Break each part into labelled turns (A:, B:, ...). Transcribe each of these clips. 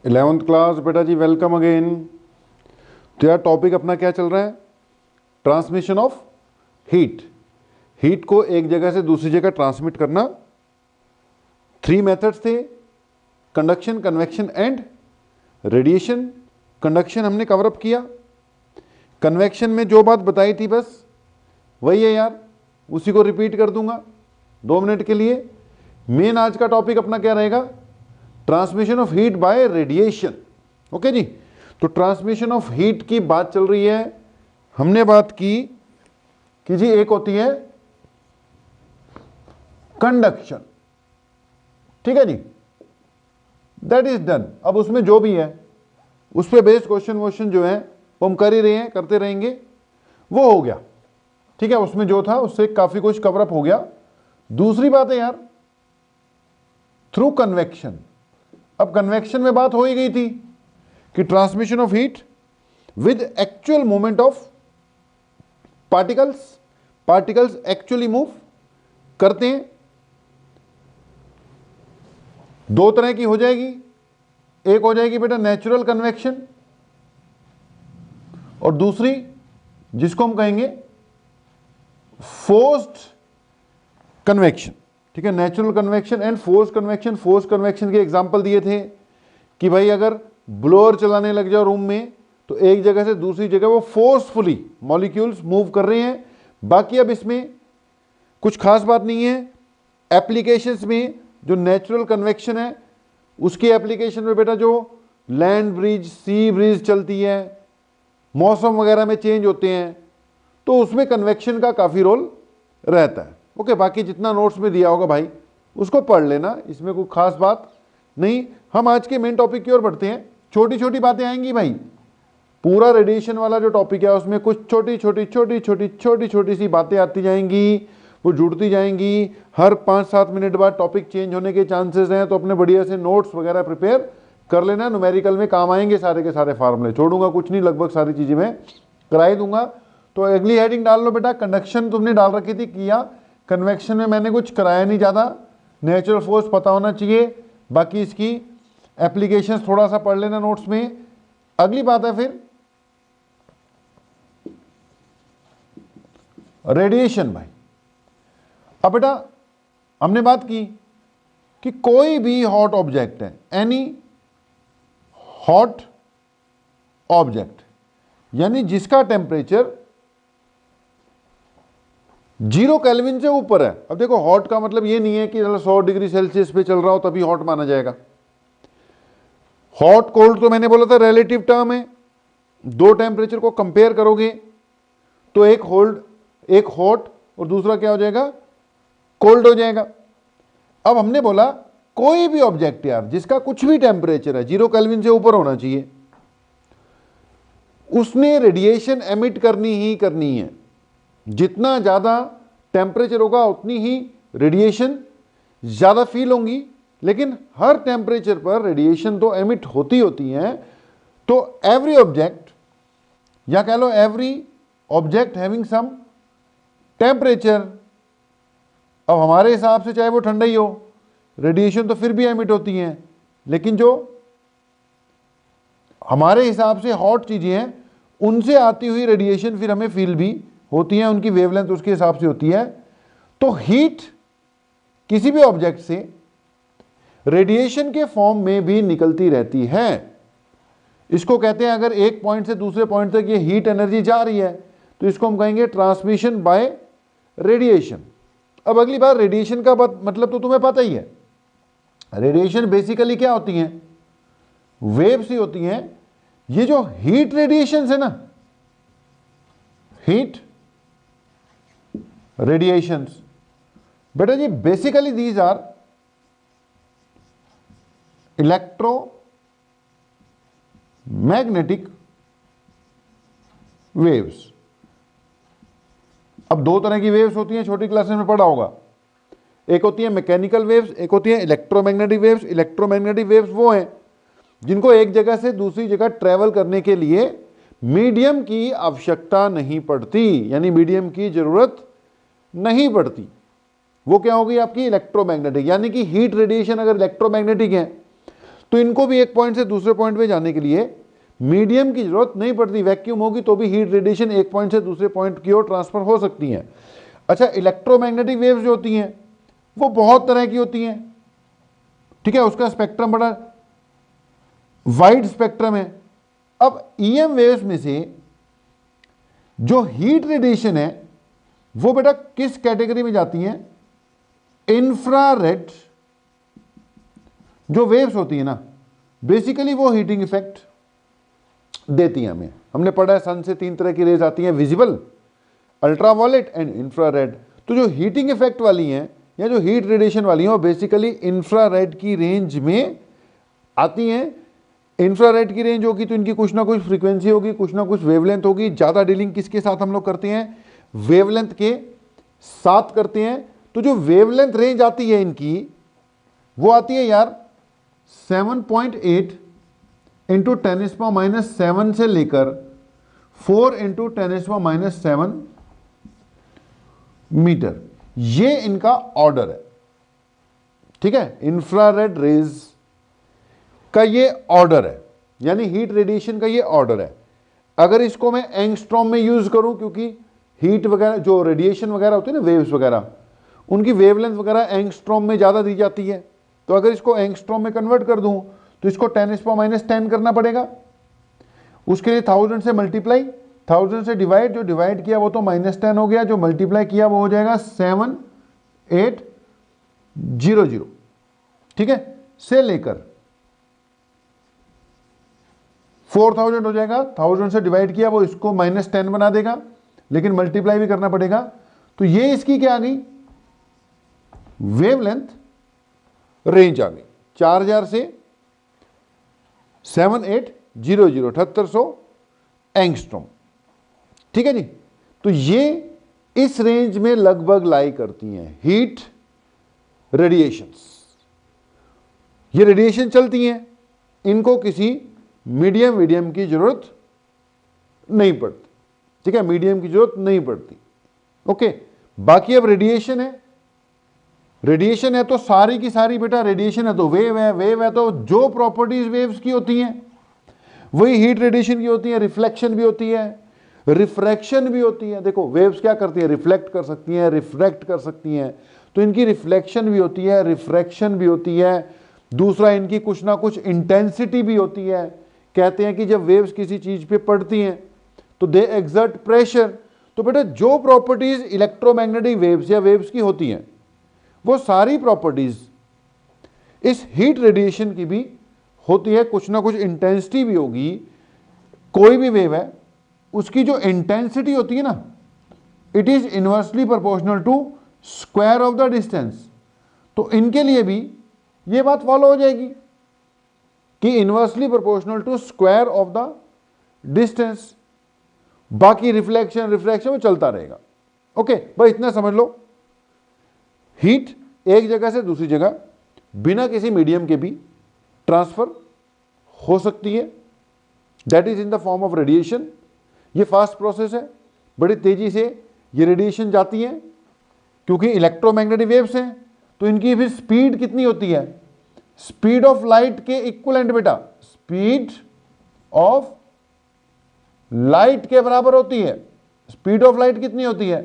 A: 11th class बेटा जी, welcome again. तो यार टॉपिक अपना क्या चल रहा है? Transmission of heat. हीट को एक जगह से दूसरी जगह ट्रांसमिट करना। 3 मेथड्स थे, conduction, convection and radiation. Conduction हमने कवर अप किया। कन्वेक्शन में जो बात बताई थी बस वही है यार, उसी को रिपीट कर दूंगा 2 मिनट के लिए। मेन आज का टॉपिक अपना क्या रहेगा? Transmission of heat by radiation. Okay जी। तो ट्रांसमिशन ऑफ हीट की बात चल रही है। हमने बात की कि जी एक होती है कंडक्शन, ठीक है जी, दैट इज डन। अब उसमें जो भी है उस पर बेस्ड क्वेश्चन जो है वो हम कर ही रहे हैं, करते रहेंगे, वो हो गया, ठीक है। उसमें जो था उससे काफी कुछ कवर अप हो गया। दूसरी बात है यार थ्रू कन्वेक्शन। अब कन्वेक्शन में बात हो ही गई थी कि transmission of heat with actual movement of particles. Particles actually move करते हैं। 2 तरह की हो जाएगी। एक हो जाएगी बेटा नेचुरल कन्वेक्शन, और दूसरी जिसको हम कहेंगे फोर्स्ड कन्वेक्शन, ठीक है। Natural convection and forced convection. Forced convection के एग्जांपल दिए थे कि भाई अगर ब्लोअर चलाने लग जाओ रूम में तो एक जगह से दूसरी जगह वो फोर्सफुली मॉलिक्यूल्स मूव कर रहे हैं। बाकी अब इसमें कुछ खास बात नहीं है। एप्लीकेशंस में जो नेचुरल कन्वेक्शन है उसकी एप्लीकेशन में बेटा जो लैंड ब्रिज, सी ब्रिज चलती है, मौसम वगैरह में चेंज होते हैं, तो उसमें कन्वेक्शन का काफी रोल रहता है। ओके, बाकी जितना नोट्स में दिया होगा भाई उसको पढ़ लेना, इसमें कोई खास बात नहीं। हम आज के मेन टॉपिक की ओर बढ़ते हैं। छोटी छोटी बातें आएंगी भाई। पूरा रेडिएशन वाला जो टॉपिक है उसमें कुछ छोटी छोटी सी बातें आती जाएंगी, वो जुड़ती जाएंगी। हर 5-7 मिनट बाद टॉपिक चेंज होने के चांसेस हैं, तो अपने बढ़िया से नोट्स वगैरह प्रिपेयर कर लेना। न्यूमेरिकल में काम आएंगे सारे के सारे फार्मूले, छोड़ूंगा कुछ नहीं, लगभग सारी चीजें मैं कराई दूंगा। तो अगली हेडिंग डाल लो बेटा। कंडक्शन तुमने डाल रखी थी, किया। कन्वेक्शन में मैंने कुछ कराया नहीं ज़्यादा। नेचुरल फोर्स पता होना चाहिए, बाकी इसकी एप्लीकेशंस थोड़ा सा पढ़ लेना नोट्स में। अगली बात है फिर रेडिएशन भाई। अब बेटा हमने बात की कि कोई भी हॉट ऑब्जेक्ट है, एनी हॉट ऑब्जेक्ट, यानी जिसका टेम्परेचर 0 केल्विन से ऊपर है। अब देखो हॉट का मतलब ये नहीं है कि 100 डिग्री सेल्सियस पे चल रहा हो तभी हॉट माना जाएगा। हॉट कोल्ड तो मैंने बोला था रिलेटिव टर्म है। 2 टेम्परेचर को कंपेयर करोगे तो एक हॉट और दूसरा क्या हो जाएगा? कोल्ड हो जाएगा। अब हमने बोला कोई भी ऑब्जेक्ट यार जिसका कुछ भी टेम्परेचर है 0 केल्विन से ऊपर होना चाहिए, उसने रेडिएशन एमिट करनी ही करनी है। जितना ज़्यादा टेम्परेचर होगा उतनी ही रेडिएशन ज़्यादा फील होंगी, लेकिन हर टेम्परेचर पर रेडिएशन तो एमिट होती हैं। तो एवरी ऑब्जेक्ट, या कह लो every object having some temperature, अब हमारे हिसाब से चाहे वो ठंडा ही हो, रेडिएशन तो फिर भी एमिट होती हैं, लेकिन जो हमारे हिसाब से हॉट चीज़ें हैं उनसे आती हुई रेडिएशन फिर हमें फील भी होती है, उनकी वेवलेंथ उसके हिसाब से होती है। तो हीट किसी भी ऑब्जेक्ट से रेडिएशन के फॉर्म में भी निकलती रहती है। इसको कहते हैं, अगर एक पॉइंट से दूसरे पॉइंट तक ये हीट एनर्जी जा रही है तो इसको हम कहेंगे ट्रांसमिशन बाय रेडिएशन। अब अगली बार रेडिएशन का मतलब तो तुम्हें पता ही है। रेडिएशन बेसिकली क्या होती हैं? वेव्स ही होती हैं। ये जो हीट रेडिएशन है ना, हीट रेडिएशंस, बेटा जी basically these are electromagnetic waves. अब 2 तरह की वेव्स होती हैं, छोटी क्लासेस में पढ़ा होगा। एक होती है मैकेनिकल वेव्स, एक होती है इलेक्ट्रोमैग्नेटिक वेव्स। इलेक्ट्रोमैग्नेटिक वेव्स वो हैं जिनको एक जगह से दूसरी जगह ट्रेवल करने के लिए मीडियम की आवश्यकता नहीं पड़ती, यानी मीडियम की जरूरत नहीं पड़ती। वो क्या होगी आपकी? इलेक्ट्रोमैग्नेटिक। यानी कि हीट रेडिएशन अगर इलेक्ट्रोमैग्नेटिक है तो इनको भी एक पॉइंट से दूसरे पॉइंट पे जाने के लिए मीडियम की जरूरत नहीं पड़ती। वैक्यूम होगी तो भी हीट रेडिएशन एक पॉइंट से दूसरे पॉइंट की ओर ट्रांसफर हो सकती है। अच्छा, इलेक्ट्रोमैग्नेटिक वेव्स जो होती हैं वो बहुत तरह की होती हैं, ठीक है, उसका स्पेक्ट्रम बड़ा वाइड स्पेक्ट्रम है। अब ईएम वेव्स में से जो हीट रेडिएशन है वो बेटा किस कैटेगरी में जाती हैं? इंफ्रारेड जो वेव्स होती है ना, बेसिकली वो हीटिंग इफेक्ट देती हैं हमें। हमने पढ़ा है सन से 3 तरह की रेज आती हैं, विजिबल, अल्ट्रावायलेट एंड इंफ्रारेड। तो जो हीटिंग इफेक्ट वाली हैं या जो हीट रेडिएशन वाली हैं वो बेसिकली इंफ्रारेड की रेंज में आती हैं। इंफ्रारेड की रेंज होगी तो इनकी कुछ ना कुछ फ्रीक्वेंसी होगी, कुछ ना कुछ वेवलेंथ होगी। ज़्यादा डीलिंग किसके साथ हम लोग करते हैं? वेवलेंथ के साथ करते हैं। तो जो वेवलेंथ रेंज आती है इनकी वो आती है यार 7.8 इंटू 10⁻⁻7 से लेकर 4 इंटू 10⁻⁻7 मीटर। ये इनका ऑर्डर है, ठीक है। इंफ्रारेड रेज का ये ऑर्डर है, यानी हीट रेडिएशन का ये ऑर्डर है। अगर इसको मैं एंगस्ट्रॉम में यूज करूं, क्योंकि हीट वगैरह जो रेडिएशन वगैरह होती है ना, वेव्स वगैरह, उनकी वेवलेंथ वगैरह एंगस्ट्रॉम में ज़्यादा दी जाती है। तो अगर इसको एंगस्ट्रॉम में कन्वर्ट कर दूं तो इसको 10⁻⁻10 करना पड़ेगा। उसके लिए 1000 से मल्टीप्लाई, 1000 से डिवाइड, जो डिवाइड किया वो तो -10 हो गया, जो मल्टीप्लाई किया वो हो जाएगा 7800, ठीक है, से लेकर 4000 हो जाएगा। 1000 से डिवाइड किया वो इसको -10 बना देगा, लेकिन मल्टीप्लाई भी करना पड़ेगा। तो ये इसकी क्या आ गई? वेवलेंथ रेंज आ गई 4000 से 7800, 7800 एंगस्ट्रॉम, ठीक है जी। तो ये इस रेंज में लगभग लाई करती हैं हीट रेडिएशंस। ये रेडिएशन चलती हैं, इनको किसी मीडियम की जरूरत नहीं पड़ती, ठीक है, मीडियम की जरूरत नहीं पड़ती। ओके, बाकी अब रेडिएशन है। रेडिएशन है तो सारी की सारी बेटा रेडिएशन है तो वेव है, वेव है तो जो प्रॉपर्टीज वेव्स की होती हैं वही हीट रेडिएशन की होती है। रिफ्लेक्शन भी होती है, रिफ्रैक्शन भी होती है। देखो वेव्स क्या करती है? रिफ्लेक्ट कर सकती हैं, रिफ्रैक्ट कर सकती हैं। तो इनकी रिफ्लेक्शन भी होती है, रिफ्रैक्शन भी होती है। दूसरा, इनकी कुछ ना कुछ इंटेंसिटी भी होती है। कहते हैं कि जब वेव्स किसी चीज पे पड़ती हैं तो दे एक्सर्ट प्रेशर। तो बेटा जो प्रॉपर्टीज इलेक्ट्रोमैग्नेटिक वेव्स या वेव्स की होती हैं वो सारी प्रॉपर्टीज इस हीट रेडिएशन की भी होती है। कुछ ना कुछ इंटेंसिटी भी होगी। कोई भी वेव है उसकी जो इंटेंसिटी होती है ना, it is inversely proportional to square of the distance. तो इनके लिए भी ये बात फॉलो हो जाएगी कि inversely proportional to square of the distance. बाकी रिफ्लेक्शन रिफ्रैक्शन वो चलता रहेगा। ओके भाई, इतना समझ लो। हीट एक जगह से दूसरी जगह बिना किसी मीडियम के भी ट्रांसफर हो सकती है, that is in the form of radiation. ये फास्ट प्रोसेस है, बड़ी तेजी से ये रेडिएशन जाती है क्योंकि इलेक्ट्रोमैग्नेटिक वेव्स हैं। तो इनकी फिर स्पीड कितनी होती है? स्पीड ऑफ लाइट के इक्वलेंट बेटा, स्पीड ऑफ लाइट के बराबर होती है। स्पीड ऑफ लाइट कितनी होती है?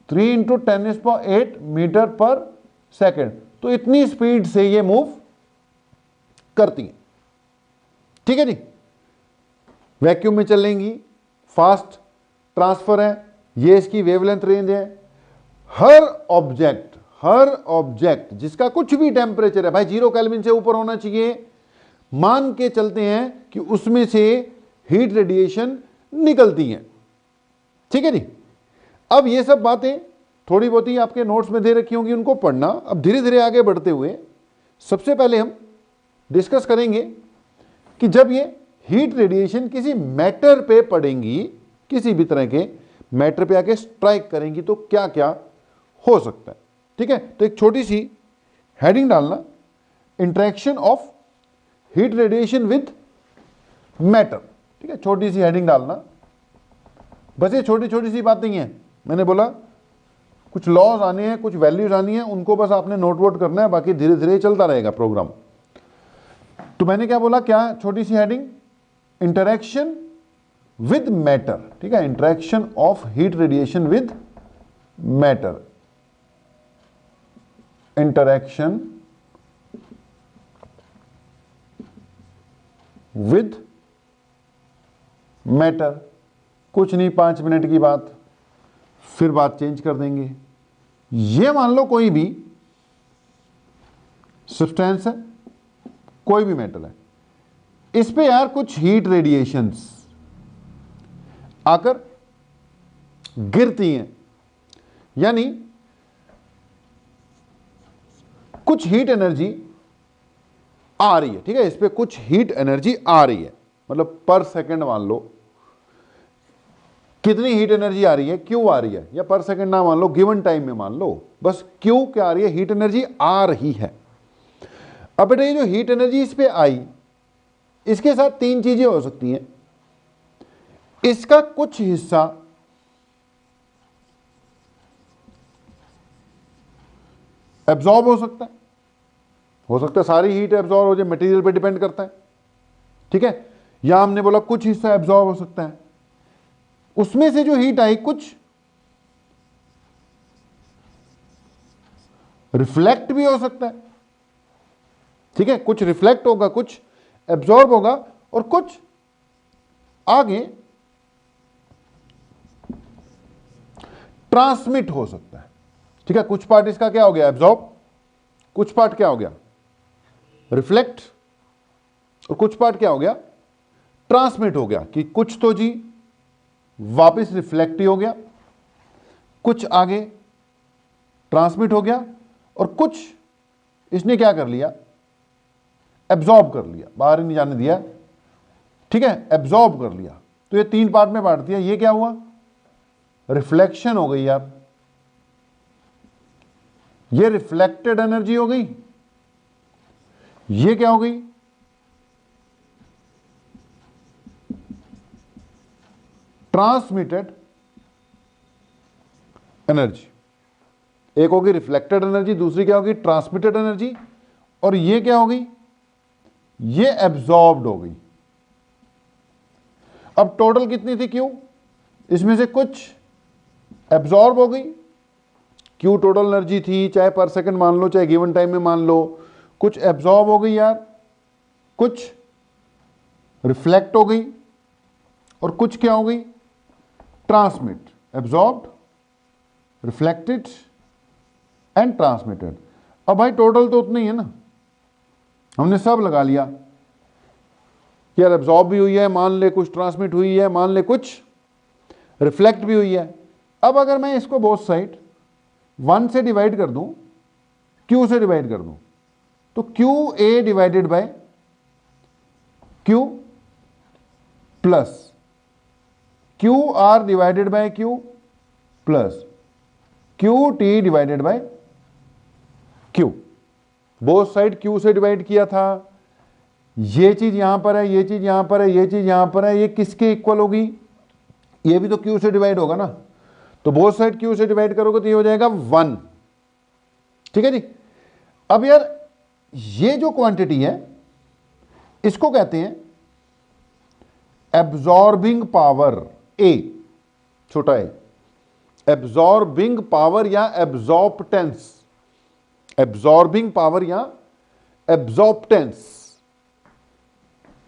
A: 3 इंटू 10⁸ मीटर पर सेकेंड। तो इतनी स्पीड से ये मूव करती है, ठीक है जी। वैक्यूम में चलेंगी, फास्ट ट्रांसफर है, ये इसकी वेवलेंथ रेंज है। हर ऑब्जेक्ट जिसका कुछ भी टेम्परेचर है भाई 0 केल्विन से ऊपर होना चाहिए, मान के चलते हैं कि उसमें से हीट रेडिएशन निकलती है, ठीक है जी। अब ये सब बातें थोड़ी बहुत ही आपके नोट्स में दे रखी होंगी, उनको पढ़ना। अब धीरे धीरे आगे बढ़ते हुए सबसे पहले हम डिस्कस करेंगे कि जब ये हीट रेडिएशन किसी मैटर पे पड़ेंगी, किसी भी तरह के मैटर पे आके स्ट्राइक करेंगी तो क्या क्या हो सकता है, ठीक है। तो एक छोटी सी हेडिंग डालना, interaction of heat radiation with matter, ठीक है, छोटी सी हेडिंग डालना। बस ये छोटी छोटी सी बातें ही हैं। मैंने बोला कुछ लॉज आने हैं, कुछ वैल्यूज आनी है, उनको बस आपने नोट वोट करना है, बाकी धीरे धीरे चलता रहेगा प्रोग्राम। तो मैंने क्या बोला, क्या छोटी सी हेडिंग, इंटरेक्शन विद मैटर, ठीक है, interaction of heat radiation with matter, interaction with matter. कुछ नहीं, 5 मिनट की बात, फिर बात चेंज कर देंगे। ये मान लो कोई भी सब्सटेंस है, कोई भी मेटल है, इस पे यार कुछ हीट रेडिएशंस आकर गिरती हैं, यानी कुछ हीट एनर्जी आ रही है, ठीक है, इस पे कुछ हीट एनर्जी आ रही है, मतलब पर सेकंड मान लो कितनी हीट एनर्जी आ रही है, क्यू आ रही है, या पर सेकंड ना मान लो, गिवन टाइम में मान लो, बस क्यू क्या आ रही है, हीट एनर्जी आ रही है। अब बेटा ये जो हीट एनर्जी इस पे आई, इसके साथ 3 चीजें हो सकती हैं। इसका कुछ हिस्सा एब्जॉर्ब हो सकता है सारी हीट एब्जॉर्ब हो जाए, मटेरियल पे डिपेंड करता है, ठीक है, या हमने बोला कुछ हिस्सा एब्जॉर्ब हो सकता है, उसमें से जो हीट आई कुछ रिफ्लेक्ट भी हो सकता है, ठीक है, कुछ रिफ्लेक्ट होगा, कुछ एब्जॉर्ब होगा, और कुछ आगे ट्रांसमिट हो सकता है, ठीक है, कुछ पार्ट इसका क्या हो गया, एब्जॉर्ब, कुछ पार्ट क्या हो गया, रिफ्लेक्ट, और कुछ पार्ट क्या हो गया, ट्रांसमिट हो गया, कि कुछ तो जी वापस रिफ्लेक्ट ही हो गया, कुछ आगे ट्रांसमिट हो गया, और कुछ इसने क्या कर लिया, एब्जॉर्ब कर लिया, बाहर ही नहीं जाने दिया, ठीक है, एब्जॉर्ब कर लिया। तो ये 3 पार्ट में बांट दिया। ये क्या हुआ, रिफ्लेक्शन हो गई यार, ये रिफ्लेक्टेड एनर्जी हो गई। ये क्या हो गई, ट्रांसमिटेड एनर्जी। एक होगी रिफ्लेक्टेड एनर्जी, दूसरी क्या होगी, ट्रांसमिटेड एनर्जी, और ये क्या हो गई, ये एब्जॉर्ब्ड हो गई। अब टोटल कितनी थी क्यू, इसमें से कुछ एब्जॉर्ब हो गई, क्यू टोटल एनर्जी थी, चाहे पर सेकंड मान लो, चाहे गिवन टाइम में मान लो, कुछ एब्जॉर्ब हो गई यार, कुछ रिफ्लेक्ट हो गई, और कुछ क्या हो गई, transmit, absorbed, reflected and transmitted. अब भाई टोटल तो उतना ही है ना, हमने सब लगा लिया, यार एब्जॉर्ब भी हुई है, मान ले कुछ ट्रांसमिट हुई है, मान ले कुछ रिफ्लेक्ट भी हुई है। अब अगर मैं इसको बोथ साइड 1 से डिवाइड कर दूं, Q से डिवाइड कर दूं, तो QA divided by Q plus QR divided by Q plus QT divided by Q। Both side Q से डिवाइड किया था, ये चीज यहां पर है, ये चीज यहां पर है, ये चीज यहां पर है, ये किसके इक्वल होगी, ये भी तो Q से डिवाइड होगा ना, तो बोथ साइड Q से डिवाइड करोगे तो ये हो जाएगा 1, ठीक है जी। अब यार ये जो क्वांटिटी है इसको कहते हैं एब्जॉर्बिंग पावर, A छोटा a, एब्जॉर्बिंग पावर या एब्जॉर्प्टेंस, एब्जॉर्बिंग पावर या एब्जॉर्प्टेंस,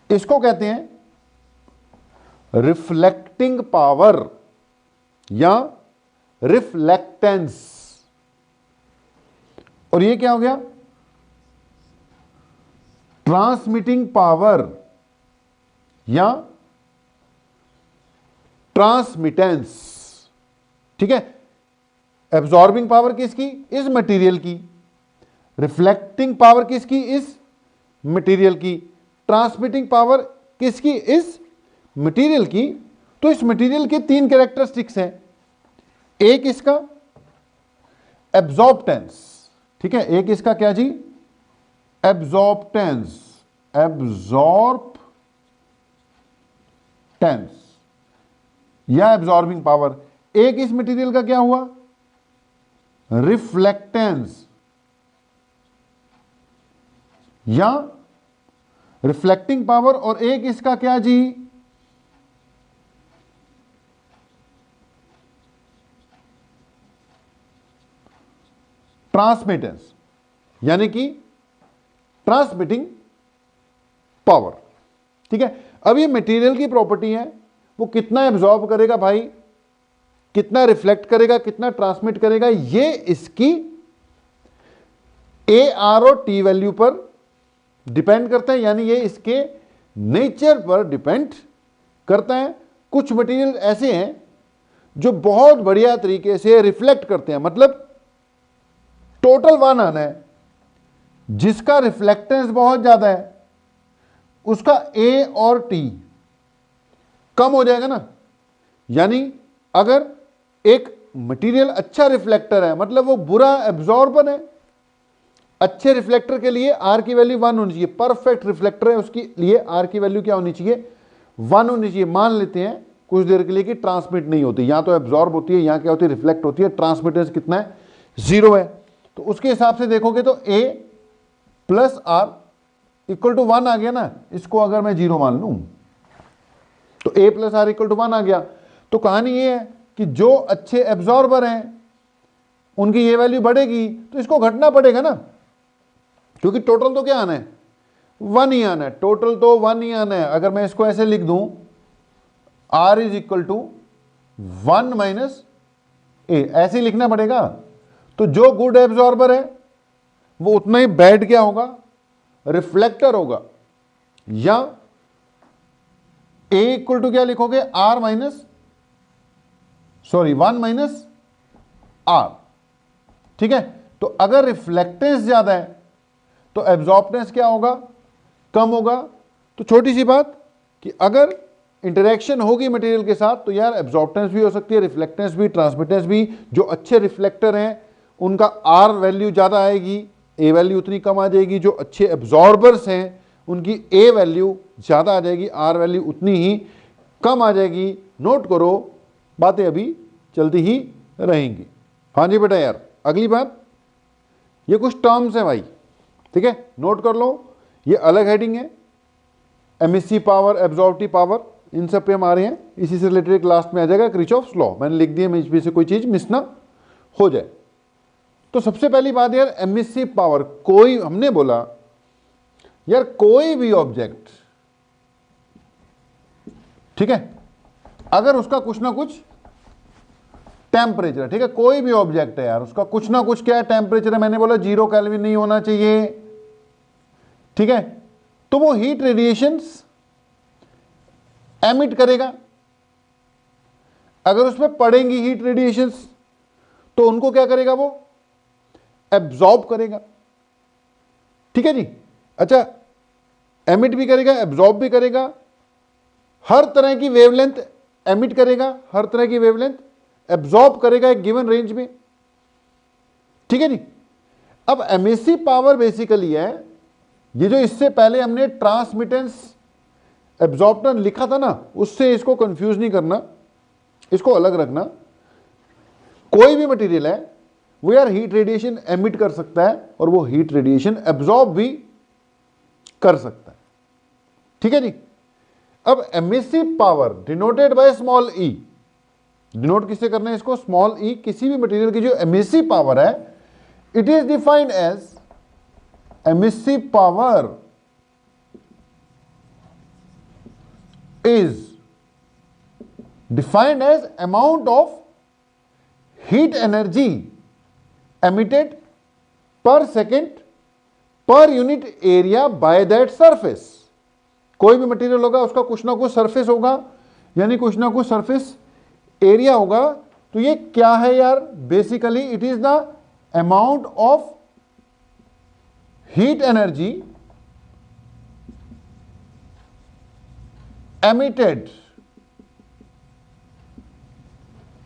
A: इसको कहते हैं रिफ्लेक्टिंग पावर या रिफ्लेक्टेंस, और ये क्या हो गया, ट्रांसमिटिंग पावर या ट्रांसमिटेंस, ठीक है। एब्जॉर्बिंग पावर किसकी, इस मटेरियल की, रिफ्लेक्टिंग पावर किसकी, इस मटेरियल की, ट्रांसमिटिंग पावर किसकी, इस मटेरियल की। तो इस मटेरियल के 3 कैरेक्टरिस्टिक्स हैं, एक इसका एब्जॉर्प्टेंस, ठीक है, एक इसका क्या जी, एब्जॉर्प्टेंस, एब्जॉर्प्टेंस या एब्जॉर्बिंग पावर। एक इस मटेरियल का क्या हुआ, रिफ्लेक्टेंस या रिफ्लेक्टिंग पावर, और एक इसका क्या जी, ट्रांसमिटेंस, यानी कि ट्रांसमिटिंग पावर। ठीक है, अब ये मटेरियल की प्रॉपर्टी है, वो कितना एब्जॉर्ब करेगा भाई, कितना रिफ्लेक्ट करेगा, कितना ट्रांसमिट करेगा, ये इसकी ए आर और टी वैल्यू पर डिपेंड करता है, यानी ये इसके नेचर पर डिपेंड करता है। कुछ मटेरियल ऐसे हैं जो बहुत बढ़िया तरीके से रिफ्लेक्ट करते हैं, मतलब टोटल वन आना है, जिसका रिफ्लेक्टेंस बहुत ज्यादा है उसका ए और टी कम हो जाएगा ना। यानी अगर एक मटेरियल अच्छा रिफ्लेक्टर है, मतलब वो बुरा एब्जॉर्बर है, अच्छे रिफ्लेक्टर के लिए आर की वैल्यू 1 होनी चाहिए। परफेक्ट रिफ्लेक्टर है उसके लिए आर की वैल्यू क्या होनी चाहिए, 1 होनी चाहिए। मान लेते हैं कुछ देर के लिए कि ट्रांसमिट नहीं होती, यहां तो एब्जॉर्ब होती है, यहां क्या होती है, रिफ्लेक्ट होती है। ट्रांसमिटेंस कितना है, 0 है। तो उसके हिसाब से देखोगे तो ए प्लस आर इक्वल टू 1 आ गया ना। इसको अगर मैं 0 मान लूं तो ए प्लस आर इक्वल टू 1 आ गया। तो कहानी ये है कि जो अच्छे एब्जॉर्बर हैं उनकी ये वैल्यू बढ़ेगी, तो इसको घटना पड़ेगा ना, क्योंकि टोटल तो क्या आना है, 1 ही आना है, टोटल तो 1 ही आना है। अगर मैं इसको ऐसे लिख दूं, R is equal to 1 minus A, ऐसे ही लिखना पड़ेगा। तो जो गुड एब्जॉर्बर है वो उतना ही बैड क्या होगा, रिफ्लेक्टर होगा। या ए इक्वल टू क्या लिखोगे, R minus sorry 1 minus R. ठीक है, तो अगर रिफ्लेक्टेंस ज्यादा है तो एब्जॉर्बनेस क्या होगा, कम होगा। तो छोटी सी बात कि अगर इंटरेक्शन होगी मटेरियल के साथ तो यार एब्जॉर्बनेस भी हो सकती है, रिफ्लेक्टेंस भी, ट्रांसमिटेंस भी। जो अच्छे रिफ्लेक्टर हैं उनका आर वैल्यू ज़्यादा आएगी, ए वैल्यू उतनी कम आ जाएगी। जो अच्छे एब्जॉर्बर्स हैं उनकी ए वैल्यू ज़्यादा आ जाएगी, आर वैल्यू उतनी ही कम आ जाएगी। नोट करो, बातें अभी चलती ही रहेंगी। हाँ जी बेटा यार, अगली बात, ये कुछ टर्म्स हैं भाई, ठीक है, नोट कर लो। ये अलग हेडिंग है, एमिसिव पावर, एब्जॉर्प्टिव पावर, इन सब पे हम आ रहे हैं। इसी से रिलेटेड एक लास्ट में आ जाएगा किरचॉफ्स लॉ, मैंने लिख दिया, इसमें से कोई चीज मिस ना हो जाए। तो सबसे पहली बात यार, एमिसिव पावर, कोई, हमने बोला यार कोई भी ऑब्जेक्ट, ठीक है, अगर उसका कुछ ना कुछ टेम्परेचर, ठीक है, कोई भी ऑब्जेक्ट है यार उसका कुछ ना कुछ क्या है, टेम्परेचर है। मैंने बोला 0 केल्विन नहीं होना चाहिए, ठीक है, तो वो हीट रेडिएशंस एमिट करेगा। अगर उसमें पड़ेंगी हीट रेडिएशंस तो उनको क्या करेगा, वो एब्जॉर्ब करेगा। ठीक है जी, अच्छा, एमिट भी करेगा, एब्जॉर्ब भी करेगा, हर तरह की वेवलेंथ एमिट करेगा, हर तरह की वेवलेंथ एब्जॉर्ब करेगा एक गिवन रेंज में। ठीक है जी। अब एमिसिव पावर बेसिकली है ये जो इससे पहले हमने ट्रांसमिटेंस एब्जॉर्प्टर लिखा था ना, उससे इसको कंफ्यूज नहीं करना, इसको अलग रखना। कोई भी मटेरियल है वो यार हीट रेडिएशन एमिट कर सकता है और वो हीट रेडिएशन एब्जॉर्ब भी कर सकता है। ठीक है जी। अब emissive power denoted by small E, denote किससे करना है इसको, स्मॉल ई। किसी भी मटेरियल की जो एमिसिव पावर है, it is defined as emissive power is defined as amount of heat energy emitted per second per unit area by that surface। कोई भी मटेरियल होगा उसका कुछ ना कुछ सरफेस होगा, यानी कुछ ना कुछ सरफेस एरिया होगा। तो ये क्या है यार, basically it is the amount of heat energy emitted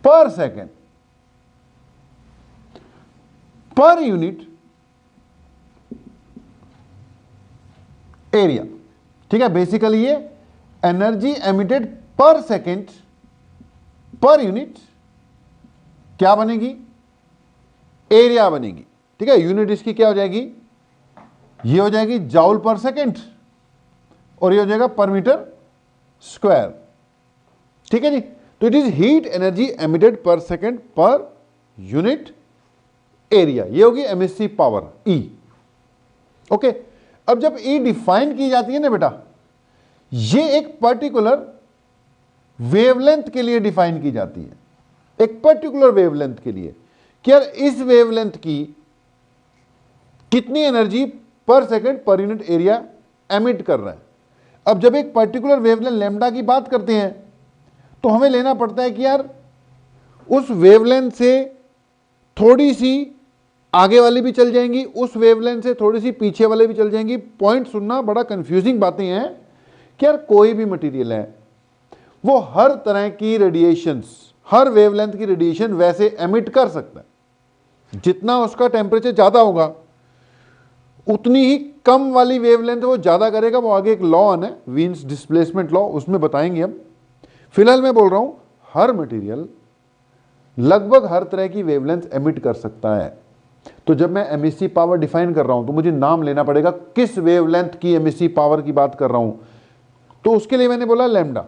A: per second per unit area. ठीक है, बेसिकली ये energy emitted per second per unit क्या बनेगी, एरिया बनेगी। ठीक है, यूनिट इसकी क्या हो जाएगी, ये हो जाएगी जाउल पर सेकेंड। और ये हो जाएगा पर मीटर स्क्वायर। ठीक है जी। तो it is heat energy emitted per second per unit area, ये होगी एमिसिव पावर E। ओके, अब जब E डिफाइन की जाती है ना बेटा, ये एक पर्टिकुलर वेवलेंथ के लिए डिफाइन की जाती है, एक पर्टिकुलर वेवलेंथ के लिए कि यार इस वेवलेंथ की कितनी energy per second per unit area emit कर रहा है। अब जब एक पर्टिकुलर वेवलेंथ लैम्डा की बात करते हैं तो हमें लेना पड़ता है कि यार उस वेवलेंथ से थोड़ी सी आगे वाली भी चल जाएंगी, उस वेवलेंथ से थोड़ी सी पीछे वाले भी चल जाएंगी। पॉइंट सुनना, बड़ा कंफ्यूजिंग बातें हैं कि यार कोई भी मटेरियल है वो हर तरह की रेडिएशंस, हर वेवलेंथ की रेडिएशन वैसे एमिट कर सकता है। जितना उसका टेम्परेचर ज़्यादा होगा उतनी ही कम वाली वेवलेंथ वो ज़्यादा करेगा। वो आगे एक लॉ आना है, वीन्स डिस्प्लेसमेंट लॉ, उसमें बताएंगे हम। फिलहाल मैं बोल रहा हूं हर मटेरियल लगभग हर तरह की वेवलेंथ एमिट कर सकता है। तो जब मैं एमिसिव पावर डिफाइन कर रहा हूं तो मुझे नाम लेना पड़ेगा किस वेवलेंथ की एमिसिव पावर की बात कर रहा हूं। तो उसके लिए मैंने बोला लैम्डा।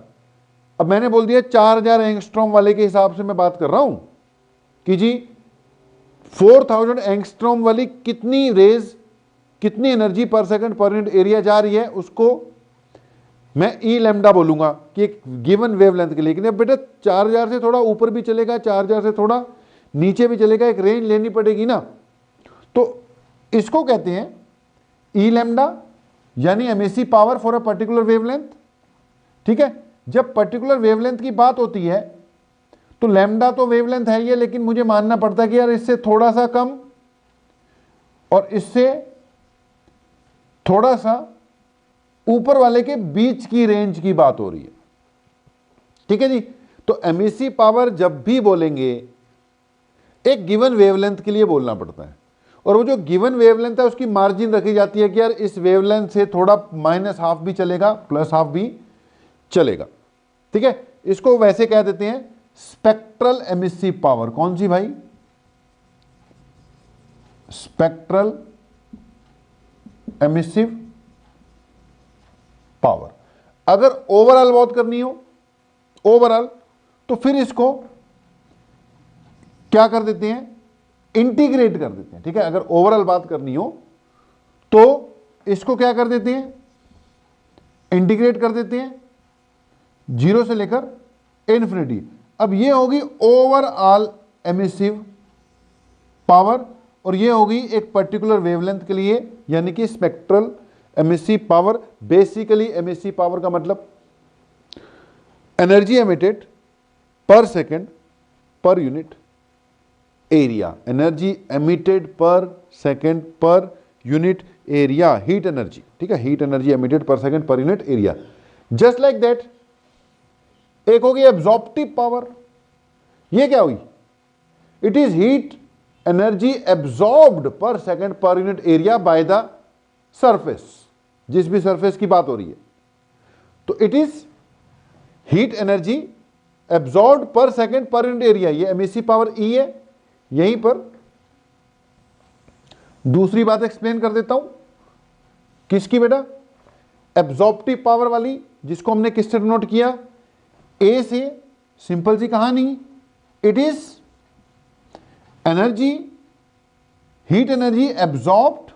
A: अब मैंने बोल दिया 4000 एंगस्ट्रॉम वाले के हिसाब से मैं बात कर रहा हूं कि जी 4000 एंगस्ट्रॉम वाली कितनी रेज, कितनी एनर्जी पर सेकंड पर यूनिट एरिया जा रही है, उसको मैं ई लैम्डा बोलूंगा कि एक गिवन वेवलेंथ के लिए। लेकिन अब बेटा 4000 से थोड़ा ऊपर भी चलेगा, 4000 से थोड़ा नीचे भी चलेगा, एक रेंज लेनी पड़ेगी ना। तो इसको कहते हैं ई लैम्डा, यानी emissive power for a particular wavelength. ठीक है, जब पर्टिकुलर वेवलेंथ की बात होती है तो लैम्डा तो वेवलेंथ है ये, लेकिन मुझे मानना पड़ता है कि यार इससे थोड़ा सा कम और इससे थोड़ा सा ऊपर वाले के बीच की रेंज की बात हो रही है। ठीक है जी। तो एमिसिव पावर जब भी बोलेंगे एक गिवन वेवलेंथ के लिए बोलना पड़ता है, और वो जो गिवन वेवलेंथ है उसकी मार्जिन रखी जाती है कि यार इस वेवलेंथ से थोड़ा -½ भी चलेगा, +½ भी चलेगा। ठीक है, इसको वैसे कह देते हैं स्पेक्ट्रल एमिसिव पावर। कौन सी भाई? Spectral emissive power. अगर ओवरऑल बात करनी हो, ओवरऑल, तो फिर इसको क्या कर देते हैं, इंटीग्रेट कर देते हैं। ठीक है, अगर ओवरऑल बात करनी हो तो इसको क्या कर देते हैं, इंटीग्रेट कर देते हैं 0 से लेकर इन्फिनिटी। अब ये होगी ओवरऑल एमिसिव पावर, और ये होगी एक पर्टिकुलर वेवलेंथ के लिए, यानी कि spectral emissive power. Basically emissive power का मतलब energy emitted per second per unit area, energy emitted per second per unit area, heat energy. ठीक है, heat energy emitted per second per unit area. Just like that एक होगी absorptive power. ये क्या हुई? It is heat energy absorbed per second per unit area by the surface, जिस भी surface की बात हो रही है। तो it is heat energy absorbed per second per unit area, ये एमिसिव पावर ई है। यहीं पर दूसरी बात एक्सप्लेन कर देता हूं, किसकी बेटा? एब्जॉर्प्टिव पावर वाली, जिसको हमने किससे नोट किया? ए से। सिंपल सी कहानी, it is energy, heat energy absorbed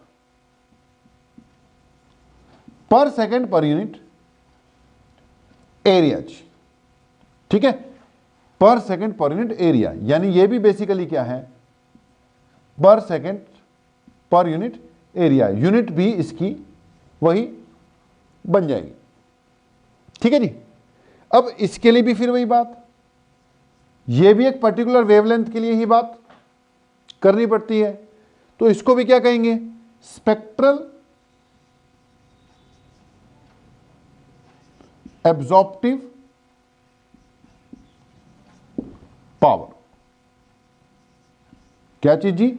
A: per second per unit areas. ठीक है, पर सेकेंड पर यूनिट एरिया, यानी ये भी बेसिकली क्या है? पर second per unit area. Unit भी इसकी वही बन जाएगी। ठीक है जी। अब इसके लिए भी फिर वही बात, ये भी एक पर्टिकुलर वेवलेंथ के लिए ही बात करनी पड़ती है। तो इसको भी क्या कहेंगे? Spectral absorptive power. क्या चीज जी?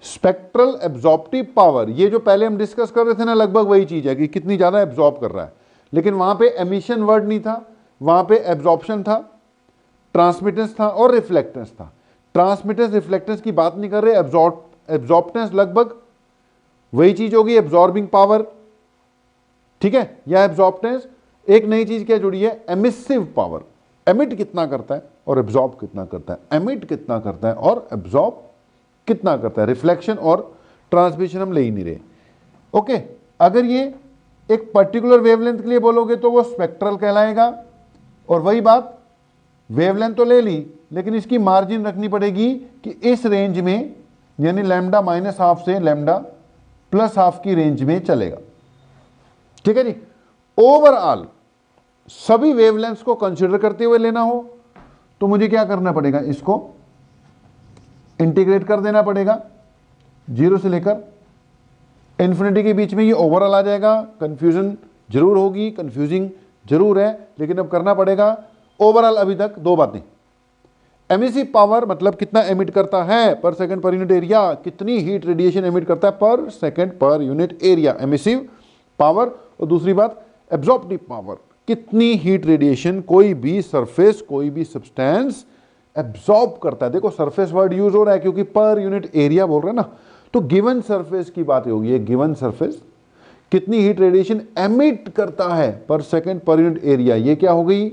A: Spectral absorptive power. ये जो पहले हम डिस्कस कर रहे थे ना, लगभग वही चीज है कि कितनी ज्यादा एब्जॉर्ब कर रहा है। लेकिन वहां पे एमिशन वर्ड नहीं था, वहां पे एब्जॉर्प्शन था, ट्रांसमिटेंस था और रिफ्लेक्टेंस था। ट्रांसमिटेंस रिफ्लेक्टेंस की बात नहीं कर रहे। एब्जॉर्प्टेंस लगभग वही चीज होगी, एब्जॉर्बिंग पावर। ठीक है, या एब्जॉर्प्टेंस। एक नई चीज क्या जुड़ी है, एमिसिव पावर, एमिट कितना करता है और एब्जॉर्ब कितना करता है, एमिट कितना करता है और एब्जॉर्ब कितना करता है। रिफ्लेक्शन और ट्रांसमिशन हम ले ही नहीं रहे। ओके, अगर ये एक पर्टिकुलर वेवलेंथ के लिए बोलोगे तो वो स्पेक्ट्रल कहलाएगा। और वही बात, वेवलेंथ तो ले ली, लेकिन इसकी मार्जिन रखनी पड़ेगी कि इस रेंज में, यानी लैम्डा -½ से लैम्डा +½ की रेंज में चलेगा। ठीक है जी। ओवरऑल सभी वेवलेंथ्स को कंसीडर करते हुए लेना हो तो मुझे क्या करना पड़ेगा, इसको इंटीग्रेट कर देना पड़ेगा 0 से लेकर इन्फिनिटी के बीच में। ये ओवरऑल आ जाएगा। कंफ्यूजन जरूर होगी, कंफ्यूजिंग जरूर है, लेकिन अब करना पड़ेगा। ओवरऑल अभी तक दो बातें, एमिसिव पावर मतलब कितना एमिट करता है पर सेकंड पर यूनिट एरिया, कितनी हीट रेडिएशन एमिट करता है पर second per unit area, emissive power. और दूसरी बात एब्जॉर्प्टिव पावर, कितनी हीट रेडिएशन कोई भी सरफेस, कोई भी सब्सटेंस एब्जॉर्ब करता है। देखो सरफेस वर्ड यूज हो रहा है क्योंकि पर यूनिट एरिया बोल रहे हैं ना, तो गिवन सरफेस की बात होगी। गिवन सरफेस कितनी हीट रेडिएशन एमिट करता है पर सेकंड पर यूनिट एरिया, ये क्या हो गई,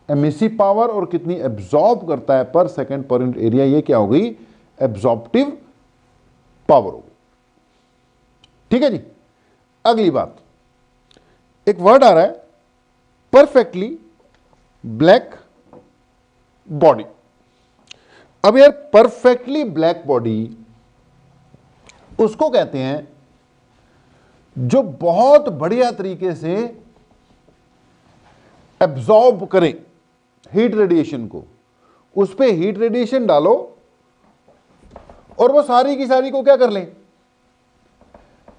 A: एमिसिव पावर। और कितनी एब्जॉर्ब करता है पर सेकंड पर यूनिट एरिया, ये क्या हो गई, एब्जॉर्प्टिव पावर हो गई। ठीक है जी। अगली बात, एक वर्ड आ रहा है परफेक्टली ब्लैक बॉडी। अब यार परफेक्टली ब्लैक बॉडी उसको कहते हैं जो बहुत बढ़िया तरीके से एब्जॉर्ब करें हीट रेडिएशन को। उस पे हीट रेडिएशन डालो और वो सारी की सारी को क्या कर ले,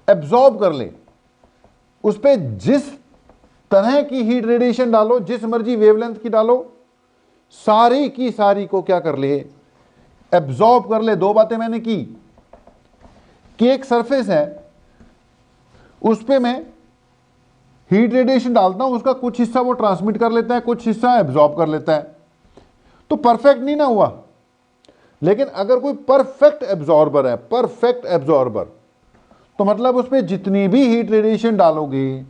A: एब्जॉर्ब कर ले। उस पे जिस तरह की हीट रेडिएशन डालो, जिस मर्जी वेवलेंथ की डालो, सारी की सारी को क्या कर ले, एब्जॉर्ब कर ले। दो बातें मैंने की कि एक सरफेस है, उस पे मैं हीट रेडिएशन डालता हूं, उसका कुछ हिस्सा वो ट्रांसमिट कर लेता है, कुछ हिस्सा एब्जॉर्ब कर लेता है, तो परफेक्ट नहीं ना हुआ। लेकिन अगर कोई परफेक्ट एब्जॉर्बर है, परफेक्ट एब्जॉर्बर, तो मतलब उस पे जितनी भी हीट रेडिएशन डालोगे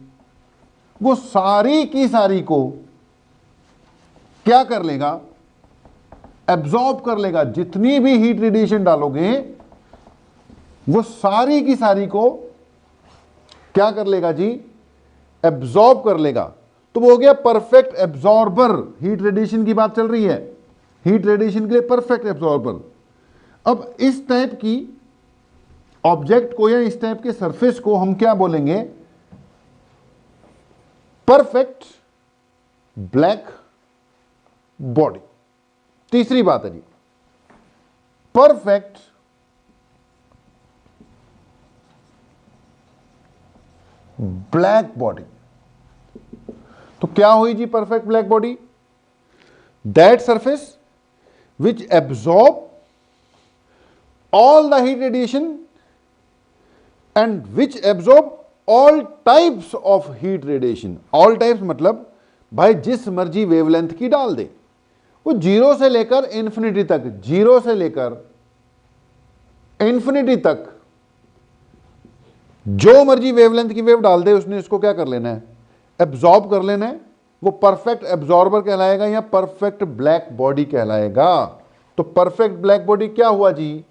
A: वो सारी की सारी को क्या कर लेगा, एब्जॉर्ब कर लेगा। जितनी भी हीट रेडिएशन डालोगे वो सारी की सारी को क्या कर लेगा जी, एब्जॉर्ब कर लेगा। तो वो हो गया परफेक्ट एब्जॉर्बर। हीट रेडिएशन की बात चल रही है, हीट रेडिएशन के लिए परफेक्ट एब्जॉर्बर। अब इस टाइप की ऑब्जेक्ट को या इस टाइप के सरफेस को हम क्या बोलेंगे, परफेक्ट ब्लैक बॉडी। तीसरी बात है जी परफेक्ट ब्लैक बॉडी। तो क्या हुई जी perfect black body, that surface which absorb all the heat radiation and which absorb all types of heat radiation। all types मतलब भाई जिस मर्जी वेवलेंथ की डाल दे, वो 0 से लेकर इंफिनिटी तक, 0 से लेकर इंफिनिटी तक जो मर्जी वेवलेंथ की वेव डाल दे, उसने इसको क्या कर लेना है, एब्जॉर्ब कर लेना है। वो परफेक्ट एब्जॉर्बर कहलाएगा या परफेक्ट ब्लैक बॉडी कहलाएगा। तो परफेक्ट ब्लैक बॉडी क्या हुआ जी,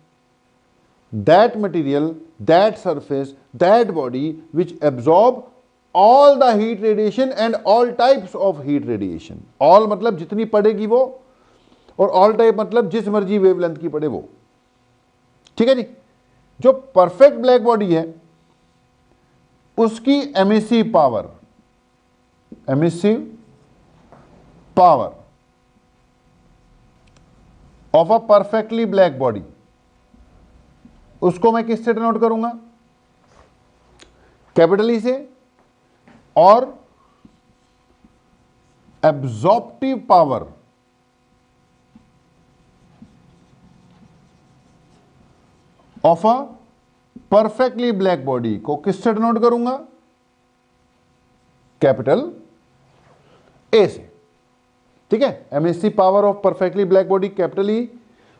A: that material, that surface, that body which absorb all the heat radiation and all types of heat radiation। all मतलब जितनी पड़ेगी वो, और all type मतलब जिस मर्जी वेवलेंथ की पड़े वो। ठीक है जी। जो परफेक्ट ब्लैक बॉडी है उसकी emissive power, emissive power of a perfectly black body, उसको मैं किससे डिनोट करूंगा, कैपिटल ई से। और absorptive power of a perfectly black body को किससे डिनोट करूंगा, कैपिटल ए से। ठीक है, emissive power of perfectly black body capital E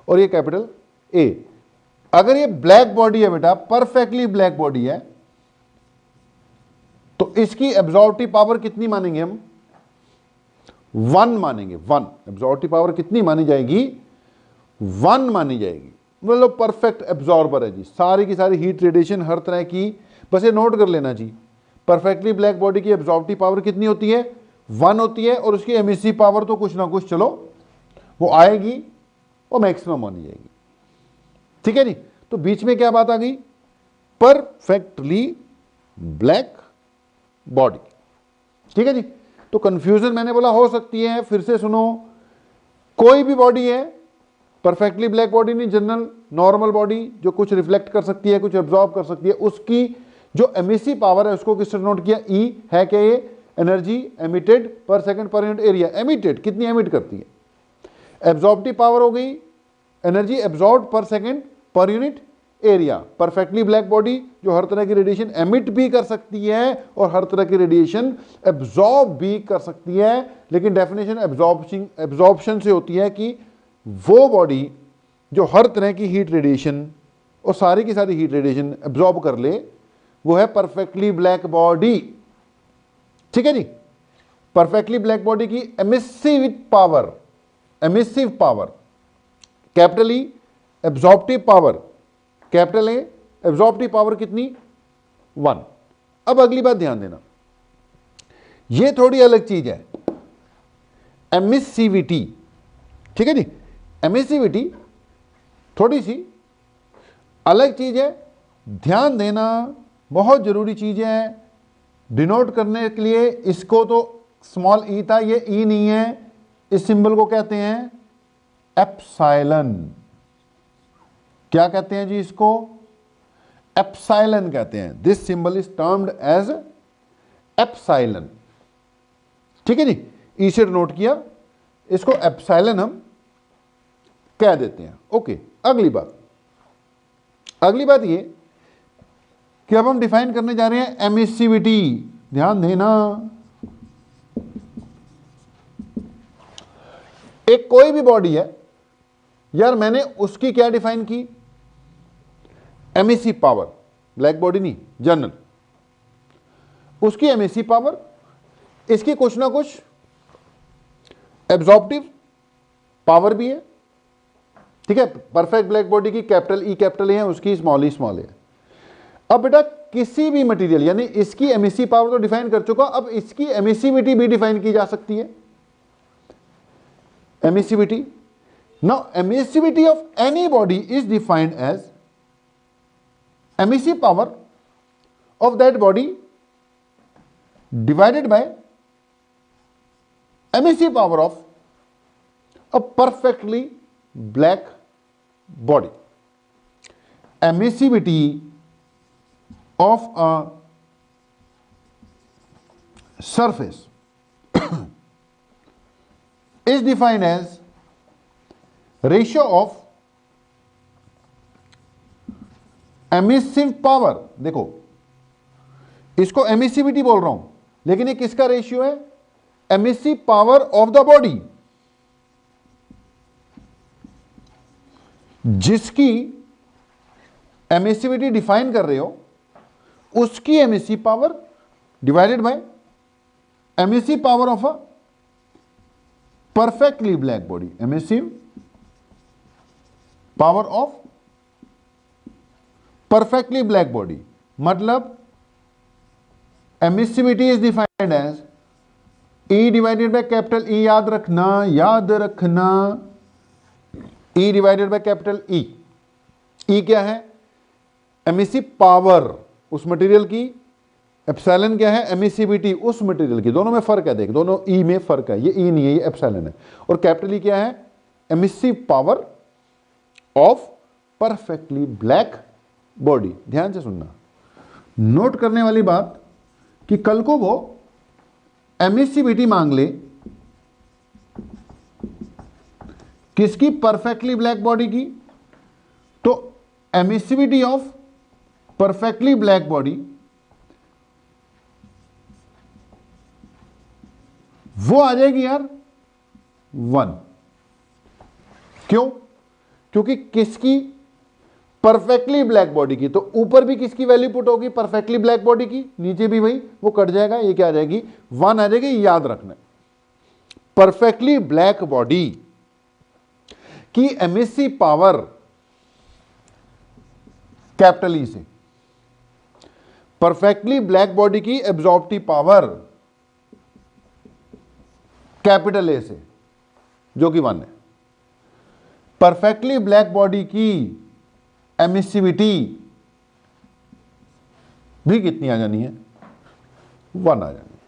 A: और ये कैपिटल ए। अगर ये ब्लैक बॉडी है बेटा, परफेक्टली ब्लैक बॉडी है, तो इसकी एब्जॉर्प्टिव पावर कितनी मानेंगे हम? 1 मानेंगे। 1 एब्जॉर्प्टिव पावर कितनी मानी जाएगी? 1 मानी जाएगी। मतलब परफेक्ट एब्जॉर्बर है जी, सारी की सारी हीट रेडिएशन हर तरह की। बस ये नोट कर लेना जी, परफेक्टली ब्लैक बॉडी की एब्जॉर्प्टिव पावर कितनी होती है? 1 होती है। और उसकी एमिसिव पावर तो कुछ ना कुछ चलो वो आएगी, वो मैक्सिमम मानी जाएगी। ठीक है जी। तो बीच में क्या बात आ गई? Perfectly black body. ठीक है जी। तो कंफ्यूजन मैंने बोला हो सकती है, फिर से सुनो, कोई भी बॉडी है, परफेक्टली ब्लैक बॉडी नहीं, जनरल नॉर्मल बॉडी जो कुछ रिफ्लेक्ट कर सकती है, कुछ एब्जॉर्ब कर सकती है, उसकी जो एमिसिव पावर है उसको किससे नोट किया? ई है क्या? ये energy emitted per second per unit area. Emitted कितनी एमिट करती है? एब्जॉर्प्टिव पावर हो गई एनर्जी एब्जॉर्ब पर second per unit area. Perfectly black body जो हर तरह की रेडिएशन एमिट भी कर सकती है और हर तरह की रेडिएशन एब्जॉर्ब भी कर सकती है, लेकिन डेफिनेशन एब्जॉर्प्शन से होती है कि वो बॉडी जो हर तरह की हीट रेडिएशन और सारी की सारी हीट रेडिएशन एब्जॉर्ब कर ले, वो है परफेक्टली ब्लैक बॉडी। ठीक है जी। परफेक्टली ब्लैक बॉडी की emissive power, emissive power capital E, absorptive power capital A, absorptive power कितनी? 1। अब अगली बात ध्यान देना, ये थोड़ी अलग चीज है, एमिसिविटी। ठीक है जी। एमिसिविटी थोड़ी सी अलग चीज है, ध्यान देना, बहुत जरूरी चीज है। डिनोट करने के लिए इसको तो स्मॉल ई था, ये ई नहीं है, इस सिंबल को कहते हैं एप्सिलॉन। क्या कहते हैं जी इसको? एप्सिलॉन कहते हैं। This symbol is termed as epsilon. ठीक है जी। ई से नोट किया, इसको एप्सिलॉन हम कह देते हैं। ओके। अगली बात ये कि अब हम डिफाइन करने जा रहे हैं एमिसिविटी। ध्यान देना, एक कोई भी बॉडी है यार, मैंने उसकी क्या डिफाइन की? Emissive power. ब्लैक बॉडी नहीं, जनरल, उसकी एमिसिव पावर, इसकी कुछ ना कुछ एब्जॉर्प्टिव पावर भी है। ठीक है। परफेक्ट ब्लैक बॉडी की कैपिटल ई कैपिटल है, उसकी स्मॉल ई स्मॉल है। अब बेटा किसी भी मटेरियल, यानी इसकी एमिसिव पावर तो डिफाइन कर चुका, अब इसकी एमिसिविटी भी डिफाइन की जा सकती है। Emissivity, now emissivity of any body is defined as emissive power of that body divided by emissive power of a perfectly black body. Emissivity of a surface is defined as ratio of emissive power। देखो, इसको emissivity बोल रहा हूं, लेकिन ये किसका ratio है? Emissive power of the body, जिसकी एमिसिविटी डिफाइन कर रहे हो, उसकी emissive power divided by emissive power of a perfectly black body. Emissive power of perfectly black body, मतलब emissivity is defined as E divided by capital E. याद रखना, याद रखना, E divided by capital E. E क्या है? Emissive power उस material की। Epsilon क्या है? एमिसिविटी उस मटेरियल की। दोनों में फर्क है, देख, दोनों ई में फर्क है, ये ई नहीं है, ये एप्सिलॉन है। और कैपिटल ई क्या है? Emissive power of perfectly black body. ध्यान से सुनना, नोट करने वाली बात कि कल को वो एमिसिविटी मांग ले किसकी? परफेक्टली ब्लैक बॉडी की। तो emissivity of perfectly black body वो आ जाएगी यार 1। क्यों? क्योंकि किसकी परफेक्टली ब्लैक बॉडी की, तो ऊपर भी किसकी वैल्यू पुट होगी, परफेक्टली ब्लैक बॉडी की, नीचे भी भाई वो कट जाएगा, ये क्या आ जाएगी 1 आ जाएगी। याद रखना परफेक्टली ब्लैक बॉडी की एमिसी पावर कैपिटल ई से, परफेक्टली ब्लैक बॉडी की एब्जॉर्प्टिव पावर कैपिटल ए से जो कि 1 है। परफेक्टली ब्लैक बॉडी की एमिसिविटी भी कितनी आ जानी है, 1 आ जानी है।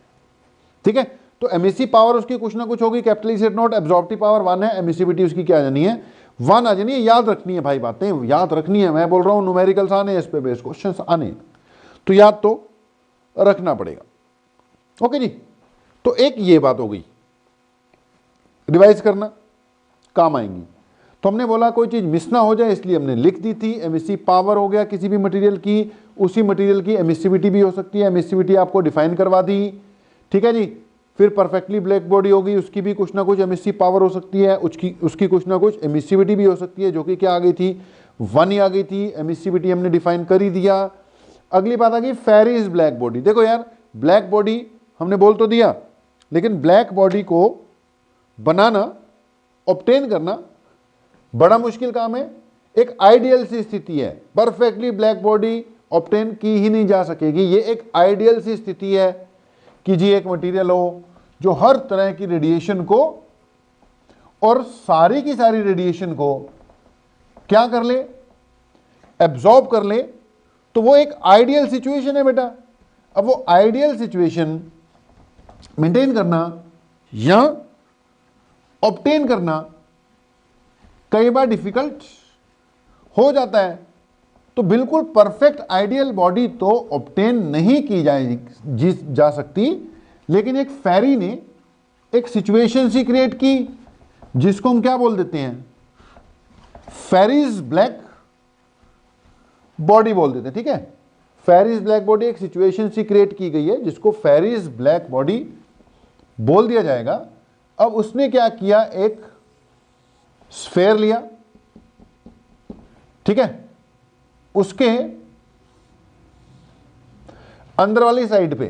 A: ठीक है, तो एमिसिव पावर उसकी कुछ ना कुछ होगी, capital E set note, absorptive power 1 है, एमिसिविटी उसकी क्या आ जानी है 1 आ जानी है। याद रखनी है भाई, बातें याद रखनी है, मैं बोल रहा हूं न्यूमेरिकल्स आने, इस पे बेस क्वेश्चंस आने, तो याद तो रखना पड़ेगा। ओके जी, तो एक ये बात हो गई, रिवाइज करना काम आएंगी। तो हमने बोला कोई चीज मिस ना हो जाए इसलिए हमने लिख दी थी, एमिसिव पावर हो गया किसी भी मटेरियल की, उसी मटेरियल की एमिसिविटी भी हो सकती है, एमिसिविटी आपको डिफाइन करवा दी। ठीक है जी, फिर परफेक्टली ब्लैक बॉडी होगी, उसकी भी कुछ ना कुछ एमिसिव पावर हो सकती है, उसकी कुछ ना कुछ एमिसिविटी भी हो सकती है, जो कि क्या आ गई थी 1 ही आ गई थी, एमिसिविटी हमने डिफाइन कर ही दिया। अगली बात आ गई फेरिस ब्लैक बॉडी। देखो यार, ब्लैक बॉडी हमने बोल तो दिया, लेकिन ब्लैक बॉडी को बनाना, ऑब्टेन करना बड़ा मुश्किल काम है। एक आइडियल सी स्थिति है, परफेक्टली ब्लैक बॉडी ऑब्टेन की ही नहीं जा सकेगी। ये एक आइडियल सी स्थिति है कि जी एक मटेरियल हो जो हर तरह की रेडिएशन को और सारी की सारी रेडिएशन को क्या कर ले, एब्जॉर्ब कर ले, तो वो एक आइडियल सिचुएशन है बेटा। अब वो आइडियल सिचुएशन मेंटेन करना या ऑब्टेन करना कई बार डिफिकल्ट हो जाता है। तो बिल्कुल परफेक्ट आइडियल बॉडी तो ऑब्टेन नहीं की जा सकती, लेकिन एक फेरी ने एक सिचुएशन सी क्रिएट की जिसको हम क्या बोल देते हैं, फेरिस ब्लैक बॉडी बोल देते हैं। ठीक है, फेरिस ब्लैक बॉडी एक सिचुएशन सी क्रिएट की गई है जिसको फेरिस ब्लैक बॉडी बोल दिया जाएगा। अब उसने क्या किया, एक स्फेयर लिया, ठीक है, उसके अंदर वाली साइड पे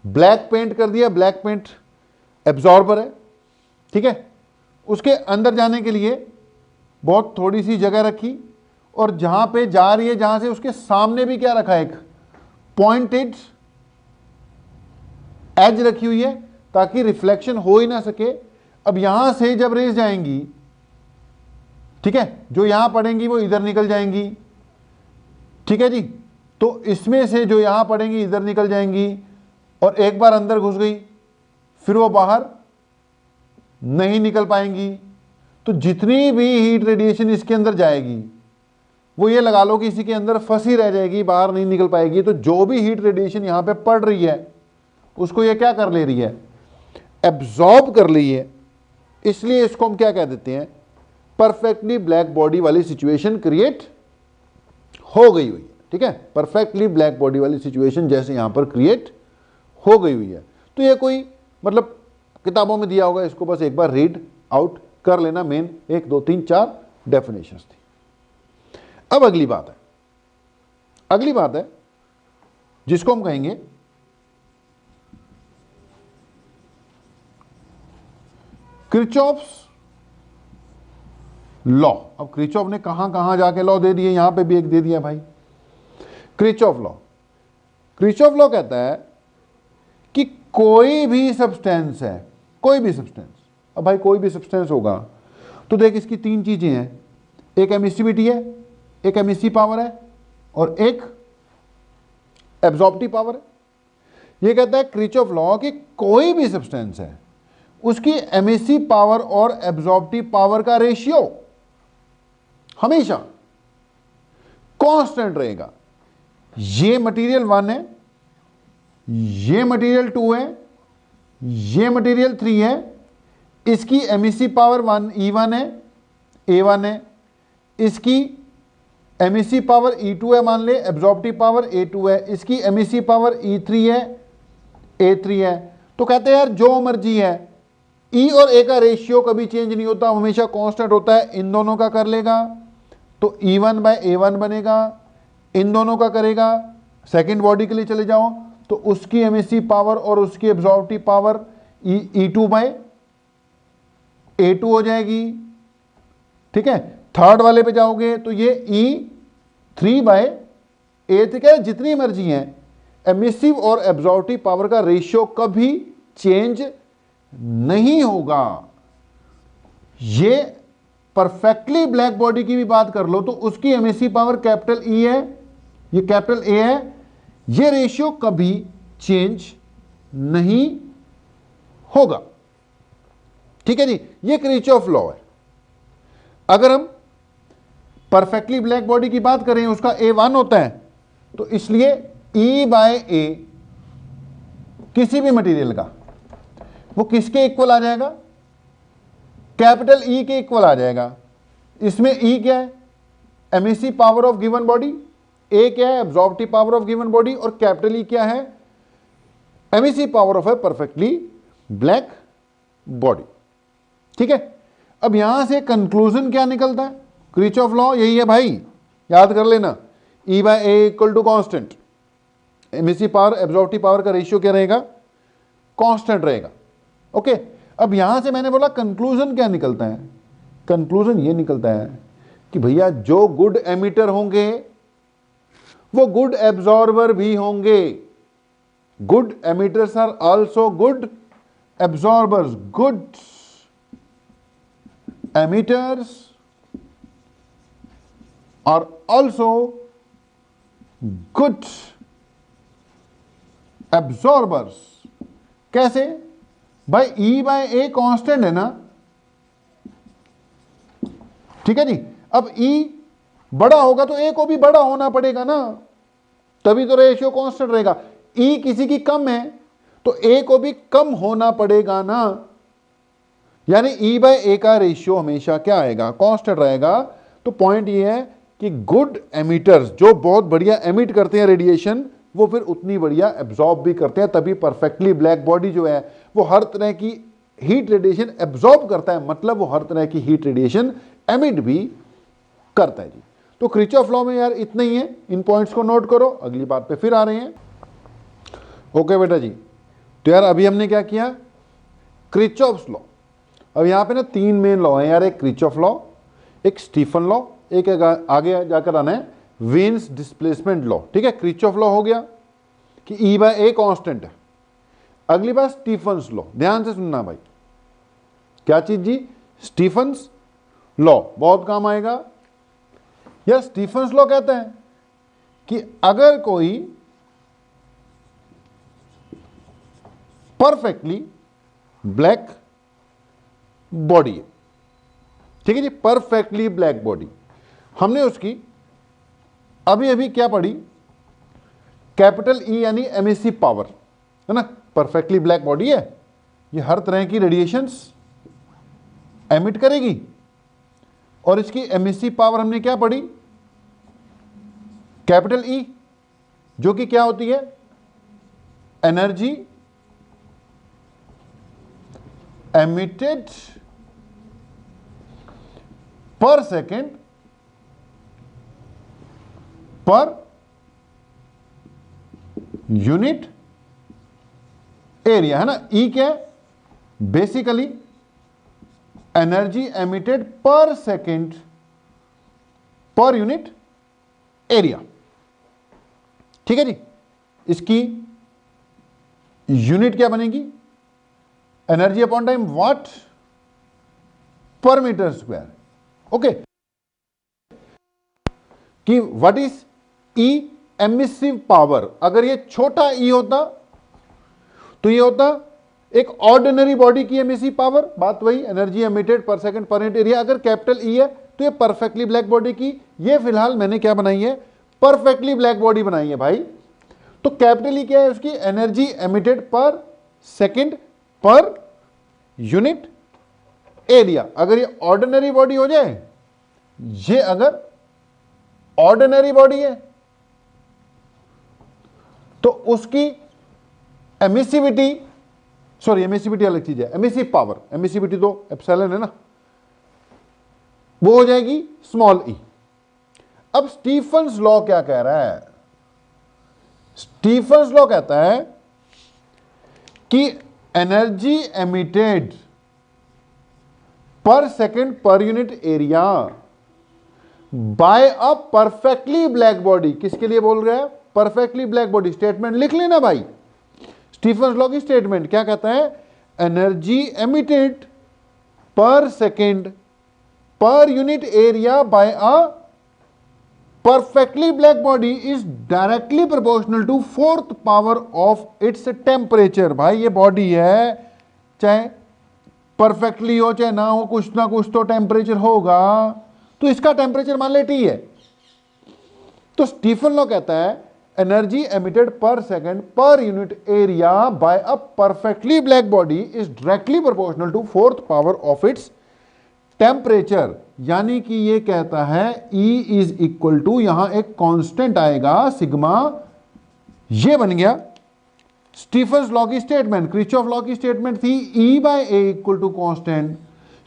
A: ब्लैक पेंट कर दिया, ब्लैक पेंट एब्जॉर्बर है, ठीक है। उसके अंदर जाने के लिए बहुत थोड़ी सी जगह रखी, और जहां पे जा रही है, जहां से उसके सामने भी क्या रखा है, एक पॉइंटेड एज रखी हुई है ताकि रिफ्लेक्शन हो ही ना सके। अब यहां से जब रेज जाएंगी, ठीक है, जो यहां पड़ेंगी वो इधर निकल जाएंगी, ठीक है जी। तो इसमें से जो यहां पड़ेंगी इधर निकल जाएंगी, और एक बार अंदर घुस गई फिर वो बाहर नहीं निकल पाएंगी। तो जितनी भी हीट रेडिएशन इसके अंदर जाएगी वो ये लगा लो कि इसी के अंदर फंसी रह जाएगी, बाहर नहीं निकल पाएगी। तो जो भी हीट रेडिएशन यहां पे पड़ रही है उसको ये क्या कर ले रही है, एब्जॉर्ब कर ली है। इसलिए इसको हम क्या कह देते हैं, परफेक्टली ब्लैक बॉडी वाली सिचुएशन क्रिएट हो गई हुई है। ठीक है, परफेक्टली ब्लैक बॉडी वाली सिचुएशन जैसे यहां पर क्रिएट हो गई हुई है। तो ये कोई मतलब किताबों में दिया होगा, इसको बस एक बार रीड आउट कर लेना। मेन 1 2 3 4 डेफिनेशंस थी। अब अगली बात है जिसको हम कहेंगे किरचॉफ्स लॉ। अब किरचॉफ ने कहां कहां जाके लॉ दे दिए, यहां पे भी एक दे दिया भाई, किरचॉफ लॉ। किरचॉफ लॉ कहता है कि कोई भी सब्सटेंस है, कोई भी सब्सटेंस, अब भाई कोई भी सब्सटेंस होगा तो देख इसकी 3 चीजें हैं, एक एमिसिविटी है, एक एमिसिव पावर है, और एक एब्जॉर्प्टिव पावर है। यह कहता है किरचॉफ लॉ कि कोई भी सब्सटेंस है उसकी एमिसिव पावर और एब्जॉर्प्टिव पावर का रेशियो हमेशा कांस्टेंट रहेगा। ये मटेरियल 1 है, ये मटेरियल 2 है, ये मटेरियल 3 है, इसकी एमिसिव पावर E1 है, A1 है, इसकी एमिसिव पावर E2 है, मान ले, एब्जॉर्प्टिव पावर A2 है, इसकी एमिसिव पावर E3 है, A3 है। तो कहते हैं यार जो मर्जी है, E और A का रेशियो कभी चेंज नहीं होता, हमेशा कांस्टेंट होता है, इन दोनों का कर लेगा तो E1/A1 बनेगा, इन दोनों का करेगा, सेकेंड बॉडी के लिए चले जाओ तो उसकी एमिसिव पावर और उसकी एब्जॉर्प्टिव पावर E2/A2 हो जाएगी। ठीक है, थर्ड वाले पे जाओगे तो ये E3/A, क्या जितनी मर्जी है, एमिसिव और एब्जॉर्प्टिव पावर का रेशियो कभी चेंज नहीं होगा। ये परफेक्टली ब्लैक बॉडी की भी बात कर लो तो उसकी एमिसिव पावर कैपिटल E है, ये कैपिटल A है, ये रेशियो कभी चेंज नहीं होगा। ठीक है जी, ये किरचॉफ लॉ है। अगर हम परफेक्टली ब्लैक बॉडी की बात करें, उसका A1 होता है, तो इसलिए E/A किसी भी मटेरियल का वो किसके इक्वल आ जाएगा, कैपिटल E के इक्वल आ जाएगा। इसमें E क्या है, emissive power of given body, A क्या है, absorptive power of given body, और कैपिटल E क्या है, emissive power of A perfectly black body. ठीक है, अब यहां से कंक्लूजन क्या निकलता है, किरचॉफ लॉ यही है भाई, याद कर लेना, E/A equal to constant, emissive power absorptive power का रेशियो क्या रहेगा, कांस्टेंट रहेगा। ओके, अब यहां से मैंने बोला कंक्लूजन क्या निकलता है, कंक्लूजन ये निकलता है कि भैया जो गुड एमिटर होंगे वो गुड एब्जॉर्बर भी होंगे। Good emitters are also good absorbers, good emitters are also good absorbers. कैसे भाई, E/A कांस्टेंट है ना, ठीक है जी। अब E बड़ा होगा तो A को भी बड़ा होना पड़ेगा ना, तभी तो रेशियो कांस्टेंट रहेगा। E किसी की कम है तो A को भी कम होना पड़ेगा ना, यानी E/A का रेशियो हमेशा क्या आएगा, कांस्टेंट रहेगा। तो पॉइंट ये है कि गुड एमिटर्स जो बहुत बढ़िया एमिट करते हैं रेडिएशन, वो फिर उतनी बढ़िया एब्जॉर्ब भी करते हैं, तभी परफेक्टली ब्लैक बॉडी जो है वो हर तरह की हीट रेडिएशन एब्जॉर्ब करता है, मतलब वो हर तरह की हीट रेडिएशन एमिट भी करता है जी। तो किरचॉफ लॉ में यार इतना ही है, इन पॉइंट्स को नोट करो, अगली बात पे फिर आ रहे हैं। ओके बेटा जी, तो यार अभी हमने क्या किया, किरचॉफ्स लॉ। अब यहां पे ना तीन मेन लॉ है यार, एक किरचॉफ लॉ, एक स्टीफन लॉ, एक आगे जाकर आना है वेन्स डिस्प्लेसमेंट लॉ। ठीक है, किरचॉफ लॉ हो गया कि E/A कांस्टेंट है। अगली बात स्टीफन्स लॉ, ध्यान से सुनना भाई, क्या चीज जी, स्टीफन्स लॉ बहुत काम आएगा। यह स्टीफन्स लॉ कहता है कि अगर कोई परफेक्टली ब्लैक बॉडी है, ठीक है जी, परफेक्टली ब्लैक बॉडी, हमने उसकी अभी अभी क्या पढ़ी, कैपिटल E यानी एमिसिव पावर है ना, परफेक्टली ब्लैक बॉडी है, ये हर तरह की रेडिएशंस एमिट करेगी, और इसकी एमिसिव पावर हमने क्या पढ़ी, कैपिटल E, जो कि क्या होती है, energy emitted per second per unit area, है ना। E क्या है, basically energy emitted per second per unit area. ठीक है जी, इसकी यूनिट क्या बनेगी, एनर्जी अपॉन टाइम वाट पर मीटर स्क्वायर। ओके, कि what is E emissive power. अगर ये छोटा E होता तो ये होता एक ऑर्डिनरी बॉडी की एमिसिव पावर, बात वही, energy emitted per second per unit area. अगर कैपिटल E है तो ये परफेक्टली ब्लैक बॉडी की, ये फिलहाल मैंने क्या बनाई है, परफेक्टली ब्लैक बॉडी बनाई है भाई। तो कैपिटल E क्या है, उसकी energy emitted per second per unit area. अगर ये ऑर्डिनरी बॉडी हो जाए, ये अगर ऑर्डिनरी बॉडी है तो उसकी एमिसिविटी, सॉरी एमिसिविटी अलग चीज है, एमिसिव पावर, एमिसिविटी तो एप्सिलॉन है ना, वो हो जाएगी स्मॉल E। अब स्टीफन्स लॉ क्या कह रहा है? स्टीफन्स लॉ कहता है कि energy emitted per second per unit area by a perfectly black body, किसके लिए बोल रहा है? Perfectly black body. स्टेटमेंट लिख लेना भाई, स्टीफन्स लॉ की स्टेटमेंट क्या कहता है? Energy emitted per second per unit area by a perfectly black body is directly proportional to fourth power of its temperature। भाई ये बॉडी है, चाहे परफेक्टली हो चाहे ना हो, कुछ ना कुछ तो टेम्परेचर होगा, तो इसका टेम्परेचर मान ले T है। तो स्टीफन लॉ कहता है energy emitted per second per unit area by a perfectly black body is directly proportional to fourth power of its temperature. यानी कि ये कहता है E इज इक्वल टू, यहां एक कांस्टेंट आएगा सिग्मा, ये बन गया स्टीफन्स लॉ की स्टेटमेंट। क्रिचॉफ लॉ की स्टेटमेंट थी E by A equal to constant,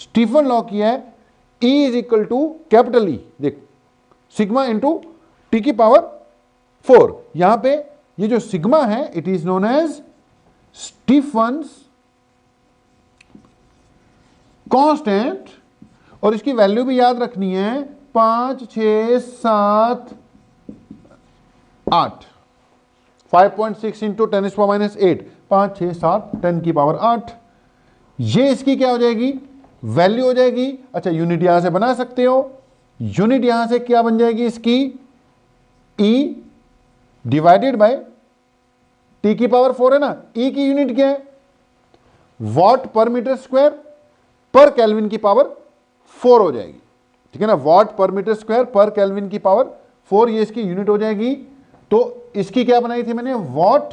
A: Stefan law की है E is equal to capital E, देख सिग्मा इंटू टी की पावर 4। यहां पे ये जो सिग्मा है it is known as Stefan's constant, और इसकी वैल्यू भी याद रखनी है 5, 6, 7, 8, 5.6 इंटू 10⁻⁸, 5, 6, 7, 10 की पावर 8। ये इसकी क्या हो जाएगी? वैल्यू हो जाएगी। अच्छा यूनिट यहां से बना सकते हो, यूनिट यहां से क्या बन जाएगी इसकी? E डिवाइडेड बाय T की पावर 4 है ना। E की यूनिट क्या है? वॉट पर मीटर स्क्वायर पर केल्विन की पावर 4 हो जाएगी, ठीक है ना। वॉट पर मीटर स्क्वायर पर केल्विन की पावर 4 ये इसकी यूनिट हो जाएगी। तो इसकी क्या बनाई थी मैंने? वॉट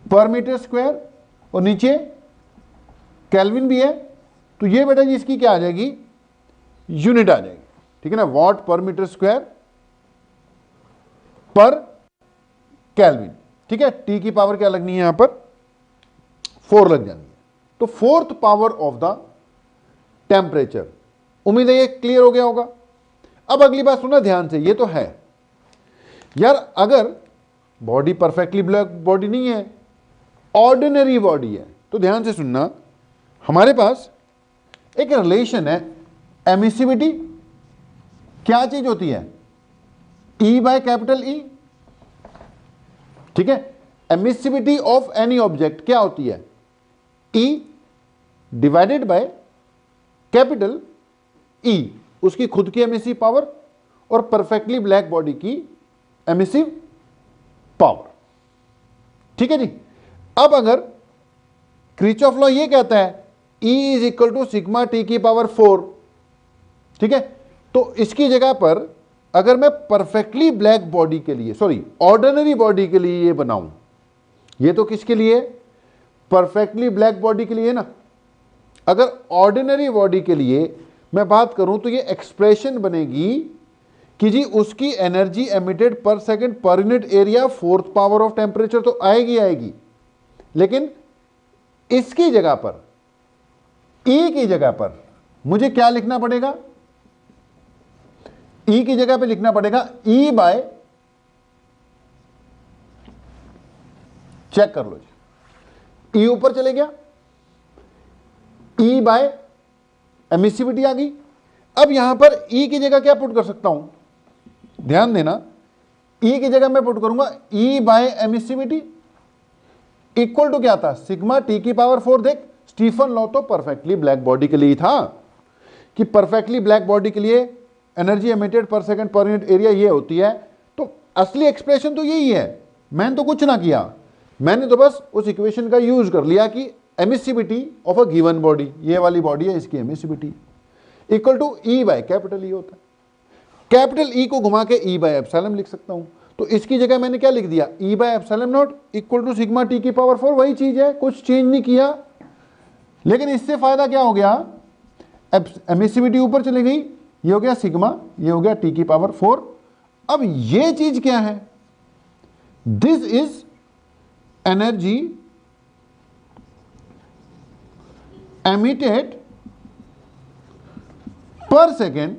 A: पर मीटर स्क्वायर, और नीचे केल्विन भी है, तो ये बेटा जी इसकी क्या आ जाएगी? यूनिट आ जाएगी, ठीक है ना। वॉट पर मीटर स्क्वायर पर केल्विन, ठीक है। टी की पावर क्या लगनी है यहां पर? 4 लग जानी है। तो fourth power of the temperature. उम्मीद है ये क्लियर हो गया होगा। अब अगली बात सुना ध्यान से, ये तो है यार, अगर बॉडी परफेक्टली ब्लैक बॉडी नहीं है, ऑर्डिनरी बॉडी है, तो ध्यान से सुनना, हमारे पास एक रिलेशन है एमिसिविटी। क्या चीज होती है? E बाय कैपिटल E, ठीक है। एमिसिविटी ऑफ एनी ऑब्जेक्ट क्या होती है? E divided by capital E, उसकी खुद की एमिसिव पावर और परफेक्टली ब्लैक बॉडी की एमिसिव पावर, ठीक है जी। अब अगर क्रिचॉफ लॉ ये कहता है E is equal to sigma T की पावर 4, ठीक है, तो इसकी जगह पर अगर मैं परफेक्टली ब्लैक बॉडी के लिए, सॉरी ऑर्डिनरी बॉडी के लिए ये बनाऊं, ये तो किसके लिए? परफेक्टली ब्लैक बॉडी के लिए ना। अगर ऑर्डिनरी बॉडी के लिए मैं बात करूं तो ये एक्सप्रेशन बनेगी कि जी उसकी energy emitted per second per unit area fourth power of temperature तो आएगी, लेकिन इसकी जगह पर E की जगह पर मुझे क्या लिखना पड़ेगा? E की जगह पे लिखना पड़ेगा E बाय, चेक कर लो जी, E ऊपर चले गया, E बाय एमिसिविटी आ गई। अब यहां पर E की जगह क्या पुट कर सकता हूं? ध्यान देना, E की जगह मैं पुट करूंगा E by emissivity equal to क्या था? सिग्मा टी की पावर 4। देख स्टीफन लॉ तो परफेक्टली ब्लैक बॉडी के लिए था कि परफेक्टली ब्लैक बॉडी के लिए energy emitted per second per unit area ये होती है। तो असली एक्सप्रेशन तो यही है, मैंने तो कुछ ना किया, मैंने तो बस उस इक्वेशन का यूज कर लिया कि emissivity of a given body, ये वाली बॉडी है, इसकी emissivity equal to E by capital E होता है। कैपिटल E को घुमा के E बाय एप्सिलॉन लिख सकता हूं। तो इसकी जगह मैंने क्या लिख दिया? E by epsilon not equal to sigma T की पावर 4, वही चीज है, कुछ चेंज नहीं किया। लेकिन इससे फायदा क्या हो गया? एमिसिविटी ऊपर चली गई, ये हो गया सिग्मा, ये हो गया टी की पावर 4। अब ये चीज क्या है? This is energy emitted per second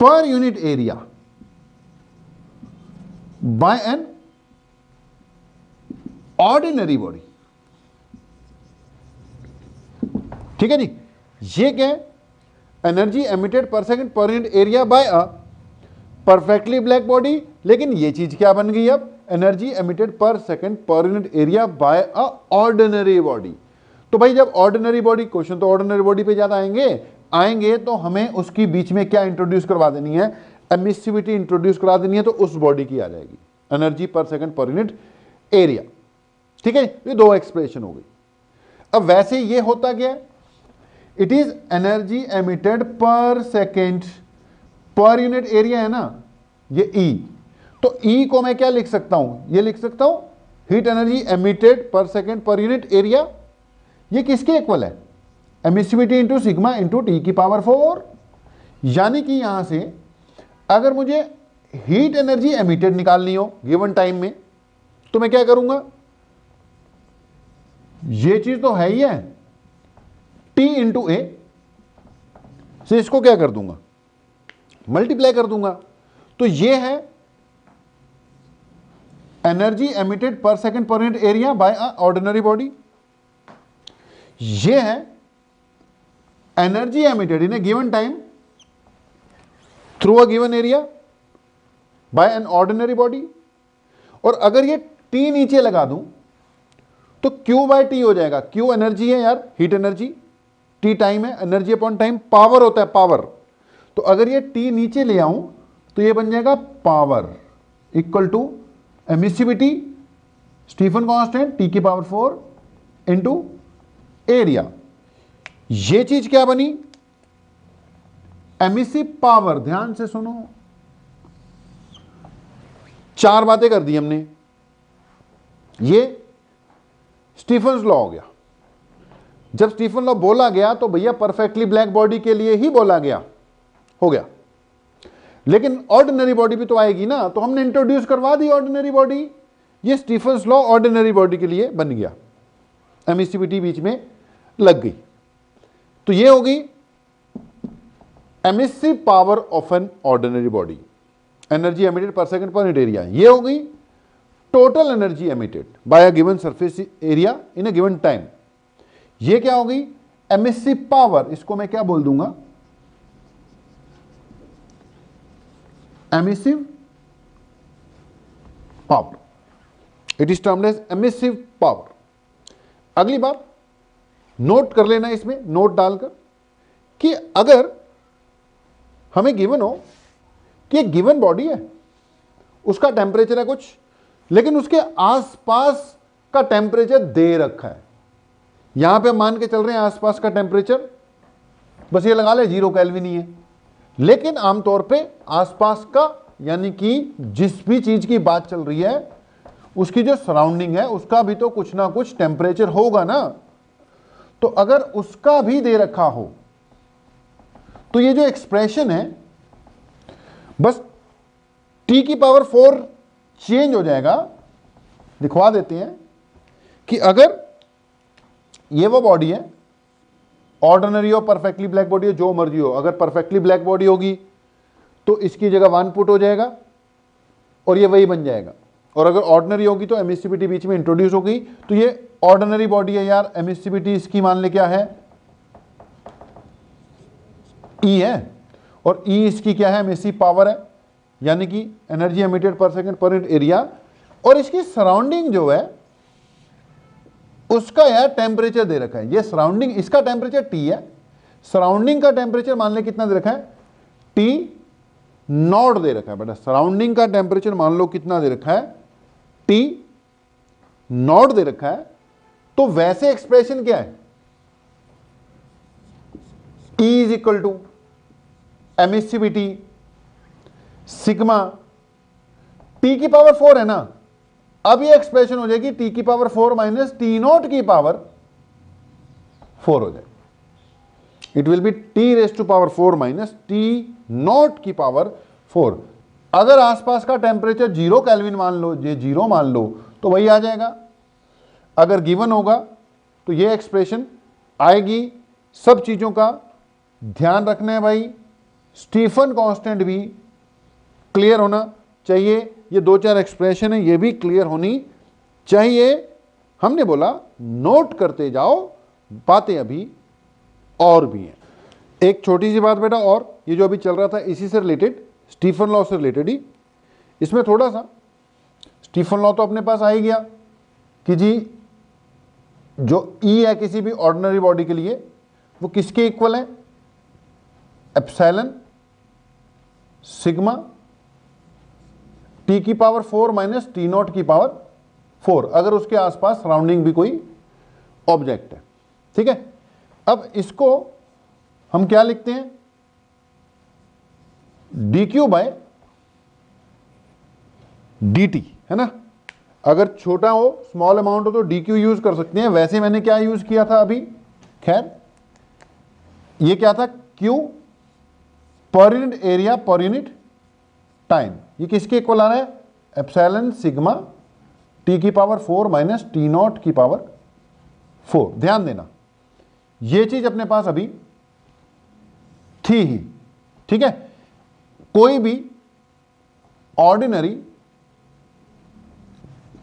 A: per unit area bye N ordinary body. ठीक है जी, ये क्या है? Energy emitted per second per unit area by a perfectly black body. लेकिन ये चीज क्या बन गई अब? Energy emitted per second per unit area by a ordinary body. तो भाई जब ऑर्डिनरी बॉडी, क्वेश्चन तो ऑर्डिनरी बॉडी पे ज्यादा आएंगे तो हमें उसकी बीच में क्या इंट्रोड्यूस करवा देनी है? एमिसिविटी इंट्रोड्यूस करा देनी है, तो उस बॉडी की आ जाएगी एनर्जी पर सेकंड पर यूनिट एरिया। ठीक है, ये दो एक्सप्रेशन हो गई। अब वैसे ये होता क्या है? It is energy emitted per second per unit area है ना, ये E। तो E को मैं क्या लिख सकता हूं? ये लिख सकता हूं heat energy emitted per second per unit area. ये किसके इक्वल है? Emissivity into sigma into T की पावर 4। यानी कि यहां से अगर मुझे हीट एनर्जी एमिटेड निकालनी हो गिवन टाइम में, तो मैं क्या करूंगा? ये चीज तो है ही है, T इंटू ए से इसको क्या कर दूंगा? मल्टीप्लाई कर दूंगा। तो ये है energy emitted per second per unit area by a ordinary body. ये है energy emitted in A given time through a given area bye N ordinary body. और अगर ये T नीचे लगा दूं तो Q बाय T हो जाएगा। Q एनर्जी है यार, हीट एनर्जी, T टाइम है, एनर्जी अपॉन टाइम पावर होता है, पावर। तो अगर ये T नीचे ले आऊं तो ये बन जाएगा power equal to emissivity Stefan constant T की पावर 4 इंटू एरिया। ये चीज क्या बनी? Emissive power. ध्यान से सुनो, चार बातें कर दी हमने। ये स्टीफन्स लॉ हो गया। जब स्टीफन लॉ बोला गया तो भैया परफेक्टली ब्लैक बॉडी के लिए ही बोला गया, हो गया। लेकिन ऑर्डिनरी बॉडी भी तो आएगी ना, तो हमने इंट्रोड्यूस करवा दी ऑर्डिनरी बॉडी। ये स्टीफन्स लॉ ऑर्डिनरी बॉडी के लिए बन गया, एमिसिविटी बीच में लग गई। तो ये होगी emissive power of an ordinary body, energy emitted per second per unit area. ये होगी total energy emitted by a given surface area in a given time. ये क्या होगी? Emissive power. इसको मैं क्या बोल दूंगा? Emissive power. It is termed as emissive power. अगली बात नोट कर लेना, इसमें नोट डालकर कि अगर हमें गिवन हो कि एक गिवन बॉडी है, उसका टेम्परेचर है कुछ, लेकिन उसके आसपास का टेम्परेचर दे रखा है। यहां पे हम मान के चल रहे हैं आसपास का टेम्परेचर बस ये लगा ले 0 केल्विन ही है। लेकिन आमतौर पे आसपास का, यानी कि जिस भी चीज की बात चल रही है उसकी जो सराउंडिंग है उसका भी तो कुछ ना कुछ टेम्परेचर होगा ना। तो अगर उसका भी दे रखा हो तो ये जो एक्सप्रेशन है बस T की पावर 4 चेंज हो जाएगा। दिखवा देते हैं कि अगर ये वो बॉडी है, ऑर्डिनरी हो, परफेक्टली ब्लैक बॉडी हो, जो मर्जी हो, अगर परफेक्टली ब्लैक बॉडी होगी तो इसकी जगह 1 पुट हो जाएगा और ये वही बन जाएगा। और अगर ऑर्डिनरी होगी तो एमिसिविटी बीच में इंट्रोड्यूस होगी। तो ये ऑर्डिनरी बॉडी है यार, एमिसिविटी इसकी मान ले क्या है? E है, और E इसकी क्या है? एमिसिव पावर है, यानी कि energy emitted per second per unit area. और इसकी सराउंडिंग जो है उसका यार टेम्परेचर दे रखा है। ये सराउंडिंग, इसका टेम्परेचर T है, सराउंडिंग का टेम्परेचर मान ले कितना दे रखा है? T नॉट दे रखा है बेटा। सराउंडिंग का टेम्परेचर मान लो कितना दे रखा है? T नॉट दे रखा है। तो वैसे एक्सप्रेशन क्या है? E is equal to emissivity sigma T की पावर 4 है ना। अब ये एक्सप्रेशन हो जाएगी T की पावर 4 माइनस T नॉट की पावर 4 हो जाए। It will be T raise to power 4 minus T not की पावर 4। अगर आसपास का टेम्परेचर 0 केल्विन मान लो, ये 0 मान लो, तो वही आ जाएगा। अगर गिवन होगा तो ये एक्सप्रेशन आएगी। सब चीजों का ध्यान रखना है भाई। स्टीफन कांस्टेंट भी क्लियर होना चाहिए। ये 2-4 एक्सप्रेशन है, ये भी क्लियर होनी चाहिए। हमने बोला नोट करते जाओ, बातें अभी और भी हैं। एक छोटी सी बात बेटा, और ये जो अभी चल रहा था इसी से रिलेटेड, स्टीफन लॉ से रिलेटेड ही, इसमें थोड़ा सा स्टीफन लॉ तो अपने पास आ ही गया कि जी जो ई है किसी भी ऑर्डिनरी बॉडी के लिए वो किसके इक्वल है, एप्सिलॉन सिग्मा टी की पावर 4 माइनस टी नॉट की पावर 4, अगर उसके आसपास सराउंडिंग भी कोई ऑब्जेक्ट है। ठीक है, अब इसको हम क्या लिखते हैं, D Q by D T, है ना। अगर छोटा हो, स्मॉल अमाउंट हो तो डी क्यू यूज कर सकते हैं। वैसे मैंने क्या यूज किया था अभी, खैर ये क्या था, क्यू पर unit area per unit time. ये किसके इक्वल आ रहा है, एप्सिलॉन सिग्मा टी की पावर 4 माइनस टी नॉट की पावर 4। ध्यान देना, ये चीज अपने पास अभी थी ही। ठीक है, कोई भी ऑर्डिनरी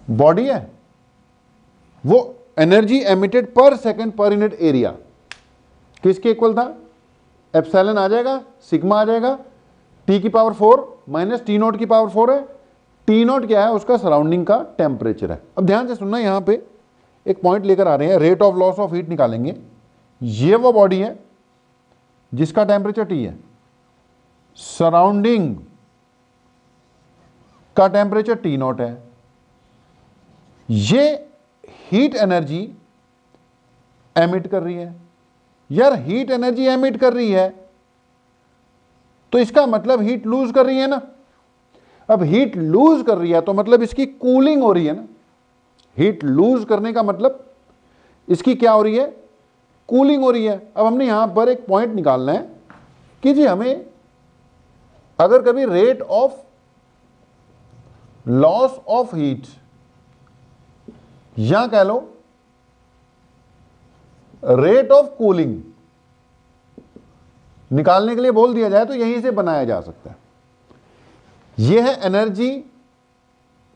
A: बॉडी है वो energy emitted per second per unit area किसके इक्वल था, एप्सिलॉन आ जाएगा, सिग्मा आ जाएगा, टी की पावर 4 माइनस टी नॉट की पावर 4 है। टी नॉट क्या है, उसका सराउंडिंग का टेम्परेचर है। अब ध्यान से सुनना, यहां पे एक पॉइंट लेकर आ रहे हैं, rate of loss of heat निकालेंगे। ये वो बॉडी है जिसका टेम्परेचर टी है, सराउंडिंग का टेम्परेचर टी नॉट है। ये हीट एनर्जी एमिट कर रही है। यार हीट एनर्जी एमिट कर रही है तो इसका मतलब हीट लूज कर रही है ना। अब हीट लूज कर रही है तो मतलब इसकी कूलिंग हो रही है ना। हीट लूज करने का मतलब इसकी क्या हो रही है, कूलिंग हो रही है। अब हमने यहां पर एक पॉइंट निकालना है कि जी हमें अगर कभी rate of loss of heat या कह लो रेट ऑफ कूलिंग निकालने के लिए बोल दिया जाए तो यहीं से बनाया जा सकता है। यह है एनर्जी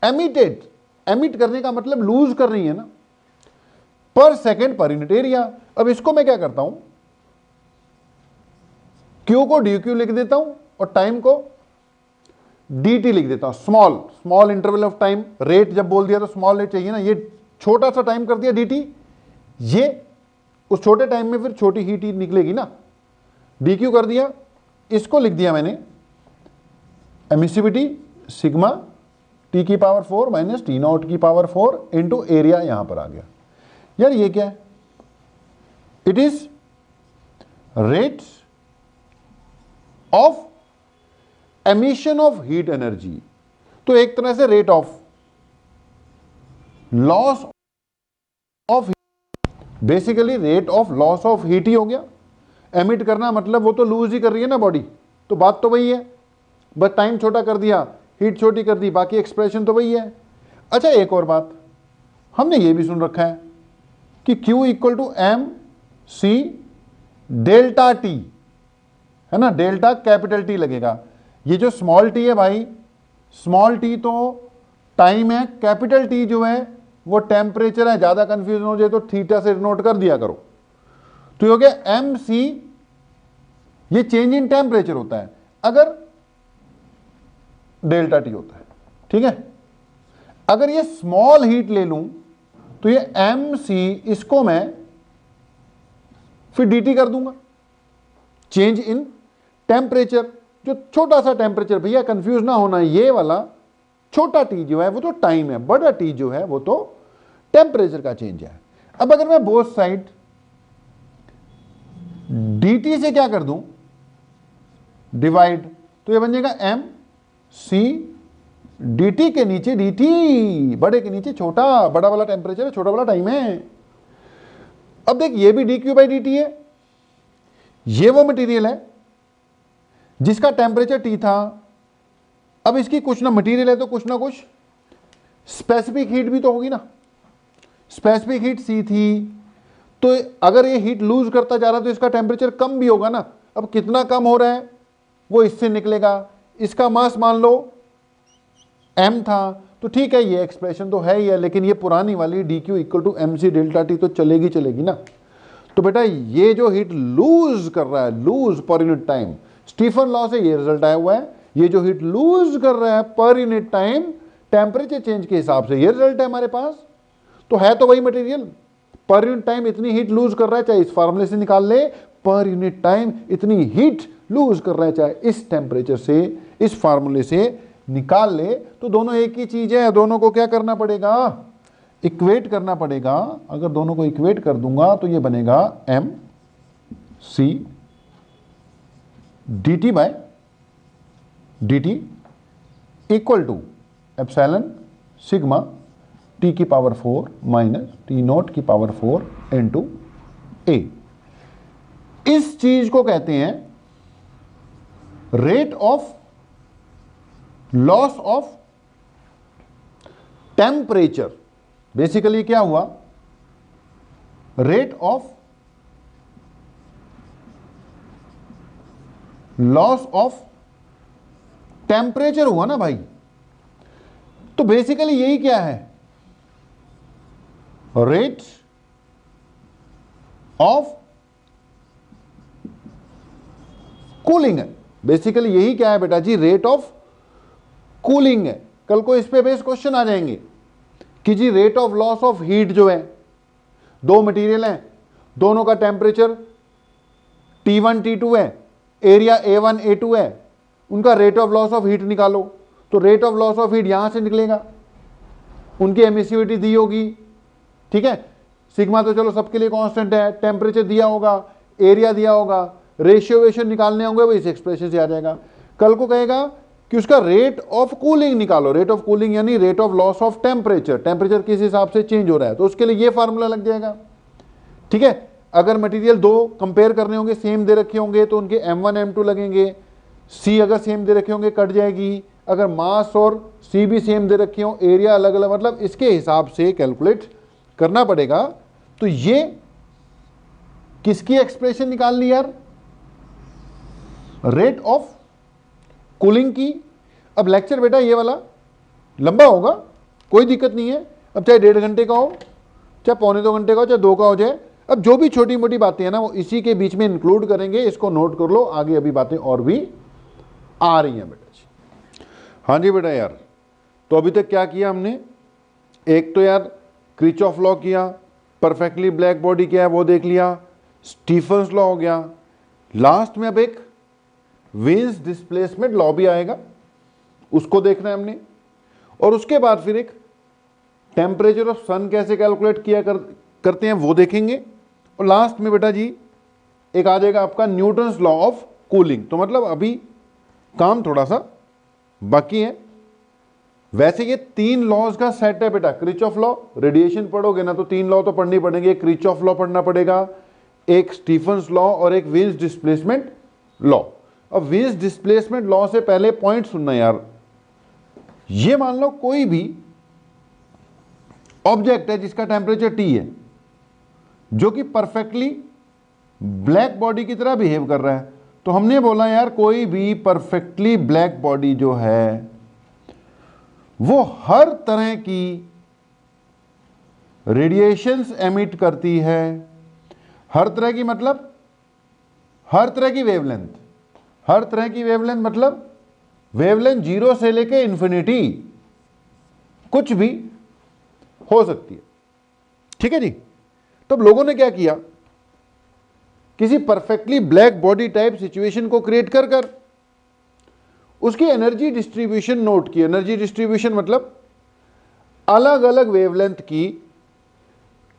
A: एमिटेड, एमिट करने का मतलब लूज कर रही है ना, पर सेकेंड पर यूनिट एरिया। अब इसको मैं क्या करता हूं, क्यू को डी क्यू लिख देता हूं और टाइम को डी टी लिख देता हूं। Small small interval of time, rate जब बोल दिया तो स्मॉल रेट चाहिए ना, ये छोटा सा टाइम कर दिया डी टी, ये उस छोटे टाइम में फिर छोटी हीट ही निकलेगी ना, डी क्यू कर दिया। इसको लिख दिया मैंने एमिसिविटी सिग्मा टी की पावर 4 माइनस टी नॉट की पावर 4 इंटू एरिया यहां पर आ गया। यार ये क्या है, it is rate of emission of heat energy. तो एक तरह से rate of loss of, basically rate of loss of heat ही हो गया। एमिट करना मतलब वो तो लूज ही कर रही है ना बॉडी, तो बात तो वही है, बस टाइम छोटा कर दिया, हीट छोटी कर दी, बाकी एक्सप्रेशन तो वही है। अच्छा एक और बात हमने ये भी सुन रखा है कि Q equal to M C delta T, है ना, डेल्टा कैपिटल टी लगेगा। ये जो स्मॉल टी है भाई, स्मॉल टी तो टाइम है, कैपिटल टी जो है वो टेम्परेचर है। ज्यादा कंफ्यूजन हो जाए तो थीटा से नोट कर दिया करो। तो ये हो गया एम सी, ये चेंज इन टेम्परेचर होता है अगर डेल्टा टी होता है। ठीक है, अगर ये स्मॉल हीट ले लूं तो ये एम सी, इसको मैं फिर dt कर दूंगा, चेंज इन टेम्परेचर। जो छोटा सा टेम्परेचर, भैया कंफ्यूज ना होना, ये वाला छोटा टी जो है वो तो टाइम है, बड़ा टी जो है वो तो टेम्परेचर का चेंज है। अब अगर मैं बोथ साइड dt से क्या कर दूं, डिवाइड, तो ये बन जाएगा एम सी dt के नीचे dt, बड़े के नीचे छोटा, बड़ा वाला टेम्परेचर है, छोटा वाला टाइम है। अब देख ये भी dq बाई dt है, ये वो मटेरियल है जिसका टेम्परेचर T था। अब इसकी कुछ ना मटेरियल है तो कुछ ना कुछ स्पेसिफिक हीट भी तो होगी ना, स्पेसिफिक हीट C थी, तो अगर ये हीट लूज करता जा रहा है तो इसका टेम्परेचर कम भी होगा ना। अब कितना कम हो रहा है, वो इससे निकलेगा। इसका मास मान लो m था, तो ठीक है ये एक्सप्रेशन तो है ही है, लेकिन ये पुरानी वाली dq equal to mc delta T तो चलेगी ना। तो बेटा ये जो हीट लूज कर रहा है, loose per unit time, Stephen law से ये रिजल्ट आया हुआ है, ये जो हीट लूज कर रहा है per unit time temperature change के हिसाब से ये रिजल्ट है हमारे पास। तो है तो वही मटेरियल, पर यूनिट टाइम इतनी हीट लूज कर रहा है, चाहे इस फार्मूले से निकाल ले, पर यूनिट टाइम इतनी हीट लूज कर रहा है, चाहे इस टेम्परेचर से, इस फार्मूले से निकाल ले, तो दोनों एक ही चीज है। दोनों को क्या करना पड़ेगा, इक्वेट करना पड़ेगा। अगर दोनों को इक्वेट कर दूंगा तो ये बनेगा m c dt by dt equal to epsilon sigma t की पावर 4 माइनस t नॉट की पावर 4 इनटू a। इस चीज को कहते हैं rate of loss of temperature. Basically क्या हुआ, rate of loss of temperature हुआ ना भाई। तो बेसिकली यही क्या है, रेट ऑफ कूलिंग है। बेसिकली यही क्या है बेटा जी, रेट ऑफ कूलिंग है। कल को इस पे बेस क्वेश्चन आ जाएंगे कि जी rate of loss of heat जो है, दो मटेरियल हैं, दोनों का टेम्परेचर T1 T2 है, एरिया A1 A2 है, उनका rate of loss of heat निकालो। तो rate of loss of heat यहां से निकलेगा, उनकी एमिसिविटी दी होगी, ठीक है, सिग्मा तो चलो सबके लिए कांस्टेंट है, टेम्परेचर दिया होगा, एरिया दिया होगा, रेशियोवेशन निकालने होंगे, वो इस एक्सप्रेशन से आ जाएगा। कल को कहेगा कि उसका रेट ऑफ कूलिंग निकालो, रेट ऑफ कूलिंग यानी rate of loss of temperature, temperature किस हिसाब से चेंज हो रहा है, तो उसके लिए ये फार्मूला लग जाएगा, ठीक है। अगर मटेरियल दो कंपेयर करने होंगे, सेम दे रखे होंगे तो उनके m1 m2 लगेंगे, C अगर सेम दे रखे होंगे कट जाएगी, अगर मास और C भी सेम दे रखे हो, एरिया अलग अलग, मतलब इसके हिसाब से कैलकुलेट करना पड़ेगा। तो ये किसकी एक्सप्रेशन निकाल ली यार, रेट ऑफ कूलिंग की। अब लेक्चर बेटा ये वाला लंबा होगा, कोई दिक्कत नहीं है, अब चाहे 1.5 घंटे का हो, चाहे 1.25 घंटे का हो, चाहे 2 का हो जाए। अब जो भी छोटी मोटी बातें हैं ना वो इसी के बीच में इंक्लूड करेंगे, इसको नोट कर लो, आगे अभी बातें और भी आ रही हैं बेटा जी। हाँ जी बेटा यार, तो अभी तक क्या किया हमने, एक तो यार किरचॉफ लॉ किया, परफेक्टली ब्लैक बॉडी क्या है वो देख लिया, स्टीफन्स लॉ हो गया, लास्ट में अब एक वेन्स डिस्प्लेसमेंट लॉ भी आएगा, उसको देखना है हमने, और उसके बाद फिर एक टेम्परेचर ऑफ सन कैसे कैलकुलेट किया करते हैं वो देखेंगे, और लास्ट में बेटा जी एक आ जाएगा आपका न्यूटन्स लॉ ऑफ कूलिंग। तो मतलब अभी काम थोड़ा सा बाकी है। वैसे ये 3 लॉज का सेट है बेटा, किरचॉफ लॉ, रेडिएशन पढ़ोगे ना तो 3 लॉ तो पढ़नी पड़ेंगे, किरचॉफ लॉ पढ़ना पड़ेगा, एक स्टीफन्स लॉ और एक वेन्स डिस्प्लेसमेंट लॉ। अब वेन्स डिस्प्लेसमेंट लॉ से पहले पॉइंट सुनना यार, ये मान लो कोई भी ऑब्जेक्ट है जिसका टेम्परेचर T है, जो कि परफेक्टली ब्लैक बॉडी की तरह बिहेव कर रहा है, तो हमने बोला यार कोई भी परफेक्टली ब्लैक बॉडी जो है वो हर तरह की रेडिएशंस एमिट करती है, हर तरह की मतलब हर तरह की वेवलेंथ, हर तरह की वेवलेंथ मतलब वेवलेंथ 0 से लेके इन्फिनिटी कुछ भी हो सकती है, ठीक है जी। तब लोगों ने क्या किया, किसी perfectly black body type situation को क्रिएट कर कर उसकी एनर्जी डिस्ट्रीब्यूशन नोट की। एनर्जी डिस्ट्रीब्यूशन मतलब अलग अलग वेवलेंथ की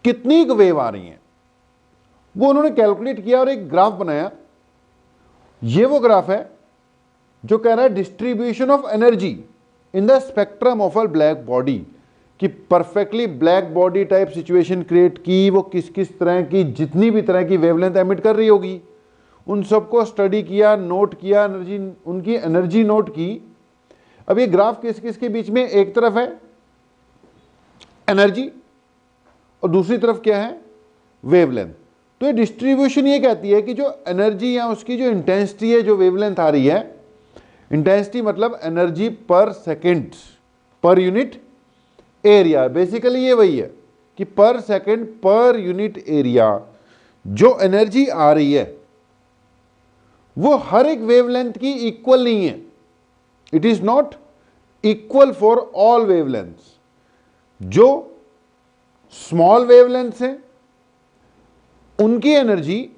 A: कितनी वेव आ रही हैं वो उन्होंने कैलकुलेट किया और एक ग्राफ बनाया। ये वो ग्राफ है जो कह रहा है distribution of energy in the spectrum of a black body, कि perfectly black body type situation create की, वो किस किस तरह की, जितनी भी तरह की वेवलेंथ एमिट कर रही होगी, उन सबको स्टडी किया, नोट किया, एनर्जी, उनकी एनर्जी नोट की। अब ये ग्राफ किस किस के बीच में, एक तरफ है एनर्जी और दूसरी तरफ क्या है, वेवलेंथ। तो ये डिस्ट्रीब्यूशन ये कहती है कि जो एनर्जी या उसकी जो इंटेंसिटी है, जो वेवलेंथ आ रही है, इंटेंसिटी मतलब energy per second per unit area. Basically ये वही है कि पर सेकेंड पर यूनिट एरिया जो एनर्जी आ रही है वो हर एक वेवलेंथ की इक्वल नहीं है। It is not equal for all wavelengths. जो स्मॉल वेवलेंथ्स हैं उनकी एनर्जी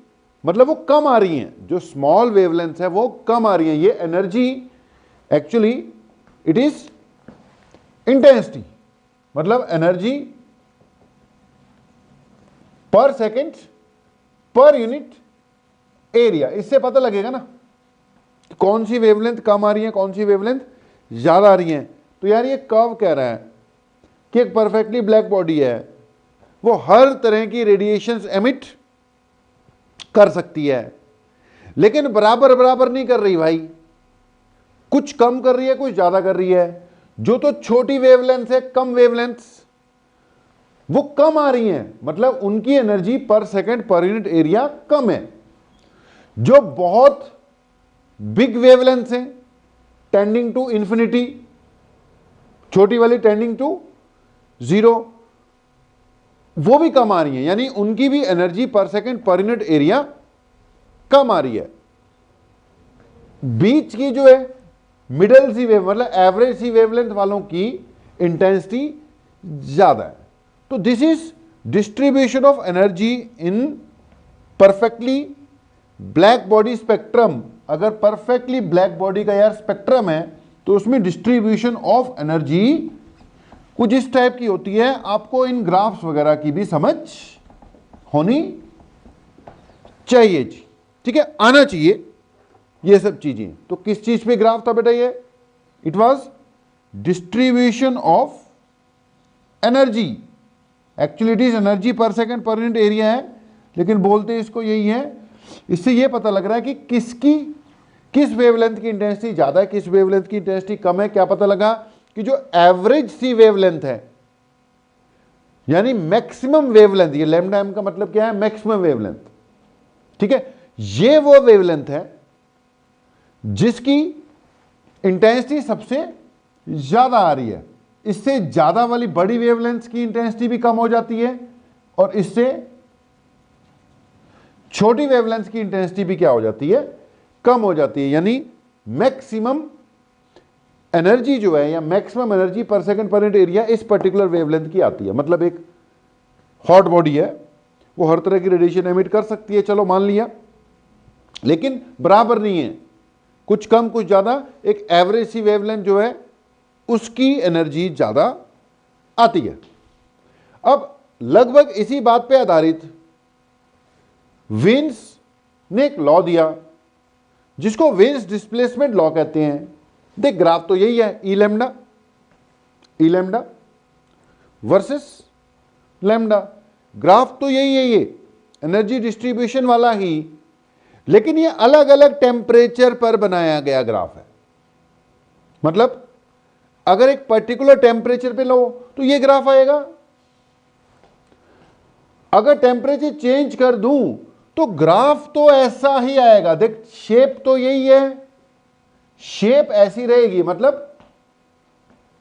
A: मतलब वो कम आ रही हैं, जो स्मॉल वेवलेंथ्स है वो कम आ रही हैं। ये energy actually it is intensity मतलब energy per second per unit area. इससे पता लगेगा ना कौन सी वेवलेंथ कम आ रही है, कौन सी वेवलेंथ ज्यादा आ रही है। तो यार ये कर्व कह रहा है कि एक परफेक्टली ब्लैक बॉडी है, वो हर तरह की रेडिएशंस एमिट कर सकती है, लेकिन बराबर बराबर नहीं कर रही भाई। कुछ कम कर रही है, कुछ ज्यादा कर रही है। जो तो छोटी वेवलेंथ है, कम वेवलेंथ्स, वो कम आ रही हैं, मतलब उनकी energy per second per unit area कम है। जो बहुत बिग वेवलेंथ हैं टेंडिंग टू इंफिनिटी, छोटी वाली टेंडिंग टू जीरो, वो भी कम आ रही है, यानी उनकी भी energy per second per unit area कम आ रही है। बीच की जो है मिडल सी वेव मतलब एवरेज सी वेवलेंथ वालों की इंटेंसिटी ज्यादा है। तो this is distribution of energy in perfectly black body spectrum. अगर परफेक्टली ब्लैक बॉडी का यार स्पेक्ट्रम है तो उसमें डिस्ट्रीब्यूशन ऑफ एनर्जी कुछ इस टाइप की होती है। आपको इन ग्राफ्स वगैरह की भी समझ होनी चाहिए जी, ठीक है, आना चाहिए ये सब चीजें। तो किस चीज पे ग्राफ था बेटा ये? It was distribution of energy. Actually it is energy per second per unit area है, लेकिन बोलते इसको यही है। इससे ये पता लग रहा है कि किस वेवलेंथ की इंटेंसिटी ज्यादा है, किस वेवलेंथ की इंटेंसिटी कम है। क्या पता लगा कि जो एवरेज सी वेवलेंथ है यानी मैक्सिमम वेवलेंथ, ये लैम्डा एम का मतलब क्या है? मैक्सिमम वेवलेंथ, ठीक है। ये वो वेवलेंथ है जिसकी इंटेंसिटी सबसे ज्यादा आ रही है। इससे ज्यादा वाली बड़ी वेवलेंथ की इंटेंसिटी भी कम हो जाती है और इससे छोटी वेवलेंथ की इंटेंसिटी भी क्या हो जाती है? कम हो जाती है। यानी मैक्सिमम एनर्जी जो है या मैक्सिमम एनर्जी पर सेकंड पर यूनिट एरिया इस पर्टिकुलर वेवलेंथ की आती है। मतलब एक हॉट बॉडी है, वो हर तरह की रेडिएशन एमिट कर सकती है, चलो मान लिया, लेकिन बराबर नहीं है, कुछ कम कुछ ज्यादा। एक एवरेज सी वेवलेंथ जो है उसकी एनर्जी ज्यादा आती है। अब लगभग इसी बात पे आधारित वेन्स ने एक लॉ दिया जिसको वेन्स डिस्प्लेसमेंट लॉ कहते हैं। देख ग्राफ तो यही है, ई लैम्डा वर्सेस लैम्डा। ग्राफ तो यही है, ये एनर्जी डिस्ट्रीब्यूशन वाला ही, लेकिन ये अलग अलग टेम्परेचर पर बनाया गया ग्राफ है। मतलब अगर एक पर्टिकुलर टेम्परेचर पे लो तो ये ग्राफ आएगा, अगर टेम्परेचर चेंज कर दूं तो ग्राफ तो ऐसा ही आएगा। देख शेप तो यही है, शेप ऐसी रहेगी। मतलब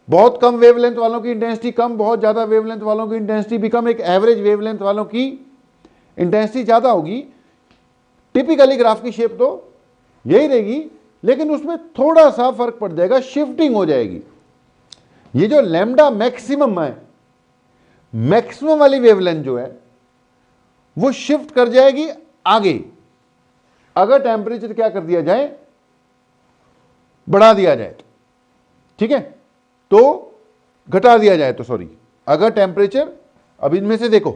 A: बहुत कम वेवलेंथ वालों की इंटेंसिटी कम, बहुत ज्यादा वेवलेंथ वालों की इंटेंसिटी भी कम, एक एवरेज वेवलेंथ वालों की इंटेंसिटी ज्यादा होगी। टिपिकली ग्राफ की शेप तो यही रहेगी, लेकिन उसमें थोड़ा सा फर्क पड़ जाएगा, शिफ्टिंग हो जाएगी। ये जो लैम्डा मैक्सिमम है, मैक्सिमम वाली वेवलेंथ जो है वो शिफ्ट कर जाएगी आगे, अगर टेम्परेचर क्या कर दिया जाए? बढ़ा दिया जाए तो, ठीक है, तो घटा दिया जाए तो, सॉरी, अगर टेम्परेचर, अब इनमें से देखो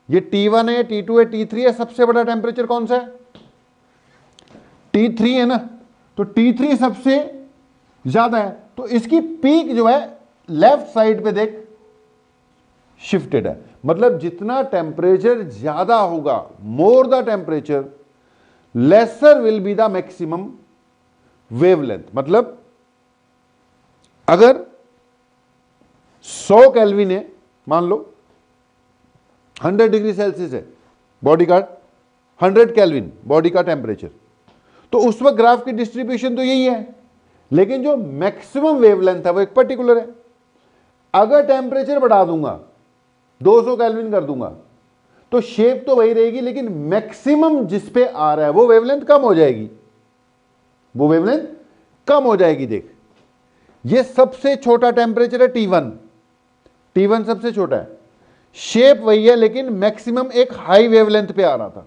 A: ये T1 है, T2 है, T3 है, सबसे बड़ा टेम्परेचर कौन सा है? T3 है ना, तो T3 सबसे ज्यादा है, तो इसकी पीक जो है लेफ्ट साइड पे देख शिफ्टेड है। मतलब जितना टेम्परेचर ज्यादा होगा, more the temperature laser will be the maximum wavelength. मतलब अगर 100 केल्विन है, मान लो 100 डिग्री सेल्सियस है बॉडी का, 100 केल्विन बॉडी का टेम्परेचर, तो उस वक्त ग्राफ की डिस्ट्रीब्यूशन तो यही है लेकिन जो मैक्सिमम वेवलेंथ है वो एक पर्टिकुलर है। अगर टेम्परेचर बढ़ा दूंगा, 200 केल्विन कर दूंगा, तो शेप तो वही रहेगी, लेकिन मैक्सिमम जिस पे आ रहा है वो वेवलेंथ कम हो जाएगी, वो वेवलेंथ कम हो जाएगी। देख, ये सबसे छोटा टेम्परेचर है T1, T1 सबसे छोटा है, शेप वही है, लेकिन मैक्सिमम एक हाई वेवलेंथ पे आ रहा था।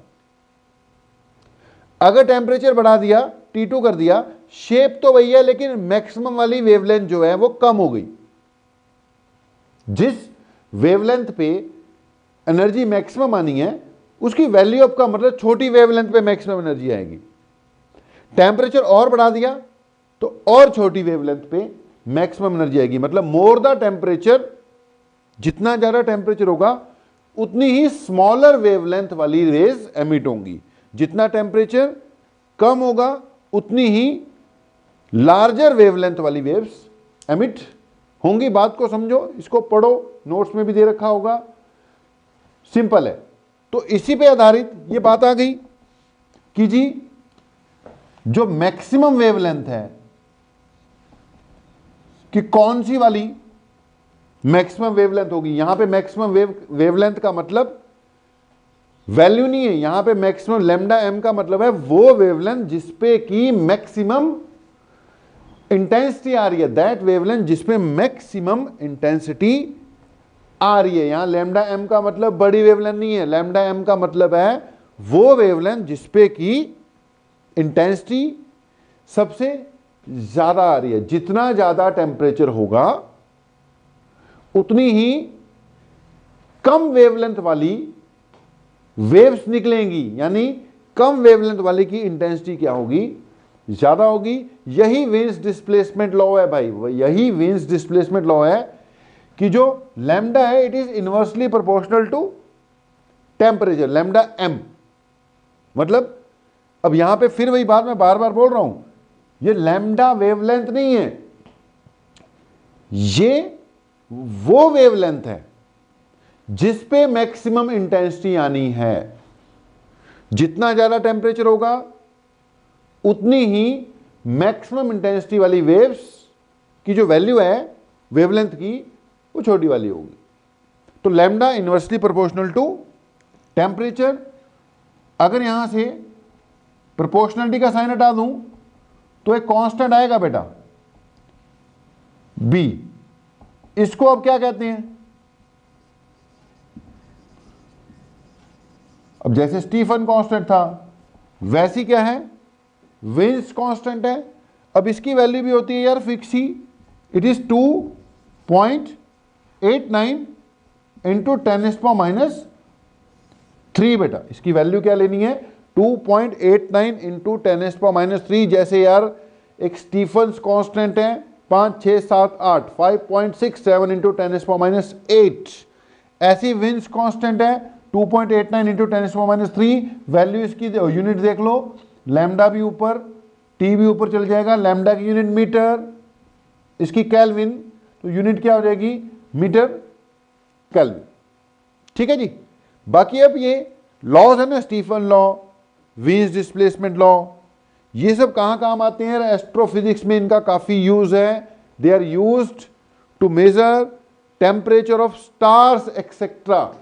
A: अगर टेम्परेचर बढ़ा दिया, T2 कर दिया, शेप तो वही है, लेकिन मैक्सिमम वाली वेवलेंथ जो है वो कम हो गई। जिस वेवलेंथ पे एनर्जी मैक्सिमम आनी है, उसकी वैल्यू अप का मतलब छोटी वेवलेंथ पे मैक्सिमम एनर्जी आएगी। टेम्परेचर और बढ़ा दिया तो और छोटी वेवलेंथ पे मैक्सिमम एनर्जी आएगी। मतलब मोर द टेम्परेचर, जितना ज्यादा टेम्परेचर होगा उतनी ही स्मॉलर वेवलेंथ वाली रेज एमिट होंगी। जितना टेम्परेचर कम होगा उतनी ही लार्जर वेवलेंथ वाली वेव्स एमिट होंगी। बात को समझो, इसको पढ़ो, नोट्स में भी दे रखा होगा, सिंपल है। तो इसी पे आधारित ये बात आ गई कि जी जो मैक्सिमम वेवलेंथ है, कि कौन सी वाली मैक्सिमम वेवलेंथ होगी। यहां पे मैक्सिमम वेवलेंथ का मतलब वैल्यू नहीं है, यहां पे मैक्सिमम लैम्डा एम का मतलब है वो वेवलेंथ जिसपे की मैक्सिमम इंटेंसिटी आ रही है, दैट वेवलेंथ जिसपे मैक्सिमम इंटेंसिटी आ रही है। यहां लैम्डा एम का मतलब बड़ी वेवलेंथ नहीं है, लैम्डा एम का मतलब है वो वेवलेंथ जिसपे की इंटेंसिटी सबसे ज्यादा आ रही है। जितना ज्यादा टेम्परेचर होगा उतनी ही कम वेवलेंथ वाली वेव्स निकलेंगी, यानी कम वेवलेंथ वाली की इंटेंसिटी क्या होगी, ज्यादा होगी। यही वीन्स डिस्प्लेसमेंट लॉ है भाई, यही वीन्स डिस्प्लेसमेंट लॉ है कि जो लैम्डा है it is inversely proportional to temperature, lambda M. मतलब अब यहां पे फिर वही बात मैं बार बार बोल रहा हूं, ये लैम्डा वेवलेंथ नहीं है, ये वो वेवलेंथ है जिस पे मैक्सिमम इंटेंसिटी आनी है। जितना ज्यादा टेम्परेचर होगा उतनी ही मैक्सिमम इंटेंसिटी वाली वेव्स की जो वैल्यू है वेवलेंथ की वो छोटी वाली होगी। तो lambda inversely proportional to temperature. अगर यहां से प्रोपोर्शनलिटी का साइन हटा दूं तो एक कांस्टेंट आएगा बेटा बी। इसको अब क्या कहते हैं, अब जैसे स्टीफन कांस्टेंट था वैसी क्या है, विन्स कांस्टेंट है। अब इसकी वैल्यू भी होती है यार fix he, it is 2.89 into 10⁻³ बेटा। इसकी वैल्यू क्या लेनी है, 2.89 इंटू 10⁻³ जैसे यार एक स्टीफन्स कांस्टेंट है 5, 6, 7, 8, 5.67 इंटू 10⁻8। ऐसी विन्स कांस्टेंट है 2.89 इंटू 10⁻³ वैल्यू। इसकी यूनिट देख लो, लैम्डा भी ऊपर, टी भी ऊपर चल जाएगा, लैम्डा की यूनिट मीटर, इसकी केल्विन, तो यूनिट क्या हो जाएगी मीटर केल्विन। ठीक है जी। बाकी अब ये लॉज है ना, Stephen law, Wien's displacement law, ये सब कहां काम आते हैं, एस्ट्रोफिजिक्स में इनका काफी यूज है। They are used to measure temperature of stars etcetera.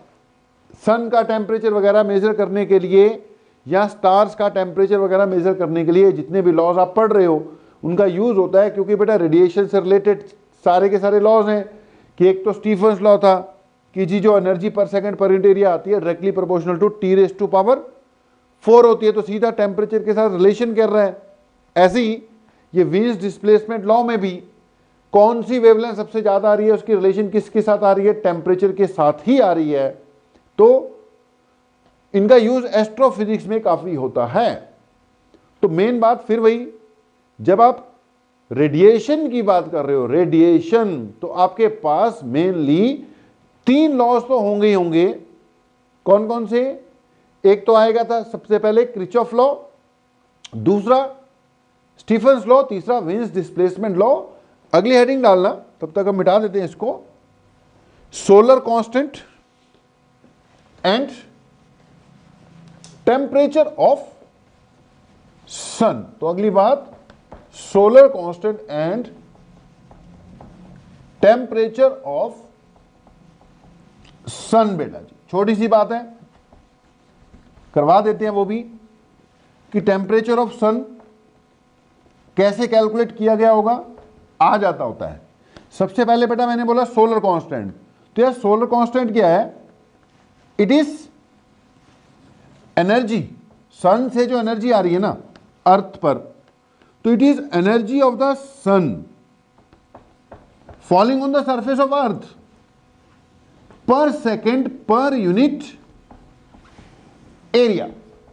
A: Sun का टेम्परेचर वगैरह मेजर करने के लिए या स्टार्स का टेम्परेचर वगैरह मेजर करने के लिए जितने भी लॉज आप पढ़ रहे हो उनका यूज होता है। क्योंकि बेटा रेडिएशन से रिलेटेड सारे के सारे लॉज हैं, कि एक तो स्टीफन्स लॉ था कि जी जो एनर्जी पर सेकंड पर यूनिट एरिया आती है डायरेक्टली प्रोपोर्शनल टू T⁴ होती है, तो सीधा टेम्परेचर के साथ रिलेशन कर रहा है। ऐसे ही ये वीन्स डिस्प्लेसमेंट लॉ में भी कौन सी वेवलेंथ सबसे ज्यादा आ रही है उसकी रिलेशन किसके साथ आ रही है, टेम्परेचर के साथ ही आ रही है। तो इनका यूज एस्ट्रोफिजिक्स में काफी होता है। तो मेन बात फिर वही, जब आप रेडिएशन की बात कर रहे हो, रेडिएशन, तो आपके पास मेनली 3 लॉज तो होंगे ही होंगे। कौन कौन से, एक तो आएगा था सबसे पहले क्रिचॉफ लॉ, दूसरा स्टीफन्स लॉ, तीसरा विन्स डिस्प्लेसमेंट लॉ। अगली हेडिंग डालना, तब तक हम मिटा देते हैं इसको, solar constant and temperature of sun. तो अगली बात solar constant and temperature of sun. बेटा जी छोटी सी बात है, करवा देते हैं वो भी, कि टेम्परेचर ऑफ सन कैसे कैलकुलेट किया गया होगा, आ जाता होता है। सबसे पहले बेटा मैंने बोला सोलर कांस्टेंट, तो यार सोलर कांस्टेंट क्या है? इट इज एनर्जी, सन से जो एनर्जी आ रही है ना अर्थ पर, तो it is energy of the sun falling on the surface of earth per second per unit area.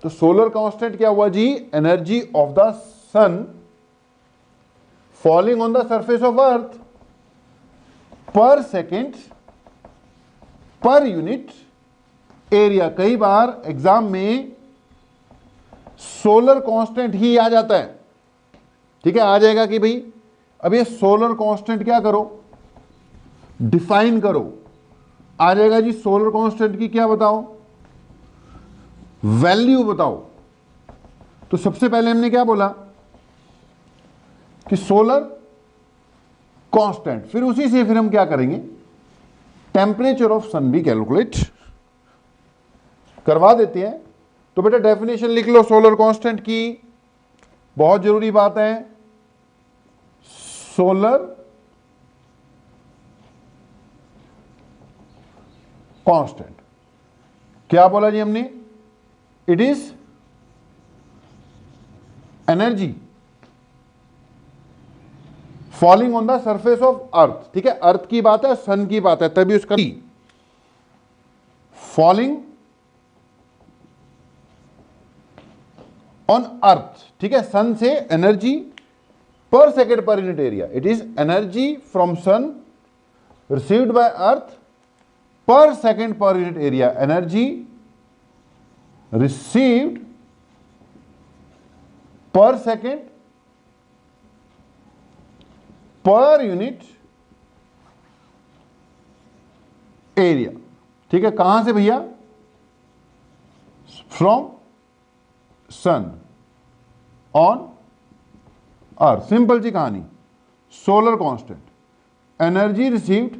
A: तो सोलर कांस्टेंट क्या हुआ जी? Energy of the sun falling on the surface of earth per second per unit area. कई बार exam में solar constant ही आ जाता है, ठीक है, आ जाएगा कि भाई अब ये सोलर कांस्टेंट क्या करो, डिफाइन करो। आ जाएगा जी सोलर कांस्टेंट की क्या बताओ, वैल्यू बताओ। तो सबसे पहले हमने क्या बोला कि सोलर कांस्टेंट, फिर उसी से फिर हम क्या करेंगे, टेम्परेचर ऑफ सन भी कैलकुलेट करवा देते हैं। तो बेटा डेफिनेशन लिख लो सोलर कांस्टेंट की, बहुत जरूरी बात है। सोलर कांस्टेंट क्या बोला जी हमने? It is energy falling on the surface of अर्थ। ठीक है, अर्थ की बात है, सन की बात है, तभी उसका फॉलिंग ऑन अर्थ। ठीक है, सन से energy per second per unit area, it is energy from sun received by earth per second per unit area. Energy received per second per unit area. ठीक है, कहां से भैया? From sun on earth. Simple सी कहानी। Solar constant, energy received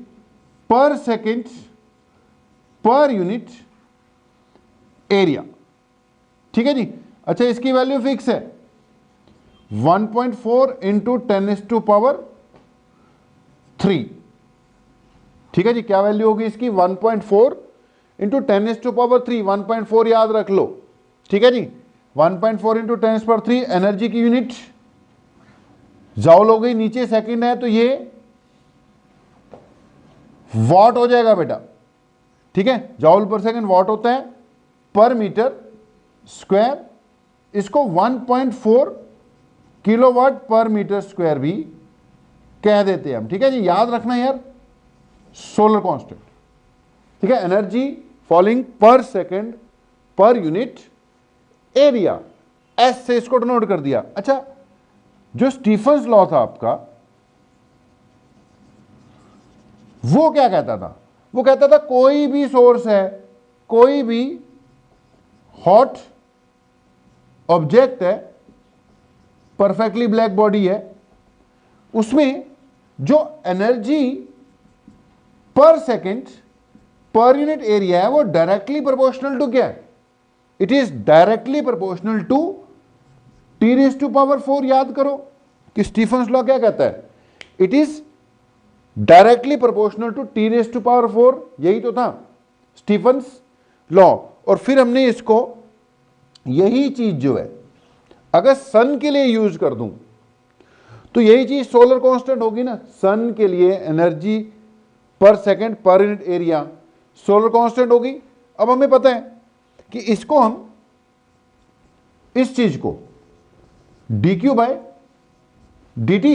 A: per second per unit area. ठीक है जी। अच्छा, इसकी वैल्यू फिक्स है 1.4 इंटू 10⁻³ ठीक है जी। क्या वैल्यू होगी इसकी? 1.4 इंटू 10⁻³ 1.4 याद रख लो। ठीक है जी, 1.4 इंटू 10⁻³ एनर्जी की यूनिट जॉल हो गई, नीचे सेकंड है तो ये वॉट हो जाएगा बेटा। ठीक है, जॉल पर सेकंड वॉट होता है पर मीटर स्क्वायर। इसको 1.4 किलोवाट पर मीटर स्क्वायर भी कह देते हैं हम। ठीक है जी, याद रखना यार सोलर कांस्टेंट। ठीक है, एनर्जी फॉलिंग पर second per unit area, S से इसको डिनोट कर दिया। अच्छा, जो स्टीफन्स लॉ था आपका, वो क्या कहता था? वो कहता था कोई भी सोर्स है, कोई भी हॉट ऑब्जेक्ट है, परफेक्टली ब्लैक बॉडी है, उसमें जो energy per second per unit area है वो डायरेक्टली प्रोपोर्शनल टू क्या है? It is directly proportional to T⁴ याद करो कि स्टीफन्स लॉ क्या कहता है? It is directly proportional to T⁴, यही तो था स्टीफन्स लॉ। और फिर हमने इसको, यही चीज जो है अगर सन के लिए यूज कर दूं तो यही चीज सोलर कांस्टेंट होगी ना। सन के लिए energy per second per unit area solar constant होगी। अब हमें पता है कि इसको हम, इस चीज को dQ/dt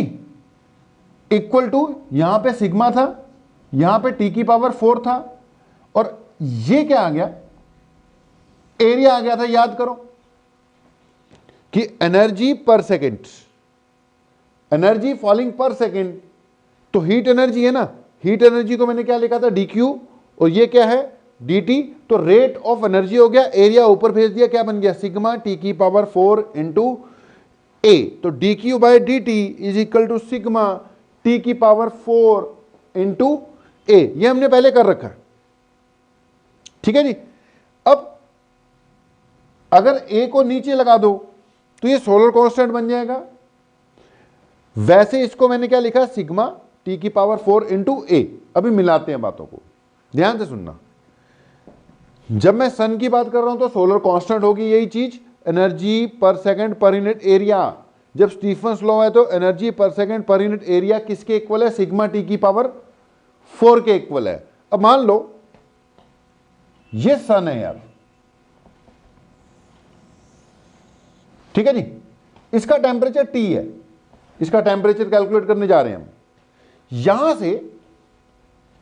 A: इक्वल टू, यहां पे सिग्मा था, यहां पे T⁴ था, और ये क्या आ गया? एरिया आ गया था। याद करो कि energy per second, energy falling पर सेकेंड, तो हीट एनर्जी है ना, हीट एनर्जी को मैंने क्या लिखा था? dQ, और ये क्या है? dt। तो रेट ऑफ एनर्जी हो गया, एरिया ऊपर भेज दिया, क्या बन गया? सिग्मा T⁴ इंटू ए, तो D Q by D T is equal to sigma T की पावर 4 इंटू ए, ये हमने पहले कर रखा है, ठीक है जी। अब अगर ए को नीचे लगा दो तो ये सोलर कांस्टेंट बन जाएगा। वैसे इसको मैंने क्या लिखा, सिग्मा टी की पावर 4 इंटू ए। अभी मिलाते हैं बातों को, ध्यान से सुनना। जब मैं सन की बात कर रहा हूं तो सोलर कांस्टेंट होगी यही चीज, एनर्जी पर सेकंड पर यूनिट एरिया। जब स्टीफन्स लॉ है तो एनर्जी पर सेकंड पर यूनिट एरिया किसके इक्वल है, सिग्मा टी की पावर 4 के इक्वल है। अब मान लो ये सन है यार, ठीक है जी, इसका टेम्परेचर T है, इसका टेम्परेचर कैलकुलेट करने जा रहे हैं हम। यहां से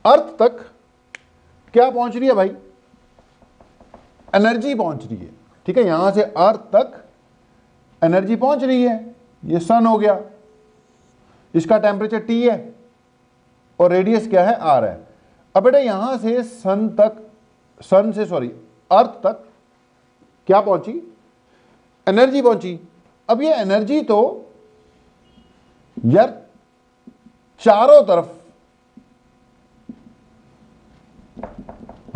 A: अर्थ तक क्या पहुंच रही है भाई, एनर्जी पहुंच रही है, ठीक है। यहां से अर्थ तक एनर्जी पहुंच रही है, ये सन हो गया, इसका टेम्परेचर T है और रेडियस क्या है, R है। अब बेटा यहां से अर्थ तक क्या पहुंची, एनर्जी पहुंची। अब ये एनर्जी तो यार चारों तरफ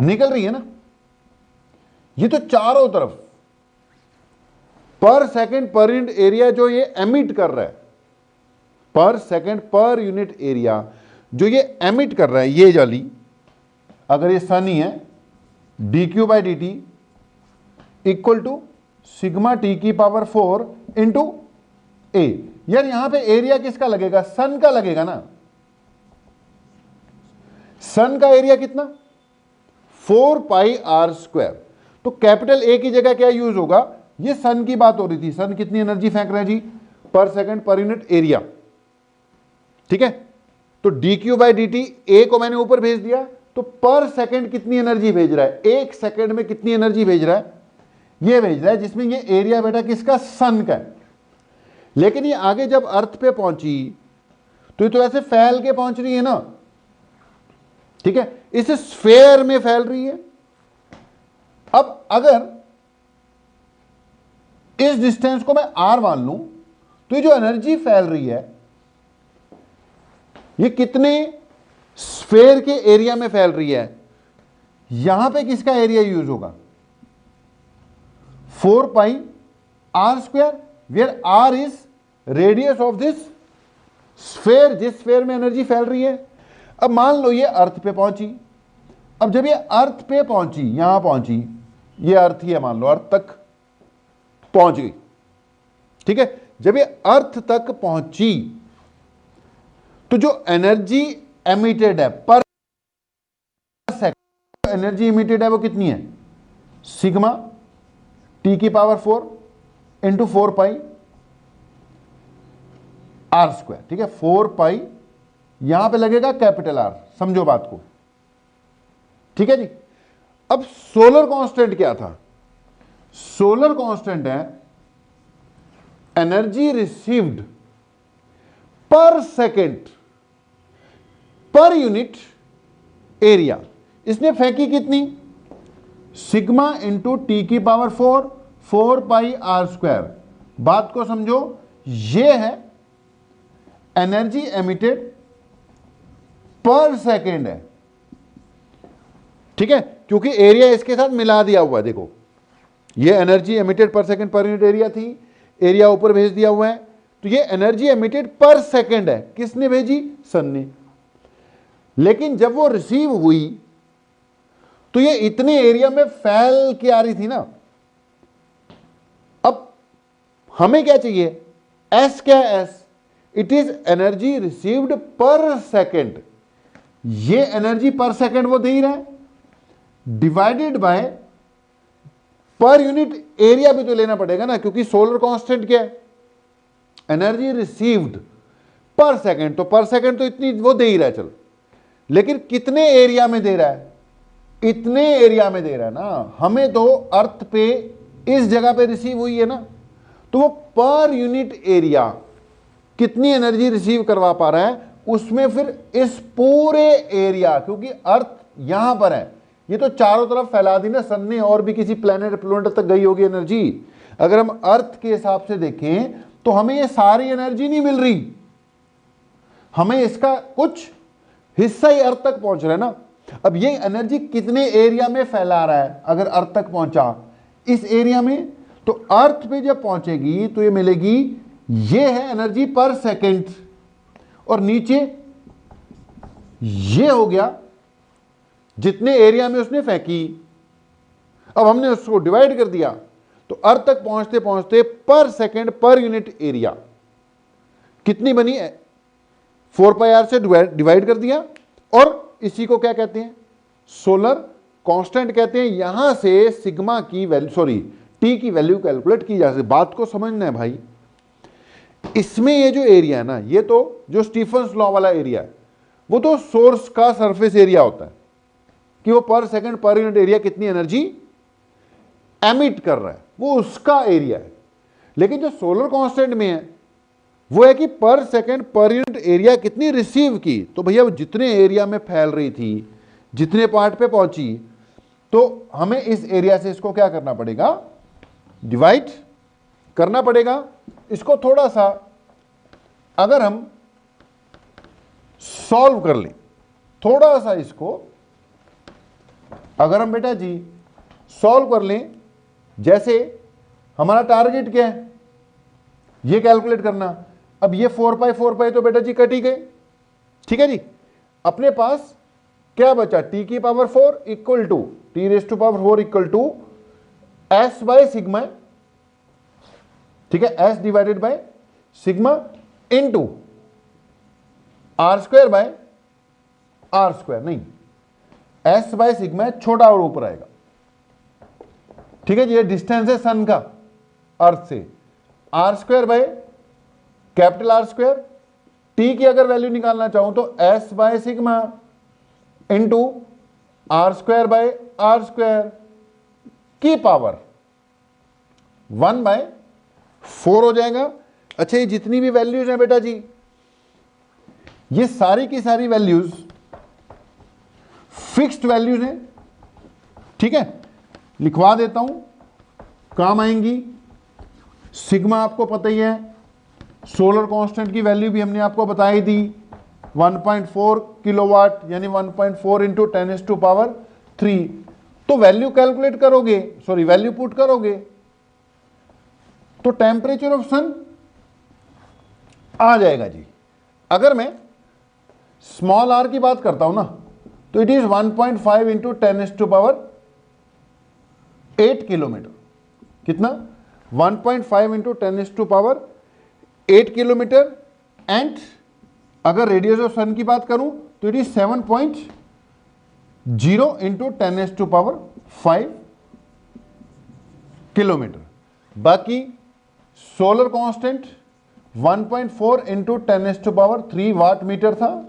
A: निकल रही है ना, ये तो चारों तरफ पर सेकंड पर यूनिट एरिया जो ये एमिट कर रहा है, पर सेकंड पर यूनिट एरिया जो ये एमिट कर रहा है, ये जाली अगर ये सन ही है, D Q by D T equal to sigma T की पावर 4 इंटू ए। यार यहां पे एरिया किसका लगेगा, सन का लगेगा ना। सन का एरिया कितना, 4 पाई आर स्क्वायर। तो कैपिटल ए की जगह क्या यूज होगा, ये सन की बात हो रही थी, सन कितनी एनर्जी फेंक रहा है जी, पर सेकंड पर यूनिट एरिया, ठीक है। तो D Q by D T, A को मैंने ऊपर भेज दिया, तो पर सेकंड कितनी एनर्जी भेज रहा है, एक सेकंड में कितनी एनर्जी भेज रहा है, ये भेज रहा है, जिसमें ये एरिया बेटा किसका, सन का है। लेकिन ये आगे जब अर्थ पे पहुंची तो ये तो ऐसे फैल के पहुंच रही है ना, ठीक है, इस स्फेयर में फैल रही है। अब अगर इस डिस्टेंस को मैं आर मान लूं तो ये जो एनर्जी फैल रही है ये कितने स्फेयर के एरिया में फैल रही है, यहां पे किसका एरिया यूज होगा, 4 pi are square, where r is radius of this sphere, जिस स्फेयर में एनर्जी फैल रही है। अब मान लो ये अर्थ पे पहुंची, अब जब ये अर्थ पे पहुंची, यहां पहुंची, ये अर्थ ही है मान लो, अर्थ तक पहुंच गई, ठीक है। जब ये अर्थ तक पहुंची तो जो एनर्जी एमिटेड है पर सेकंड, एनर्जी एमिटेड है वो कितनी है, सिग्मा टी की power 4 into 4 pi are square, ठीक है। 4 पाई यहां पे लगेगा कैपिटल आर, समझो बात को, ठीक है जी। अब सोलर कांस्टेंट क्या था, सोलर कांस्टेंट है energy received per second per unit area. इसने फेंकी कितनी, सिग्मा इंटू टी की पावर 4 पाई आर स्क्वायर। बात को समझो, ये है एनर्जी एमिटेड पर सेकेंड है, ठीक है, क्योंकि एरिया इसके साथ मिला दिया हुआ है। देखो ये energy emitted per second per unit area थी, एरिया ऊपर भेज दिया हुआ है, तो ये एनर्जी एमिटेड पर सेकेंड है, किसने भेजी, सन ने। लेकिन जब वो रिसीव हुई तो ये इतने एरिया में फैल के आ रही थी ना। अब हमें क्या चाहिए, एस क्या है, S it is energy received per second. ये एनर्जी पर सेकेंड वो दे ही रहा है, डिवाइडेड बाय पर यूनिट एरिया भी तो लेना पड़ेगा ना, क्योंकि सोलर कांस्टेंट क्या है, एनर्जी रिसीव्ड पर सेकेंड, तो पर सेकेंड तो इतनी वो दे ही रहा है, चल, लेकिन कितने एरिया में दे रहा है, इतने एरिया में दे रहा है ना। हमें तो अर्थ पे इस जगह पे रिसीव हुई है ना, तो वो पर यूनिट एरिया कितनी एनर्जी रिसीव करवा पा रहा है, उसमें फिर इस पूरे एरिया, क्योंकि अर्थ यहां पर है, ये तो चारों तरफ फैला दी ना सन ने, और भी किसी प्लेनेट तक गई होगी एनर्जी। अगर हम अर्थ के हिसाब से देखें तो हमें ये सारी एनर्जी नहीं मिल रही, हमें इसका कुछ हिस्सा ही अर्थ तक पहुंच रहा है ना। अब ये एनर्जी कितने एरिया में फैला रहा है, अगर अर्थ तक पहुंचा इस एरिया में, तो अर्थ पे जब पहुंचेगी तो ये मिलेगी, ये है एनर्जी पर सेकंड, और नीचे ये हो गया जितने एरिया में उसने फेंकी। अब हमने उसको डिवाइड कर दिया तो अर्थ तक पहुंचते पहुंचते पर सेकंड पर यूनिट एरिया कितनी बनी है, 4πr से डिवाइड कर दिया, और इसी को क्या कहते हैं, सोलर कांस्टेंट कहते हैं। यहां से सिग्मा की वैल्यू टी की वैल्यू कैलकुलेट की जा सकती। बात को समझना है भाई, इसमें ये जो एरिया है ना, ये तो जो स्टीफन्स लॉ वाला एरिया है, वो तो सोर्स का सरफेस एरिया होता है कि वो पर सेकंड पर यूनिट एरिया कितनी एनर्जी एमिट कर रहा है, वो उसका एरिया है। लेकिन जो सोलर कांस्टेंट में है वो है कि पर सेकंड पर यूनिट एरिया कितनी रिसीव की। तो भैया वो जितने एरिया में फैल रही थी, जितने पार्ट पे पहुंची, तो हमें इस एरिया से इसको क्या करना पड़ेगा, डिवाइड करना पड़ेगा। इसको थोड़ा सा अगर हम सॉल्व कर लें, थोड़ा सा इसको अगर हम बेटा जी सॉल्व कर लें, जैसे हमारा टारगेट क्या है, ये कैलकुलेट करना। अब ये 4π तो बेटा जी कट ही गए, ठीक है जी। अपने पास क्या बचा, टी की power 4 equal to T raise to power 4 equal to S by sigma, ठीक है, S divided by sigma into R square by R square, नहीं एस बाय सिग्मा छोटा और ऊपर आएगा, ठीक है जी। ये डिस्टेंस है सन का अर्थ से, R square by capital R square. T की अगर वैल्यू निकालना चाहूं तो S by sigma into R square by R square की पावर 1/4 हो जाएगा। अच्छा, ये जितनी भी वैल्यूज हैं बेटा जी, ये सारी की सारी वैल्यूज फिक्स्ड वैल्यूज हैं, ठीक है, लिखवा देता हूं, काम आएंगी। सिग्मा आपको पता ही है, सोलर कांस्टेंट की वैल्यू भी हमने आपको बताई दी, 1.4 किलोवाट, यानी 1.4 इंटू 10⁻³ तो वैल्यू कैलकुलेट करोगे, वैल्यू पुट करोगे तो टेम्परेचर ऑफ सन आ जाएगा जी। अगर मैं स्मॉल आर की बात करता हूं ना, तो इट इज 1.5 इंटू 10⁸ किलोमीटर। कितना, 1.5 इंटू 10⁸ किलोमीटर। एंड अगर रेडियस ऑफ सन की बात करूं तो इट इज 7.0 इंटू 10⁵ किलोमीटर। बाकी solar constant 1.4 into 10⁻³ watt metre था,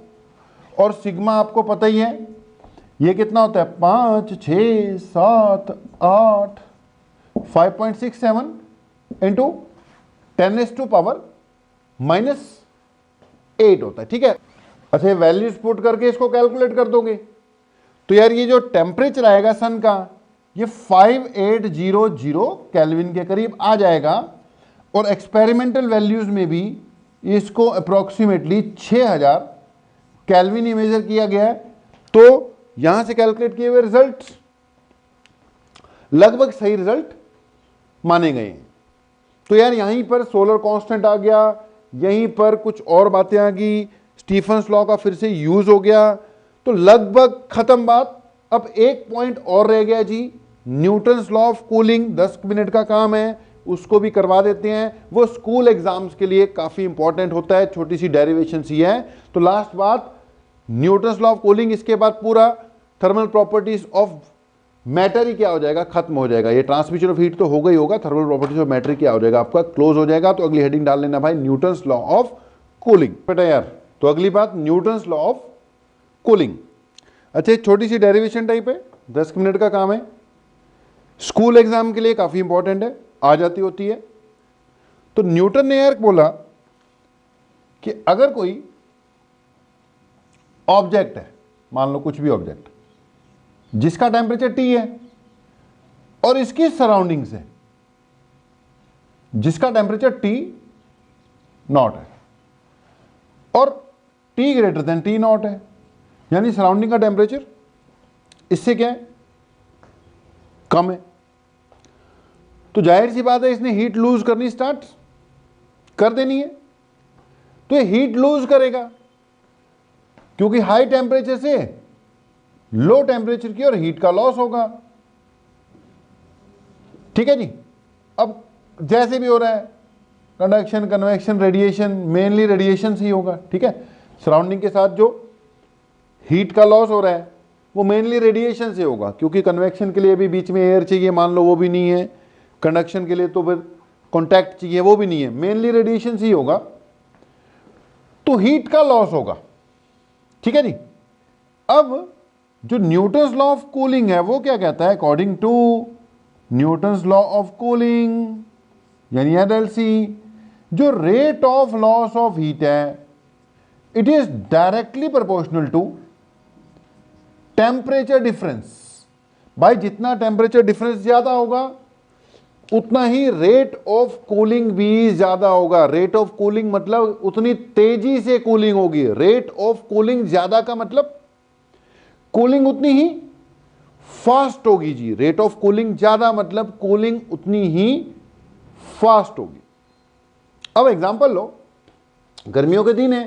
A: और सिग्मा आपको पता ही है, ये कितना होता है, 5, 6, 7, 8, 5.67 इंटू 10⁻⁻8 होता है, ठीक है। अच्छा, वैल्यूज पुट करके इसको कैलकुलेट कर दोगे तो यार ये जो टेम्परेचर आएगा सन का, ये 5800 केल्विन के करीब आ जाएगा। और एक्सपेरिमेंटल वैल्यूज में भी इसको अप्रोक्सीमेटली 6000 केल्विन ही मेजर किया गया है। तो यहां से कैलकुलेट किए हुए रिजल्ट लगभग सही रिजल्ट माने गए हैं। तो यार यहीं पर सोलर कांस्टेंट आ गया, यहीं पर कुछ और बातें आ गई, स्टीफन्स लॉ का फिर से यूज हो गया, तो लगभग खत्म बात। अब एक पॉइंट और रह गया जी, Newton's law of cooling, 10 minute का काम है, उसको भी करवा देते हैं। वो स्कूल एग्जाम्स के लिए काफी इंपॉर्टेंट होता है, छोटी सी डेरिवेशन सी है। तो लास्ट बात न्यूटन्स लॉ ऑफ कूलिंग, इसके बाद पूरा थर्मल प्रॉपर्टीज ऑफ मैटर ही क्या हो जाएगा, खत्म हो जाएगा। ये ट्रांसमिशन ऑफ हीट तो होगा ही होगा, थर्मल प्रॉपर्टीज ऑफ मैटर क्या हो जाएगा आपका, क्लोज हो जाएगा। तो अगली हेडिंग डाल लेना भाई, न्यूटन्स लॉ ऑफ कूलिंग बेटा यार। तो अगली बात न्यूटन्स लॉ ऑफ कूलिंग। अच्छा, एक छोटी सी डेरिवेशन टाइप है, 10 मिनट का काम है, स्कूल एग्जाम के लिए काफी इंपॉर्टेंट है, आ जाती होती है। तो न्यूटन ने यार बोला कि अगर कोई ऑब्जेक्ट है, मान लो कुछ भी ऑब्जेक्ट जिसका टेम्परेचर T है और इसकी सराउंडिंग्स है जिसका टेम्परेचर T नॉट है और T greater than T not है, यानी सराउंडिंग का टेम्परेचर इससे क्या है, कम है। तो जाहिर सी बात है इसने हीट लूज करनी स्टार्ट कर देनी है, तो ये हीट लूज करेगा क्योंकि हाई टेम्परेचर से लो टेम्परेचर की और हीट का लॉस होगा। ठीक है जी। अब जैसे भी हो रहा है, conduction, convection, radiation, mainly radiation से ही होगा। ठीक है, सराउंडिंग के साथ जो हीट का लॉस हो रहा है वो मेनली रेडिएशन से होगा, क्योंकि कन्वेक्शन के लिए भी बीच में एयर चाहिए, मान लो वो भी नहीं है, कंडक्शन के लिए तो फिर कॉन्टैक्ट चाहिए, वो भी नहीं है, मेनली रेडिएशन से ही होगा, तो हीट का लॉस होगा। ठीक है जी। अब जो न्यूटन्स लॉ ऑफ कूलिंग है वो क्या कहता है, according to Newton's law of cooling यानी एनएलसी, जो rate of loss of heat है it is directly proportional to temperature difference. भाई जितना टेम्परेचर डिफरेंस ज्यादा होगा उतना ही रेट ऑफ कूलिंग भी ज्यादा होगा। रेट ऑफ कूलिंग मतलब उतनी तेजी से कूलिंग होगी। रेट ऑफ कूलिंग ज्यादा का मतलब कूलिंग उतनी ही फास्ट होगी जी। रेट ऑफ कूलिंग ज्यादा मतलब कूलिंग उतनी ही फास्ट होगी। अब एग्जांपल लो, गर्मियों के दिन है,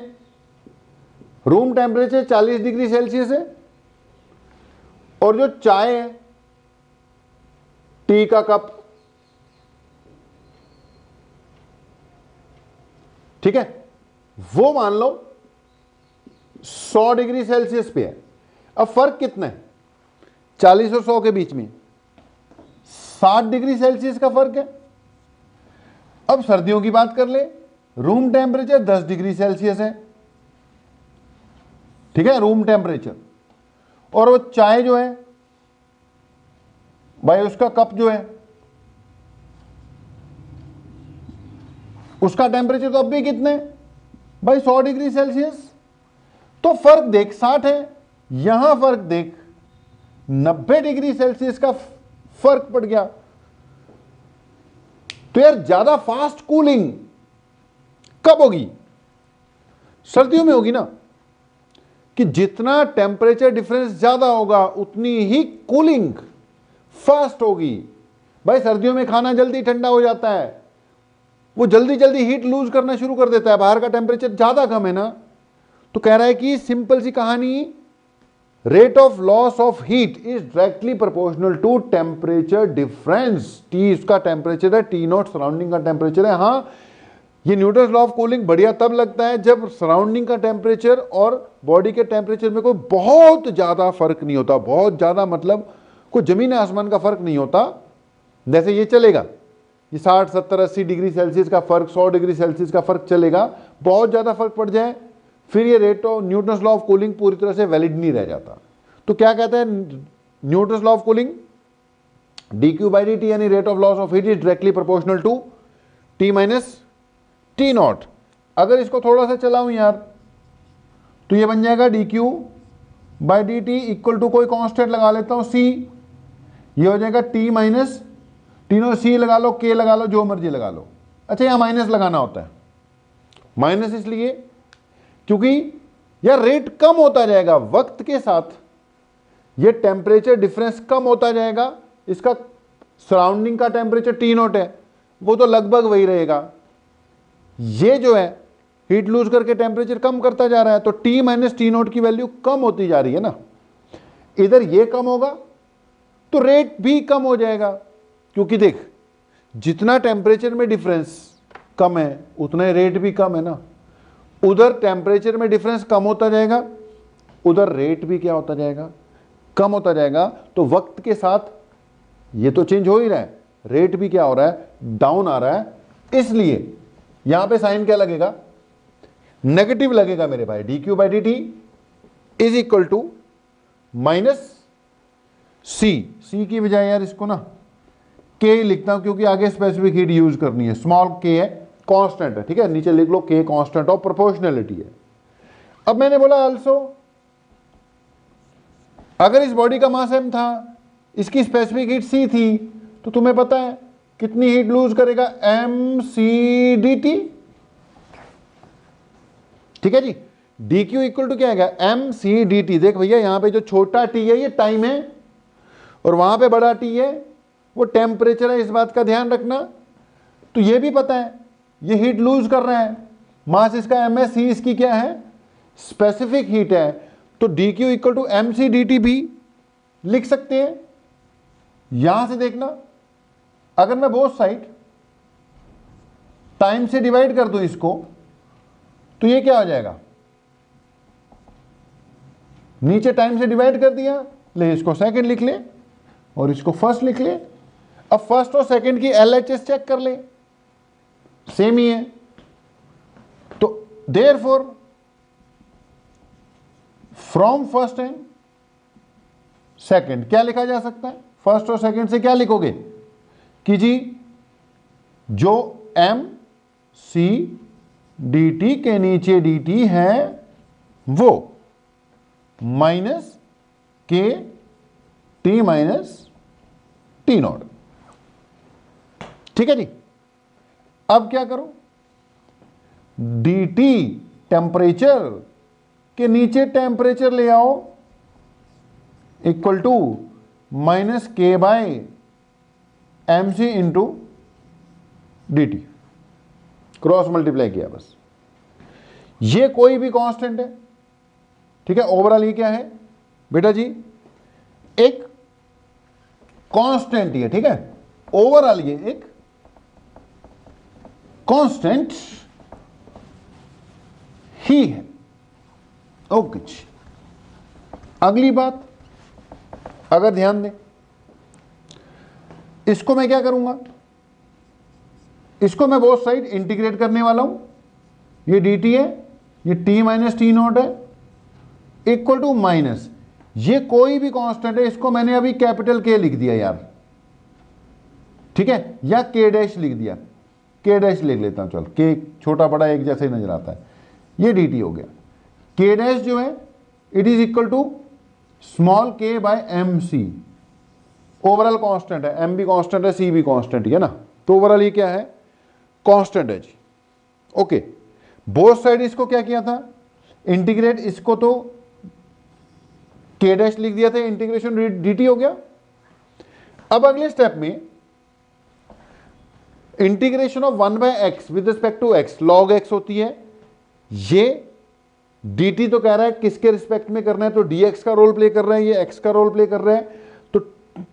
A: रूम टेम्परेचर 40 डिग्री सेल्सियस है और जो चाय है, टी का कप, ठीक है, वो मान लो 100 डिग्री सेल्सियस पे है। अब फर्क कितना है 40 और 100 के बीच में? 60 डिग्री सेल्सियस का फर्क है। अब सर्दियों की बात कर ले, रूम टेम्परेचर 10 डिग्री सेल्सियस है, ठीक है, रूम टेम्परेचर, और वो चाय जो है भाई उसका कप जो है उसका टेम्परेचर तो अब भी कितने भाई 100 डिग्री सेल्सियस। तो फर्क देख 60 है, यहां फर्क देख 90 डिग्री सेल्सियस का फर्क पड़ गया। तो यार ज्यादा फास्ट कूलिंग कब होगी? सर्दियों में होगी ना, कि जितना टेम्परेचर डिफरेंस ज्यादा होगा उतनी ही कूलिंग फास्ट होगी। भाई सर्दियों में खाना जल्दी ठंडा हो जाता है, वो जल्दी जल्दी हीट लूज करना शुरू कर देता है, बाहर का टेम्परेचर ज्यादा कम है ना। तो कह रहा है कि सिंपल सी कहानी, rate of loss of heat is directly proportional to temperature difference. T इसका टेम्परेचर है, टी नॉट सराउंडिंग का टेम्परेचर है। हाँ, ये न्यूटन्स लॉ ऑफ कूलिंग बढ़िया तब लगता है जब सराउंडिंग का टेम्परेचर और बॉडी के टेम्परेचर में कोई बहुत ज्यादा फर्क नहीं होता। बहुत ज्यादा मतलब कोई जमीन आसमान का फर्क नहीं होता। जैसे ये चलेगा, ये 60, 70, 80 डिग्री सेल्सियस का फर्क, 100 डिग्री सेल्सियस का फर्क चलेगा। बहुत ज्यादा फर्क पड़ जाए फिर ये rate of Newton's law of cooling पूरी तरह से वैलिड नहीं रह जाता। तो क्या कहता है Newton's law of cooling, dq by dt यानी rate of loss of heat is directly proportional to t minus T not. अगर इसको थोड़ा सा चलाऊं यार तो ये बन जाएगा dq by dt equal to कोई कांस्टेंट लगा लेता हूं c, ये हो जाएगा t minus T not, c लगा लो, k लगा लो, जो मर्जी लगा लो। अच्छा यहां माइनस लगाना होता है, माइनस इसलिए क्योंकि यार रेट कम होता जाएगा वक्त के साथ, ये टेम्परेचर डिफरेंस कम होता जाएगा। इसका सराउंडिंग का टेम्परेचर टी नॉट है, वो तो लगभग वही रहेगा। ये जो है हीट लूज करके टेम्परेचर कम करता जा रहा है, तो टी माइनस टी नॉट की वैल्यू कम होती जा रही है ना। इधर ये कम होगा तो रेट भी कम हो जाएगा, क्योंकि देख जितना टेम्परेचर में डिफरेंस कम है उतना ही रेट भी कम है ना। उधर टेम्परेचर में डिफरेंस कम होता जाएगा, उधर रेट भी क्या होता जाएगा, कम होता जाएगा। तो वक्त के साथ ये तो चेंज हो ही रहा है, रेट भी क्या हो रहा है, डाउन आ रहा है। इसलिए यहां पे साइन क्या लगेगा, नेगेटिव लगेगा मेरे भाई। dq by dt is equal to minus c की बजाय यार इसको ना k लिखता हूं, क्योंकि आगे स्पेसिफिक हीट यूज करनी है। स्मॉल k है, कांस्टेंट है, ठीक है, नीचे लिख लो k कांस्टेंट ऑफ प्रोपोर्शनलिटी है। अब मैंने बोला आल्सो, अगर इस बॉडी का मास m था, इसकी स्पेसिफिक हीट c थी, तो तुम्हें पता है कितनी हीट लूज करेगा, mc dt। ठीक है जी। डी क्यू इक्वल टू क्या आएगा, एम सी डी टी। देख भैया यहां पे जो छोटा टी है ये टाइम है और वहां पे बड़ा टी है वो टेम्परेचर है, इस बात का ध्यान रखना। तो ये भी पता है ये हीट लूज कर रहा है, मास इसका एम है, सी इसकी क्या है, स्पेसिफिक हीट है। तो D Q equal to M C D T भी लिख सकते हैं। यहां से देखना, अगर मैं बोथ साइड टाइम से डिवाइड कर दूं इसको तो ये क्या हो जाएगा, नीचे टाइम से डिवाइड कर दिया, ले इसको सेकंड लिख ले और इसको फर्स्ट लिख ले। अब फर्स्ट और सेकंड की एलएचएस चेक कर ले, सेम ही है। तो therefore from first and second क्या लिखा जा सकता है, फर्स्ट और सेकंड से क्या लिखोगे कि जी जो एम सी डी टी के नीचे डी टी है वो माइनस के टी माइनस टी नॉट। ठीक है जी। अब क्या करो, डी टी टेम्परेचर के नीचे टेम्परेचर ले आओ equal to minus K by M C into D T, cross multiply किया बस। ये कोई भी कांस्टेंट है, ठीक है। ओवरऑल ये क्या है बेटा जी, एक कांस्टेंट ही है, ठीक है। ओवरऑल ये एक कांस्टेंट ही है। ओके जी। अगली बात, अगर ध्यान दें, इसको मैं क्या करूंगा, इसको मैं बोथ साइड इंटीग्रेट करने वाला हूं। ये डी टी है, ये टी माइनस टी नॉट है, इक्वल टू माइनस, ये कोई भी कांस्टेंट है, इसको मैंने अभी कैपिटल के लिख दिया यार, ठीक है, या के डैश लिख दिया, के डैश लिख लेता हूं, चल के छोटा बड़ा एक जैसे ही नजर आता है। ये डी टी हो गया, के डैश जो है it is equal to small K by M C. Overall constant है, एम भी कांस्टेंट है, सी भी कांस्टेंट है ना, तो ओवरऑल ये क्या है, कांस्टेंट है जी। ओके, बोथ साइड इसको क्या किया था, इंटीग्रेट, इसको तो के डैश लिख दिया था, इंटीग्रेशन डी टी हो गया। अब अगले स्टेप में integration of 1 by X with respect to X, log X होती है। ये dt तो कह रहा है किसके रिस्पेक्ट में करना है, तो dx का रोल प्ले कर रहा है, ये x का रोल प्ले कर रहा है। तो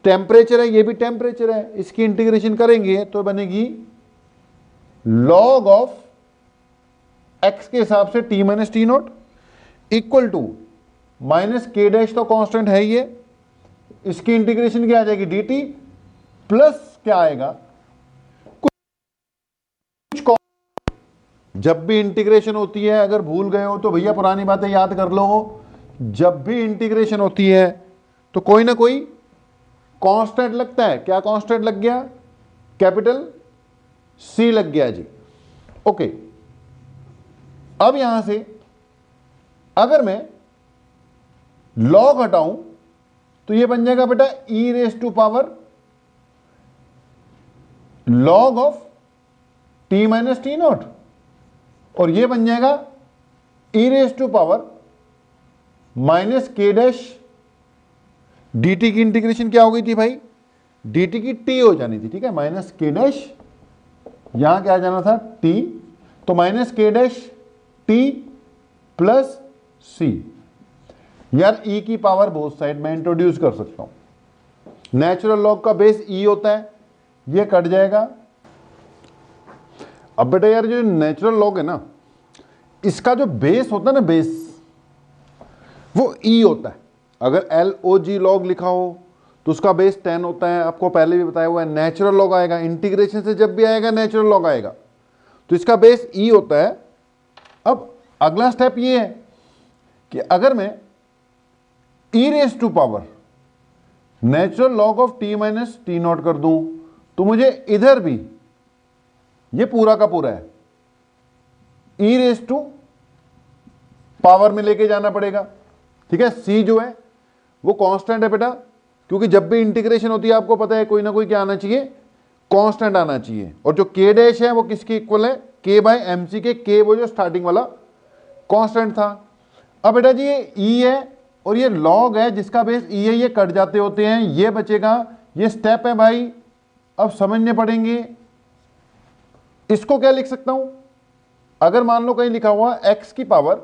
A: टेम्परेचर है, ये भी टेम्परेचर है, इसकी इंटीग्रेशन करेंगे तो बनेगी log ऑफ x के हिसाब से t minus T not equal to minus K dash, तो कांस्टेंट है ये, इसकी इंटीग्रेशन क्या आ जाएगी dt प्लस क्या आएगा, जब भी इंटीग्रेशन होती है, अगर भूल गए हो तो भैया पुरानी बातें याद कर लो, जब भी इंटीग्रेशन होती है तो कोई ना कोई कांस्टेंट लगता है। क्या कांस्टेंट लग गया, कैपिटल सी लग गया जी। ओके, अब यहां से अगर मैं लॉग हटाऊं तो ये बन जाएगा बेटा E raise to power log of T minus T naught, और ये बन जाएगा E raise to power minus K dash. dt की इंटीग्रेशन क्या हो गई थी भाई, dt की t हो जानी थी, ठीक है, माइनस के डैश, यहां क्या आ जाना था t, तो minus K dash t plus c। यार e की पावर बोथ साइड में इंट्रोड्यूस कर सकता हूं। नेचुरल लॉग का बेस e होता है, ये कट जाएगा। अब बेटा यार जो नेचुरल लॉग है ना, इसका जो बेस होता है ना, बेस वो e होता है। अगर LOG लॉग लिखा हो तो उसका बेस 10 होता है, आपको पहले भी बताया हुआ है। नेचुरल लॉग आएगा, इंटीग्रेशन से जब भी आएगा नेचुरल लॉग आएगा, तो इसका बेस e होता है। अब अगला स्टेप ये है कि अगर मैं e raise to power natural log of t minus T not कर दूं तो मुझे इधर भी ये पूरा का पूरा है ई रेस टू पावर में लेके जाना पड़ेगा, ठीक है। c जो है वो कांस्टेंट है बेटा, क्योंकि जब भी इंटीग्रेशन होती है आपको पता है कोई ना कोई क्या आना चाहिए, कांस्टेंट आना चाहिए। और जो k डैश है वो किसके इक्वल है, k बाय एम सी के, k वो जो स्टार्टिंग वाला कांस्टेंट था। अब बेटा जी ये ई है और ये लॉग है जिसका बेस ई है, ये कट जाते होते हैं, ये बचेगा, ये स्टेप है भाई, अब समझने पड़ेंगे। इसको क्या लिख सकता हूं, अगर मान लो कहीं लिखा हुआ x की पावर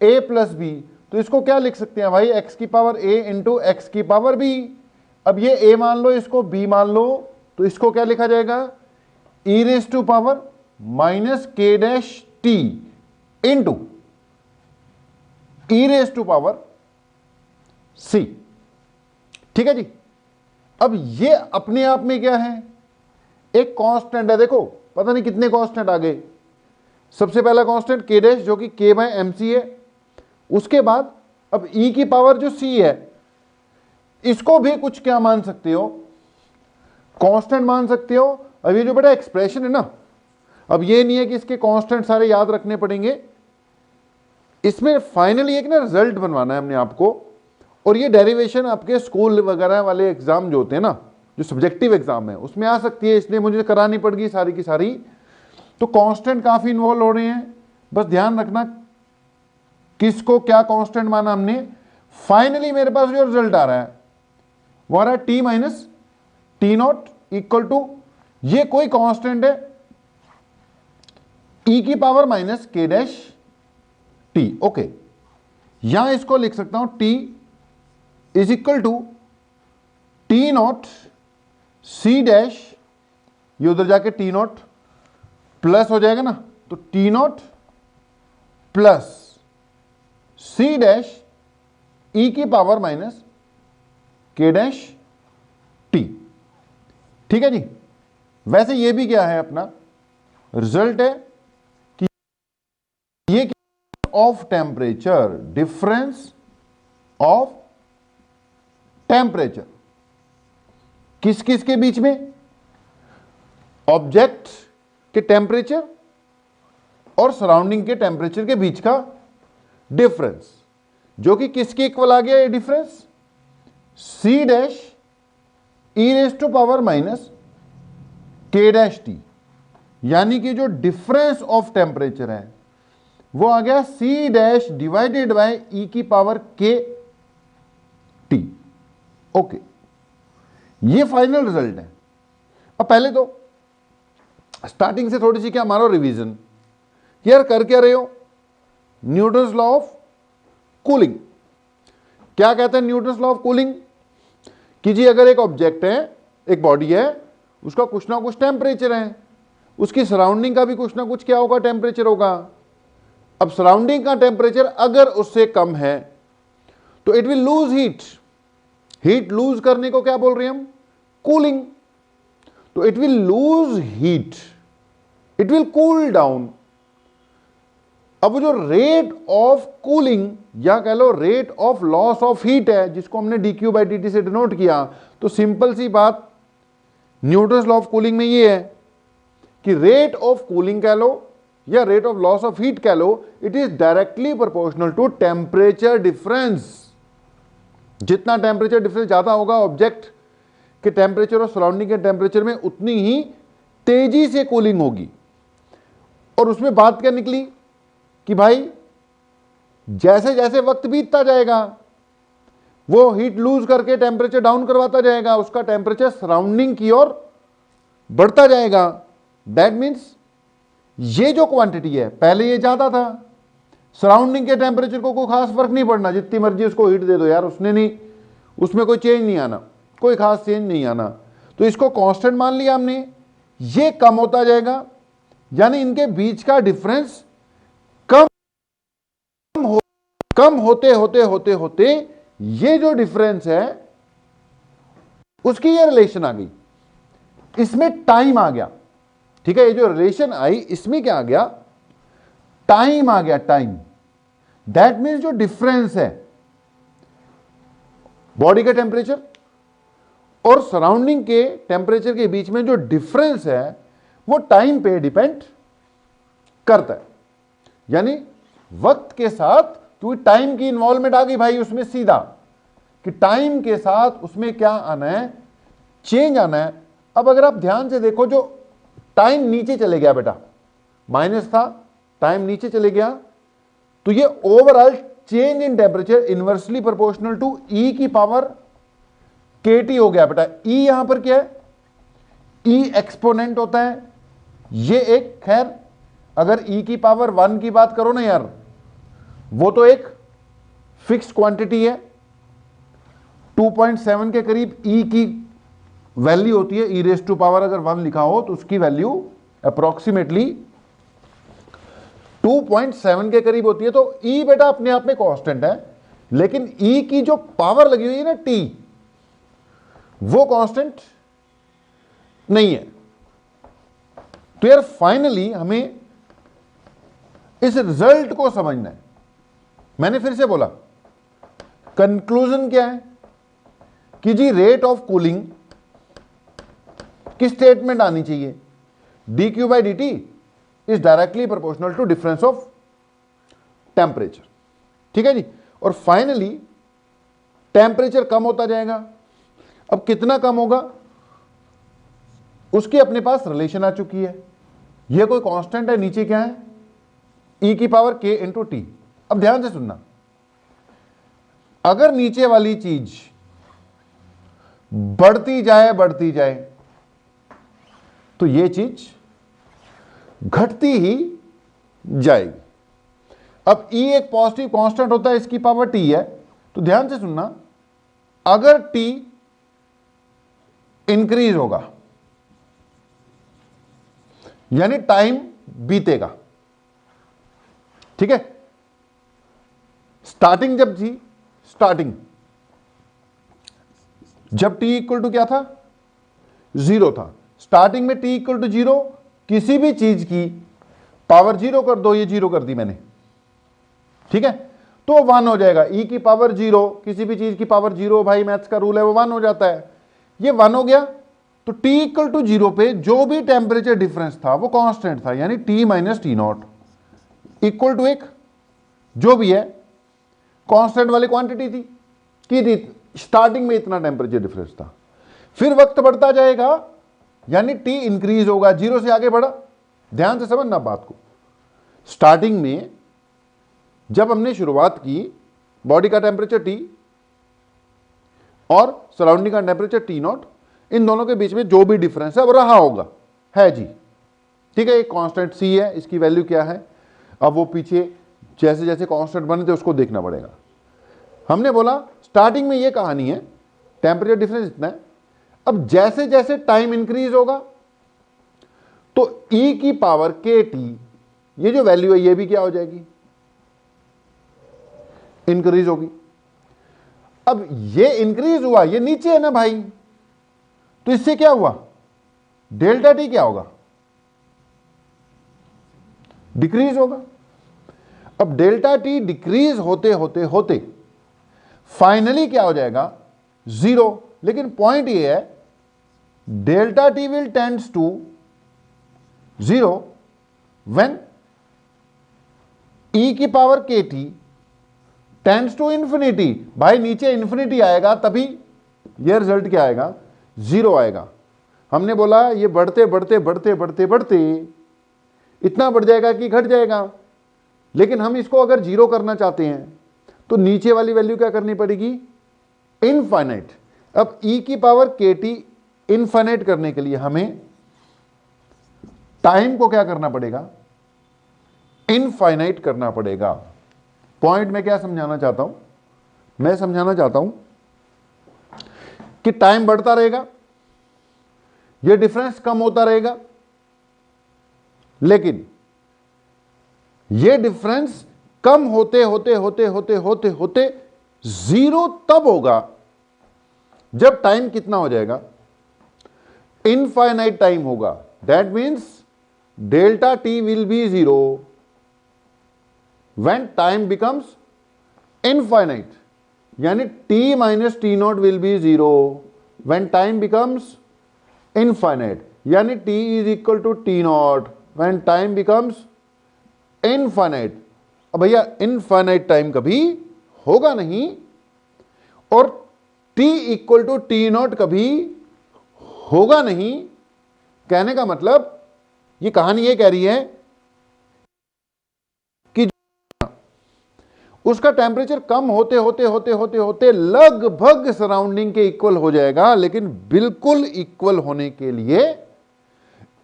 A: a प्लस बी, तो इसको क्या लिख सकते हैं भाई, x की पावर a इंटू एक्स की पावर b। अब ये a मान लो, इसको b मान लो, तो इसको क्या लिखा जाएगा, e raise to power minus k dash t into e raise to power c। ठीक है जी। अब ये अपने आप में क्या है, एक कांस्टेंट है, देखो पता नहीं कितने कांस्टेंट आ गए। सबसे पहला कांस्टेंट k डैश जो कि k बाय एम सी है, उसके बाद अब e की पावर जो c है, इसको भी कुछ क्या मान सकते हो, कांस्टेंट मान सकते हो। अब ये जो बेटा एक्सप्रेशन है ना, अब ये नहीं है कि इसके कांस्टेंट सारे याद रखने पड़ेंगे, इसमें फाइनली एक ना रिजल्ट बनवाना है हमने आपको। और ये डेरिवेशन आपके स्कूल वगैरह वाले एग्जाम जो होते हैं ना, जो सब्जेक्टिव एग्जाम है, उसमें आ सकती है, इसलिए मुझे करानी पड़गी सारी की सारी। तो कांस्टेंट काफी इन्वॉल्व हो रहे हैं, बस ध्यान रखना किसको क्या कांस्टेंट माना हमने। फाइनली मेरे पास जो रिजल्ट आ रहा है वो आ रहा है T minus T not equal to, ये कोई कांस्टेंट है e की power minus K dash T. Okay, यहां इसको लिख सकता हूं t is equal to T not C dash, ये उधर जाके टी नॉट प्लस हो जाएगा ना, तो T not plus C dash E की power minus K dash T. ठीक है जी। वैसे ये भी क्या है, अपना रिजल्ट है कि ये of temperature, difference of temperature किस किस के बीच में, ऑब्जेक्ट के टेम्परेचर और सराउंडिंग के टेम्परेचर के बीच का डिफरेंस, जो कि किसके इक्वल आ गया ये difference, C dash E raise to power minus K dash T. यानी कि जो डिफरेंस ऑफ टेम्परेचर है वो आ गया सी डैश डिवाइडेड बाय ई की पावर के टी। ओके, ये फाइनल रिजल्ट है। अब पहले तो स्टार्टिंग से थोड़ी सी क्या मारो रिवीजन, यार कर क्या रहे हो, न्यूटन्स लॉ ऑफ कूलिंग। क्या कहते हैं न्यूटन्स लॉ ऑफ कूलिंग, कि जी अगर एक ऑब्जेक्ट है, एक बॉडी है, उसका कुछ ना कुछ टेम्परेचर है, उसकी सराउंडिंग का भी कुछ ना कुछ क्या होगा, टेम्परेचर होगा। अब सराउंडिंग का टेम्परेचर अगर उससे कम है तो it will lose heat. Heat lose करने को क्या बोल रहे हैं हम, कूलिंग। तो it will lose heat, it will cool down. अब जो रेट ऑफ कूलिंग या कह लो rate of loss of heat है, जिसको हमने dq बाई dt से डिनोट किया, तो सिंपल सी बात न्यूटन्स लॉ ऑफ कूलिंग में ये है कि रेट ऑफ कूलिंग कह लो या rate of loss of heat कह लो, it is directly proportional to temperature difference. जितना टेम्परेचर डिफरेंस ज्यादा होगा ऑब्जेक्ट के टेम्परेचर और सराउंडिंग के टेम्परेचर में, उतनी ही तेजी से कूलिंग होगी। और उसमें बात क्या निकली कि भाई जैसे जैसे वक्त बीतता जाएगा वो हीट लूज करके टेम्परेचर डाउन करवाता जाएगा, उसका टेम्परेचर सराउंडिंग की ओर बढ़ता जाएगा। दैट मीन्स ये जो क्वांटिटी है, पहले ये ज्यादा था, सराउंडिंग के टेम्परेचर को कोई खास फर्क नहीं पड़ना, जितनी मर्जी उसको हीट दे दो यार, उसने नहीं, उसमें कोई चेंज नहीं आना, कोई खास चेंज नहीं आना। तो इसको कांस्टेंट मान लिया हमने, ये कम होता जाएगा, यानी इनके बीच का डिफरेंस कम होते होते होते होते ये जो डिफरेंस है उसकी ये रिलेशन आ गई, इसमें टाइम आ गया। ठीक है, ये जो रिलेशन आई इसमें क्या आ गया, टाइम आ गया, टाइम। दैट मीन्स जो डिफरेंस है बॉडी का टेम्परेचर और सराउंडिंग के टेम्परेचर के बीच में जो डिफरेंस है वो टाइम पे डिपेंड करता है। यानी वक्त के साथ क्योंकि टाइम की इन्वॉल्वमेंट आ गई भाई उसमें सीधा, कि टाइम के साथ उसमें क्या आना है, चेंज आना है। अब अगर आप ध्यान से देखो, जो टाइम नीचे चले गया बेटा, माइनस था, टाइम नीचे चले गया, तो ये overall change in temperature inversely proportional to E की पावर kT हो गया बेटा। ई यहां पर क्या है, ई एक्सपोनेंट होता है, ये एक, खैर अगर ई की पावर 1 की बात करो ना यार, वो तो एक फिक्स क्वांटिटी है, 2.7 के करीब ई की वैल्यू होती है। ई रेस टू पावर अगर 1 लिखा हो तो उसकी वैल्यू अप्रोक्सीमेटली 2.7 के करीब होती है। तो ई बेटा अपने आप में कांस्टेंट है, लेकिन ई की जो पावर लगी हुई है ना टी, वो कांस्टेंट नहीं है। तो यार फाइनली हमें इस रिजल्ट को समझना है। मैंने फिर से बोला, कंक्लूजन क्या है कि जी रेट ऑफ कूलिंग किस स्टेटमेंट आनी चाहिए, dq by dt is directly proportional to difference of temperature. ठीक है जी। और फाइनली टेम्परेचर कम होता जाएगा। अब कितना कम होगा उसकी अपने पास रिलेशन आ चुकी है, यह कोई कांस्टेंट है, नीचे क्या है, e की पावर k इंटू टी। अब ध्यान से सुनना, अगर नीचे वाली चीज बढ़ती जाए तो यह चीज घटती ही जाएगी। अब e एक पॉजिटिव कांस्टेंट होता है, इसकी पावर t है, तो ध्यान से सुनना, अगर t इंक्रीज होगा यानी टाइम बीतेगा, ठीक है। स्टार्टिंग जब थी, जब t इक्वल टू क्या था, 0 था, स्टार्टिंग में t इक्वल टू 0, किसी भी चीज की पावर 0 कर दो, ये 0 कर दी मैंने, ठीक है, तो 1 हो जाएगा। e की पावर 0, किसी भी चीज की पावर 0, भाई मैथ्स का रूल है, वो 1 हो जाता है। ये 1 हो गया, तो t इक्वल टू 0 पे जो भी टेम्परेचर डिफरेंस था वो कांस्टेंट था, यानी t minus T not equal to एक, जो भी है कांस्टेंट वाली क्वांटिटी थी कि स्टार्टिंग में इतना टेम्परेचर डिफरेंस था। फिर वक्त बढ़ता जाएगा यानी t इंक्रीज होगा, 0 से आगे बढ़ा। ध्यान से समझना बात को, स्टार्टिंग में जब हमने शुरुआत की, बॉडी का टेम्परेचर T और सराउंडिंग का टेम्परेचर T नॉट, इन दोनों के बीच में जो भी डिफरेंस है वो रहा होगा, है जी, ठीक है। एक कांस्टेंट C है, इसकी वैल्यू क्या है, अब वो पीछे जैसे जैसे कांस्टेंट बने थे उसको देखना पड़ेगा। हमने बोला स्टार्टिंग में ये कहानी है, टेम्परेचर डिफरेंस इतना है। अब जैसे जैसे टाइम इंक्रीज होगा तो e की पावर kT, ये जो वैल्यू है ये भी क्या हो जाएगी, इंक्रीज होगी। अब ये इंक्रीज हुआ, ये नीचे है ना भाई, तो इससे क्या हुआ, डेल्टा टी क्या होगा, डिक्रीज होगा। अब डेल्टा टी डिक्रीज होते होते होते फाइनली क्या हो जाएगा, 0। लेकिन पॉइंट ये है, delta T will tends to 0 when e की power kT tends to infinity. भाई नीचे इंफिनिटी आएगा तभी ये रिजल्ट क्या आएगा, 0 आएगा। हमने बोला ये बढ़ते बढ़ते बढ़ते बढ़ते बढ़ते इतना बढ़ जाएगा कि घट जाएगा, लेकिन हम इसको अगर 0 करना चाहते हैं तो नीचे वाली वैल्यू क्या करनी पड़ेगी, इनफाइनाइट। अब e की पावर kT इनफाइनाइट करने के लिए हमें टाइम को क्या करना पड़ेगा, इनफाइनाइट करना पड़ेगा। पॉइंट में क्या समझाना चाहता हूं, मैं समझाना चाहता हूं कि टाइम बढ़ता रहेगा, यह डिफरेंस कम होता रहेगा, लेकिन यह डिफरेंस कम होते होते होते होते होते होते 0 तब होगा जब टाइम कितना हो जाएगा, इनफाइनाइट टाइम होगा। That means delta T will be 0 when time becomes infinite, यानी t minus t naught will be 0 when time becomes infinite, यानी t is equal to t naught when time becomes infinite। अब भैया infinite time कभी होगा नहीं और t equal to T not कभी होगा नहीं। कहने का मतलब ये कहानी ये कह रही है कि उसका टेम्परेचर कम होते होते होते होते होते लगभग सराउंडिंग के इक्वल हो जाएगा, लेकिन बिल्कुल इक्वल होने के लिए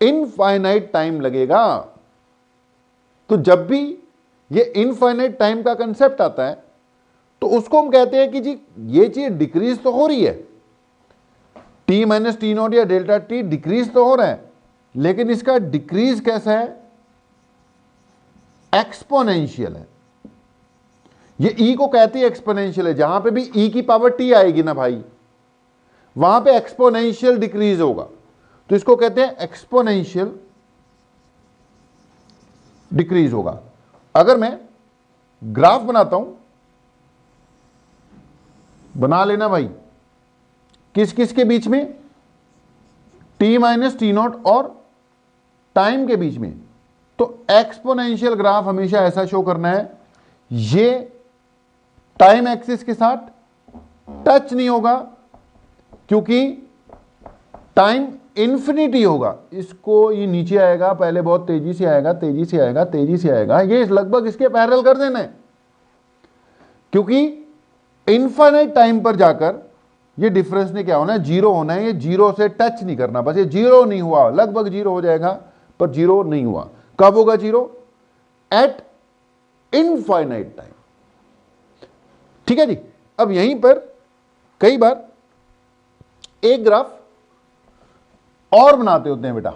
A: इनफाइनाइट टाइम लगेगा। तो जब भी ये इनफाइनाइट टाइम का कंसेप्ट आता है तो उसको हम कहते हैं कि जी ये चीज डिक्रीज तो हो रही है, टी माइनस टी नॉट या डेल्टा टी डिक्रीज तो हो रहा है, लेकिन इसका डिक्रीज कैसा है, एक्सपोनेंशियल है। ये ई को कहती है एक्सपोनेंशियल है। जहां पे भी ई की पावर टी आएगी ना भाई, वहां पे एक्सपोनेंशियल डिक्रीज होगा, तो इसको कहते हैं एक्सपोनेंशियल डिक्रीज होगा। अगर मैं ग्राफ बनाता हूं, बना लेना भाई, किस किस के बीच में, टी माइनस टी नॉट और टाइम के बीच में, तो एक्सपोनेंशियल ग्राफ हमेशा ऐसा शो करना है, ये टाइम एक्सिस के साथ टच नहीं होगा, क्योंकि टाइम इंफिनिटी होगा। इसको ये नीचे आएगा, पहले बहुत तेजी से आएगा, तेजी से आएगा, तेजी से आएगा, ये लगभग इसके पैरेलल कर देना है, क्योंकि इनफाइनाइट टाइम पर जाकर ये डिफरेंस ने क्या होना है, जीरो होना है। ये जीरो से टच नहीं करना, बस ये जीरो नहीं हुआ, लगभग जीरो हो जाएगा पर जीरो नहीं हुआ। कब होगा जीरो? Eight infinite time. ठीक है जी। अब यहीं पर कई बार एक ग्राफ और बनाते होते हैं बेटा,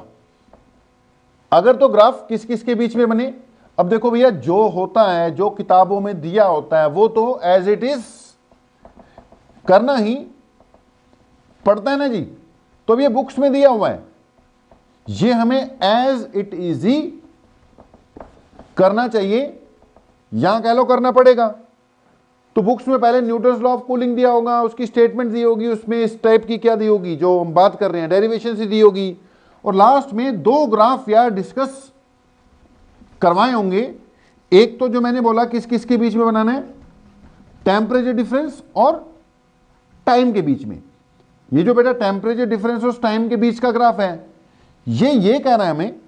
A: अगर तो ग्राफ किस किस के बीच में बने। अब देखो भैया, जो होता है, जो किताबों में दिया होता है, वो तो एज इट इज करना ही पड़ता है ना जी। तो ये बुक्स में दिया हुआ है, ये हमें एज इट इज ही करना चाहिए, यहां कह लो करना पड़ेगा। तो बुक्स में पहले न्यूटन्स लॉ ऑफ कूलिंग दिया होगा, उसकी स्टेटमेंट दी होगी, उसमें इस टाइप की क्या दी होगी जो हम बात कर रहे हैं, डेरिवेशन से दी होगी, और लास्ट में दो ग्राफ यार डिस्कस करवाए होंगे। एक तो जो मैंने बोला किस किस के बीच में बनाना है, टेम्परेचर डिफरेंस और टाइम के बीच में। ये जो बेटा टेम्परेचर डिफरेंस और टाइम के बीच का ग्राफ है, ये कह रहा है हमें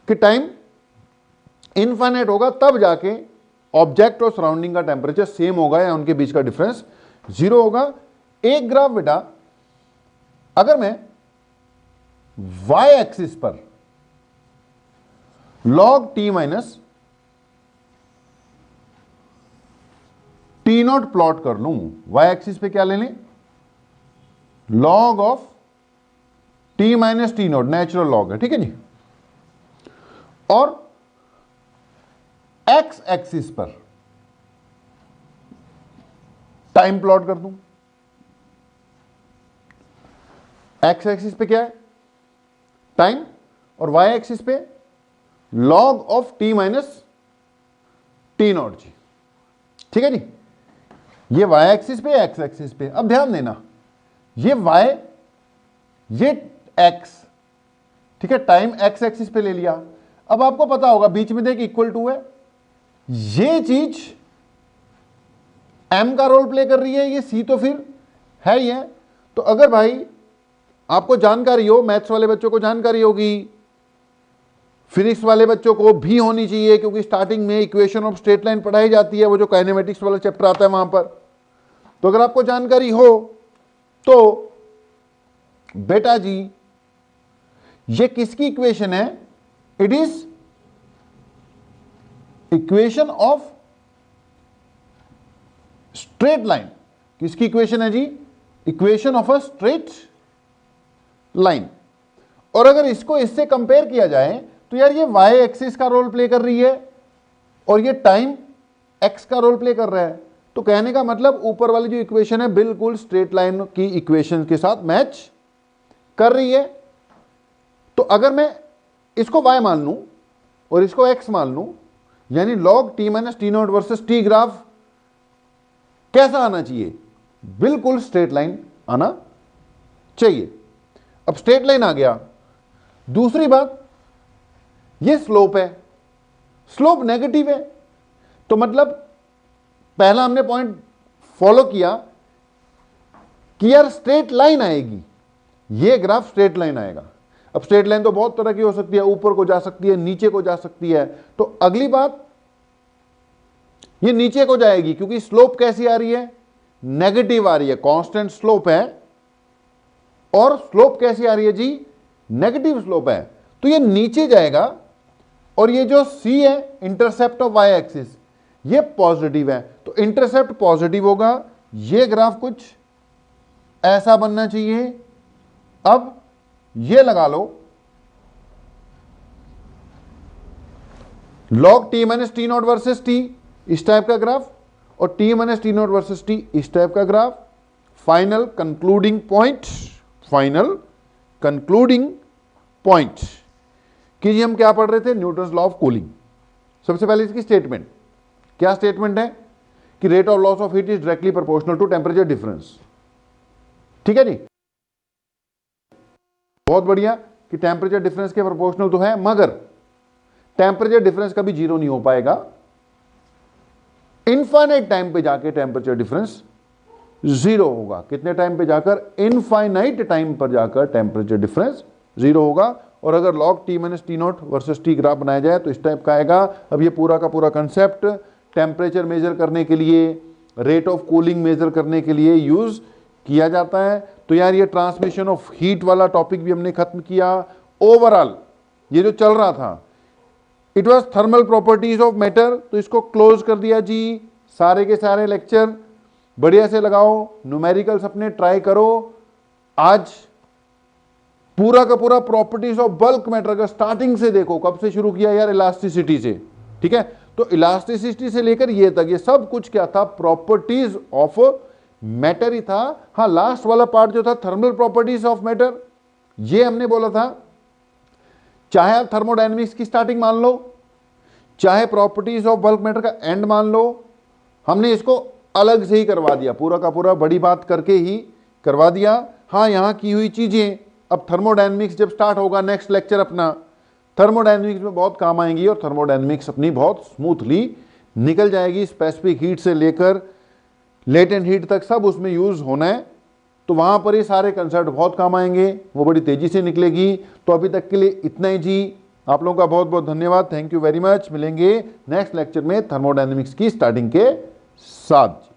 A: कि टाइम इनफाइनाइट होगा, तब जाके ऑब्जेक्ट और सराउंडिंग का टेम्परेचर सेम होगा या उनके बीच का डिफरेंस जीरो होगा। एक ग्राफ बेटा, अगर मैं y एक्सिस पर log t minus T not plot कर लूं, y एक्सिस पे क्या ले लें, log of t minus T not, natural log है, ठीक है जी। और x एक्सिस पर टाइम प्लॉट कर दूं, x एक्सिस पे क्या है, टाइम, और y एक्सिस पे log of t minus T naught जी, ठीक है जी। ये y एक्सिस पे, x एक्सिस पे। अब ध्यान देना, ये y, ये x, ठीक है, टाइम x एक्सिस पे ले लिया। अब आपको पता होगा बीच में देख इक्वल टू है, ये चीज m का रोल प्ले कर रही है, ये c तो फिर है ही है। तो अगर भाई आपको जानकारी हो, मैथ्स वाले बच्चों को जानकारी होगी, फिजिक्स वाले बच्चों को भी होनी चाहिए, क्योंकि स्टार्टिंग में इक्वेशन ऑफ स्ट्रेट लाइन पढ़ाई जाती है, वो जो काइनेमेटिक्स वाला चैप्टर आता है वहां पर। तो अगर आपको जानकारी हो तो बेटा जी ये किसकी इक्वेशन है, it is equation of straight line. किसकी इक्वेशन है जी, equation of a straight line. और अगर इसको इससे कंपेयर किया जाए तो यार ये y एक्सिस का रोल प्ले कर रही है और ये टाइम x का रोल प्ले कर रहा है। तो कहने का मतलब ऊपर वाली जो इक्वेशन है बिल्कुल स्ट्रेट लाइन की इक्वेशन के साथ मैच कर रही है। तो अगर मैं इसको y मान लूं और इसको x मान लूं, यानी log t minus T not versus t graph कैसा आना चाहिए, बिल्कुल स्ट्रेट लाइन आना चाहिए। अब स्ट्रेट लाइन आ गया। दूसरी बात, ये स्लोप है, स्लोप नेगेटिव है, तो मतलब पहला हमने पॉइंट फॉलो किया कि यार स्ट्रेट लाइन आएगी, ये ग्राफ स्ट्रेट लाइन आएगा। अब स्ट्रेट लाइन तो बहुत तरह की हो सकती है, ऊपर को जा सकती है, नीचे को जा सकती है। तो अगली बात, ये नीचे को जाएगी क्योंकि स्लोप कैसी आ रही है, नेगेटिव आ रही है, कांस्टेंट स्लोप है और स्लोप कैसी आ रही है जी, नेगेटिव स्लोप है, तो ये नीचे जाएगा। और ये जो c है इंटरसेप्ट ऑफ y एक्सिस ये पॉजिटिव है, तो इंटरसेप्ट पॉजिटिव होगा। ये ग्राफ कुछ ऐसा बनना चाहिए। अब ये लगा लो log t minus T not versus T, इस टाइप का ग्राफ, और t minus T not versus T इस टाइप का graph. Final concluding point, final concluding point कि जी हम क्या पढ़ रहे थे, न्यूटन्स लॉ ऑफ कूलिंग। सबसे पहले इसकी स्टेटमेंट, क्या स्टेटमेंट है कि rate of loss of heat is directly proportional to temperature difference. ठीक है जी, बहुत बढ़िया कि टेम्परेचर डिफरेंस के प्रोपोर्शनल तो है, मगर टेम्परेचर डिफरेंस कभी जीरो नहीं हो पाएगा। इनफाइनाइट टाइम पे जाके टेम्परेचर डिफरेंस जीरो होगा। कितने टाइम पे जाकर, इनफाइनाइट टाइम पर जाकर टेम्परेचर डिफरेंस जीरो होगा। और अगर log T minus T not versus T graph बनाया जाए तो इस टाइप का आएगा। अब ये पूरा का पूरा कंसेप्ट टेम्परेचर मेजर करने के लिए, रेट ऑफ कूलिंग मेजर करने के लिए यूज किया जाता है। तो यार ये ट्रांसमिशन ऑफ हीट वाला टॉपिक भी हमने खत्म किया। ओवरऑल ये जो चल रहा था it was thermal properties of matter, तो इसको क्लोज कर दिया जी। सारे के सारे लेक्चर बढ़िया से लगाओ, न्यूमेरिकल्स अपने ट्राई करो। आज पूरा का पूरा प्रॉपर्टीज ऑफ बल्क मैटर का स्टार्टिंग से देखो, कब से शुरू किया यार, इलास्टिसिटी से। ठीक है, तो इलास्टिसिटी से लेकर ये तक ये सब कुछ क्या था, प्रॉपर्टीज ऑफ मैटर ही था। हाँ, लास्ट वाला पार्ट जो था थर्मल प्रॉपर्टीज ऑफ मैटर, ये हमने बोला था चाहे आप थर्मोडायनेमिक्स की स्टार्टिंग मान लो, चाहे प्रॉपर्टीज ऑफ बल्क मैटर का एंड मान लो, हमने इसको अलग से ही करवा दिया, पूरा का पूरा बड़ी बात करके ही करवा दिया। हाँ, यहाँ की हुई चीजें अब थर्मोडायनेमिक्स जब स्टार्ट होगा नेक्स्ट लेक्चर अपना, थर्मोडायनेमिक्स में बहुत काम आएंगी और थर्मोडायनेमिक्स अपनी बहुत स्मूथली निकल जाएगी। स्पेसिफिक हीट से लेकर लेटेंट हीट तक सब उसमें यूज होना है, तो वहां पर ये सारे कंसेप्ट बहुत काम आएंगे, वो बड़ी तेजी से निकलेगी। तो अभी तक के लिए इतना ही जी, आप लोगों का बहुत बहुत धन्यवाद, थैंक यू वेरी मच। मिलेंगे नेक्स्ट लेक्चर में थर्मोडायनेमिक्स की स्टार्टिंग के साथ।